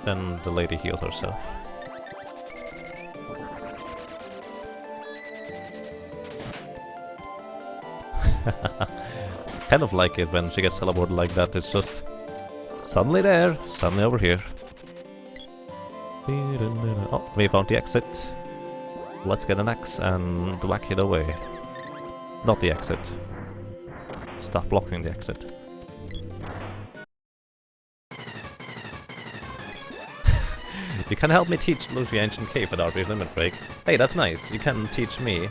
A: Then the lady heals herself. Kind of like it when she gets teleported like that. It's just suddenly there, suddenly over here. Oh, we found the exit. Let's get an axe and whack it away. Not the exit. Stop blocking the exit. You can help me teach Luffy Ancient Cave without your limit break. Hey, that's nice. You can teach me.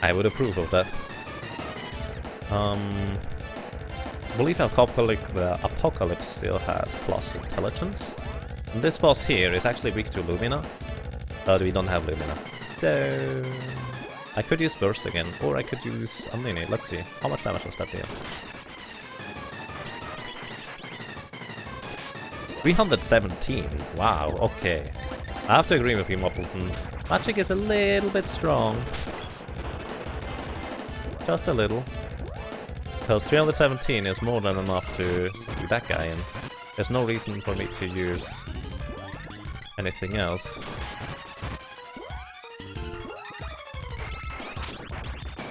A: I would approve of that. I believe Apocalypse still has plus intelligence. And this boss here is actually weak to Lumina. But we don't have Lumina. So I could use Burst again, or I could use Amnini. Let's see. How much damage does that deal? 317. Wow, okay. I have to agree with you, Moppleton. Magic is a little bit strong. Just a little. Because 317 is more than enough to do that guy in. There's no reason for me to use anything else.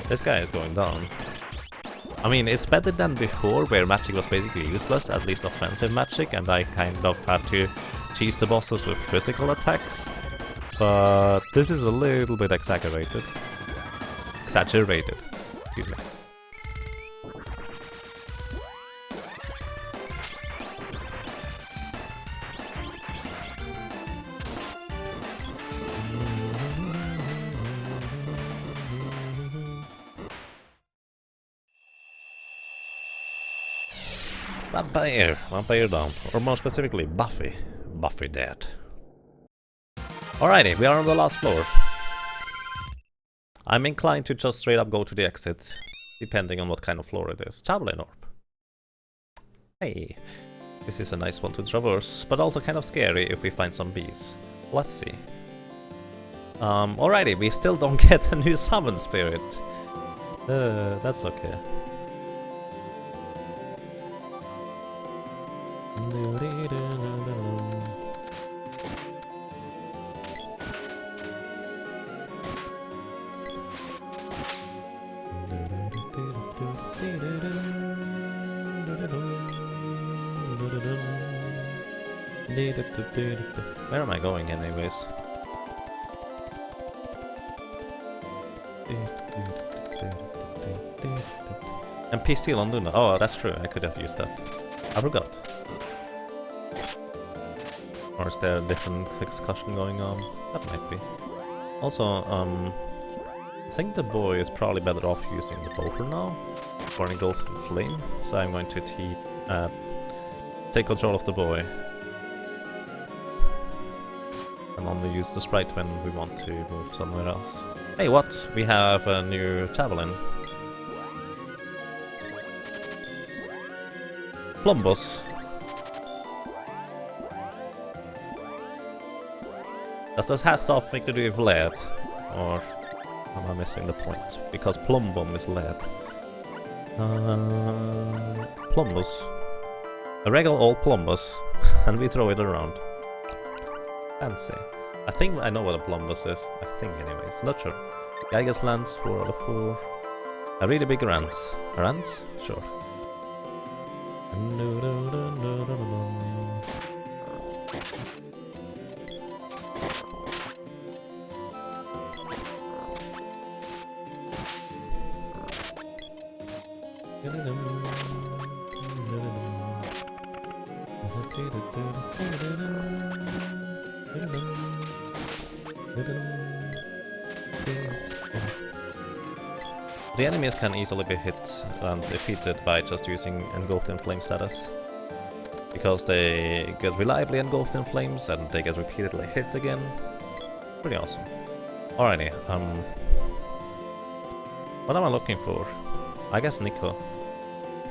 A: This guy is going down. I mean, it's better than before, where magic was basically useless, at least offensive magic, and I kind of had to cheese the bosses with physical attacks. But this is a little bit exaggerated. Excuse me. Vampire down, or more specifically Buffy dead. Alrighty, we are on the last floor. I'm inclined to just straight up go to the exit, depending on what kind of floor it is. Javelin Orb. Hey, this is a nice one to traverse, but also kind of scary if we find some bees. Let's see. Alrighty, we still don't get a new summon spirit. That's okay. Where am I going anyways? NPC London. Oh, that's true. I could have used that. I forgot. Or is there a different discussion going on? That might be. Also, I think the boy is probably better off using the bow for now, for engulf the flame. So I'm going to take control of the boy. And only use the sprite when we want to move somewhere else. Hey, what? We have a new javelin. Plumbus. Does this have something to do with lead? Or am I missing the point? Because Plumbum is lead. Plumbus. A regular old Plumbus. And we throw it around. Fancy. I think I know what a Plumbus is. I think anyways. Not sure. Geiger's Lance, 4 out of 4. A really big Rance. Rance? Sure. The enemies can easily be hit and defeated by just using Engulfed in Flame status. Because they get reliably engulfed in flames and they get repeatedly hit again. Pretty awesome. Alrighty, what am I looking for? I guess Nico.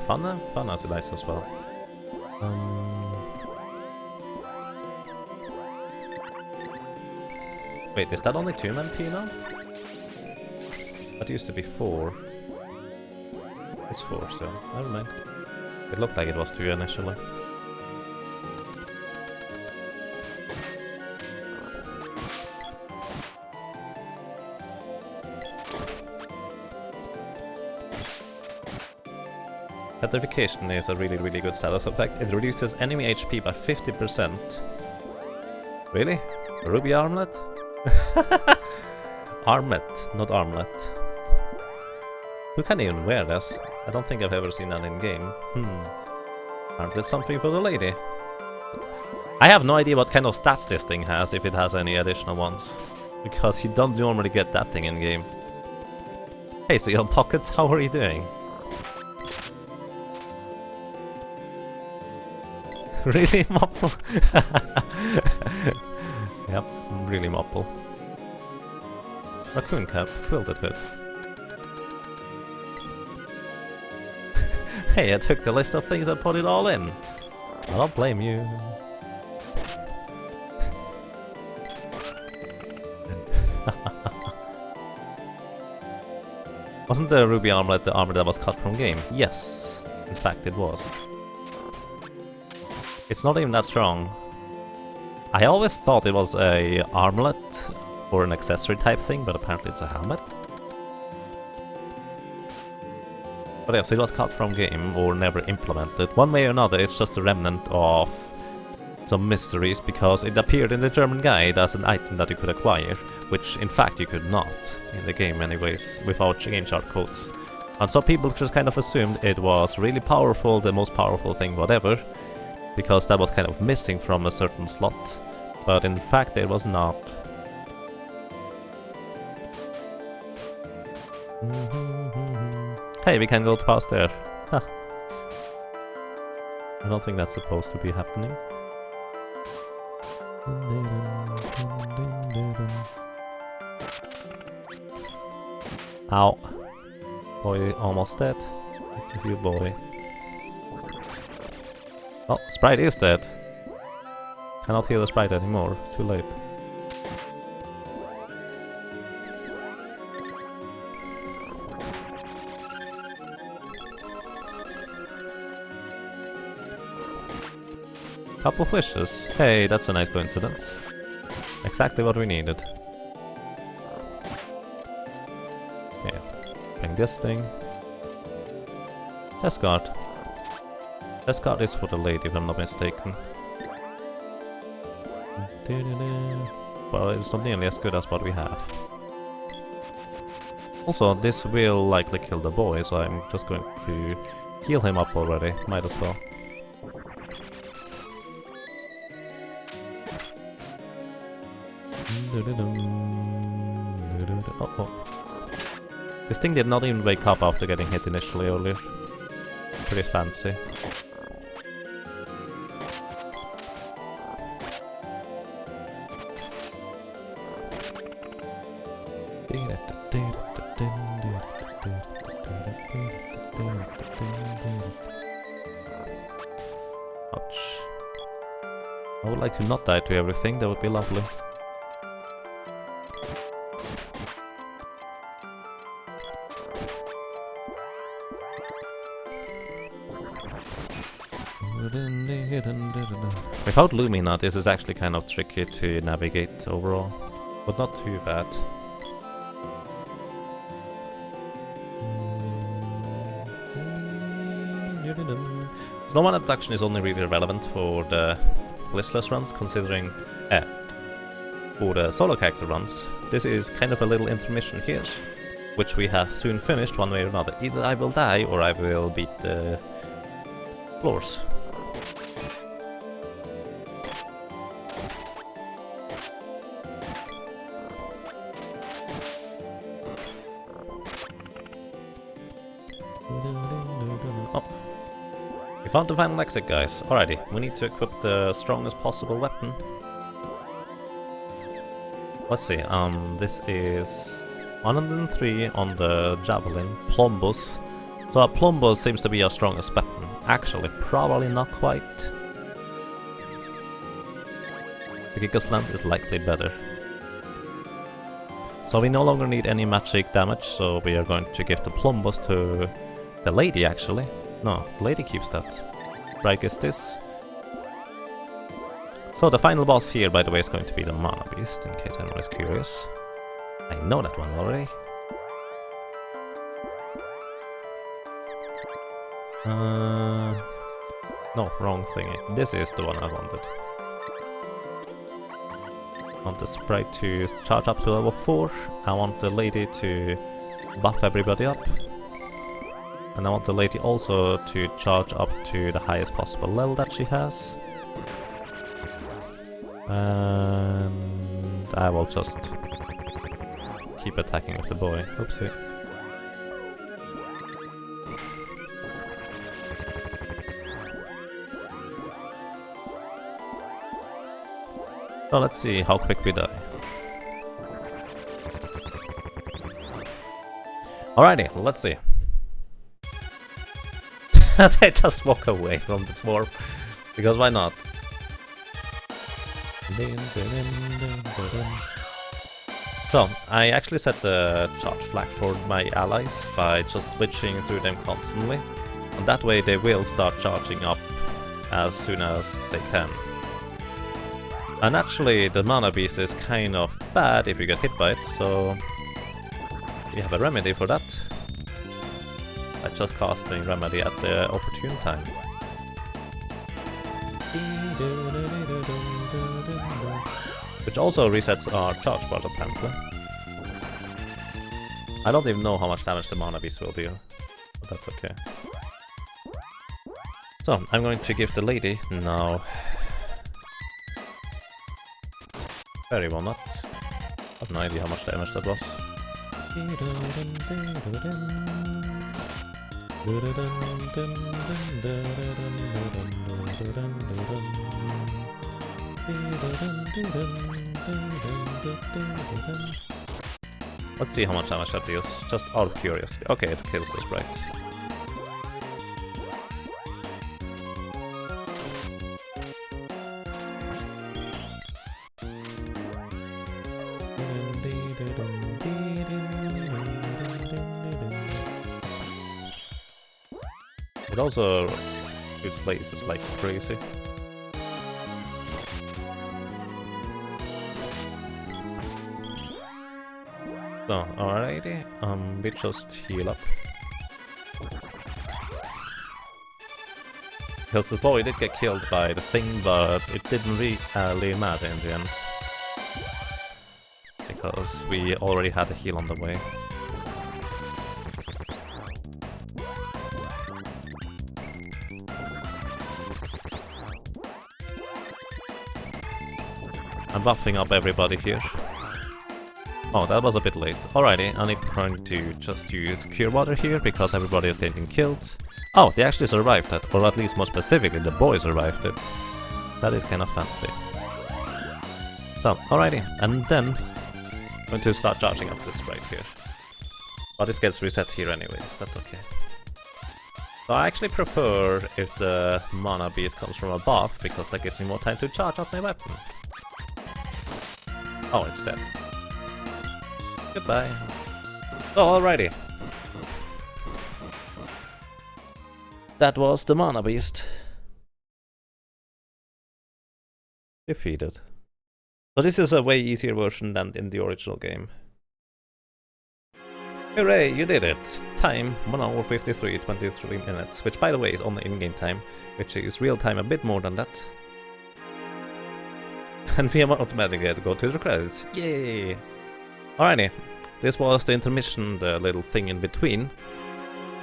A: Fana? Fana's nice as well. Wait, is that only 2 MP now? That used to be 4. It's 4, so never mind. It looked like it was 2 initially. Petrification is a really good status effect. It reduces enemy HP by 50%. Really? A ruby armlet? Armlet, not armlet. Who can even wear this? I don't think I've ever seen that in game. Aren't it something for the lady? I have no idea what kind of stats this thing has, if it has any additional ones. Because you don't normally get that thing in game. Hey, so your pockets, how are you doing? Really, Mopple? Yep, really Mopple. Raccoon cap, quilted hood. Hey, I took the list of things and put it all in. I don't blame you. Wasn't the ruby armlet the armor that was cut from game? Yes, in fact it was. It's not even that strong. I always thought it was a armlet or an accessory type thing, but apparently it's a helmet. But yes, it was cut from game or never implemented. One way or another, it's just a remnant of some mysteries, because it appeared in the German guide as an item that you could acquire, which in fact you could not in the game anyways, without game chart codes. And so people just kind of assumed it was really powerful, the most powerful thing whatever, because that was kind of missing from a certain slot. But in fact it was not. Hey, we can go past there. Huh. I don't think that's supposed to be happening. Ow. Boy almost dead. Good to heal, boy. Oh, Sprite is dead. Cannot heal the Sprite anymore. Too late. Cup of wishes. Hey, that's a nice coincidence. Exactly what we needed. Okay, bring this thing. Discard. Discard is for the lady, if I'm not mistaken. Well, it's not nearly as good as what we have. Also, this will likely kill the boy, so I'm just going to heal him up already. Might as well. Oh. This thing did not even wake up after getting hit initially earlier. Pretty fancy. Ouch. I would like to not die to everything, that would be lovely. Without Lumina, this is actually kind of tricky to navigate overall, but not too bad. Snowman abduction is only really relevant for the glitchless runs, considering for the solo character runs. This is kind of a little intermission here, which we have soon finished one way or another. Either I will die or I will beat the floors. Oh. We found the final exit, guys. Alrighty, we need to equip the strongest possible weapon. Let's see, this is 103 on the Javelin, Plumbus. So a Plumbus seems to be our strongest weapon. Actually, probably not quite. The Gigas Lance is likely better. So we no longer need any magic damage, so we are going to give the Plumbus to the lady, actually. No, the lady keeps that. Right, is this? So the final boss here, by the way, is going to be the Mana Beast, in case anyone is curious. I know that one already. No, wrong thingy. This is the one I wanted. I want the Sprite to charge up to level 4. I want the lady to buff everybody up. And I want the lady also to charge up to the highest possible level that she has. And I will just keep attacking with the boy. Oopsie. So let's see how quick we die. Alrighty, let's see. They just walk away from the dwarf, because why not? So, I actually set the charge flag for my allies by just switching through them constantly, and that way they will start charging up as soon as they can. And actually the Mana Beast is kind of bad if you get hit by it, so we have a remedy for that. I just casting remedy at the opportune time. Which also resets our charge bar apparently. I don't even know how much damage the Mana Beast will deal, but that's okay. So, I'm going to give the lady now Fairy Walnut. I have no idea how much damage that was. Let's see how much damage that deals, just out of curiosity. Okay, it kills the sprite. It also shoots lasers like crazy. So, alrighty, we just heal up. Because the boy did get killed by the thing, but it didn't really matter in the end. Because we already had a heal on the way. I'm buffing up everybody here. Oh, that was a bit late. Alrighty, I'm going to just use Cure Water here, because everybody is getting killed. Oh, they actually survived that, or at least more specifically, the boy survived it. That is kind of fancy. So, alrighty, and then I'm going to start charging up this right here. But this gets reset here anyways, that's okay. So I actually prefer if the mana beast comes from above, because that gives me more time to charge up my weapon. Oh, it's dead. Goodbye. Oh, alrighty. That was the mana beast. Defeated. So this is a way easier version than in the original game. Hooray, you did it! Time 1 hour 23 minutes, which by the way is only in-game time, which is real time a bit more than that. And we automatically get to go to the credits. Yay! Alrighty, this was the intermission, the little thing in between.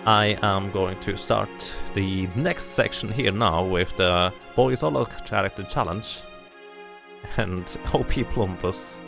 A: I am going to start the next section here now with the Boy Solo Character Challenge and OP Plumpus.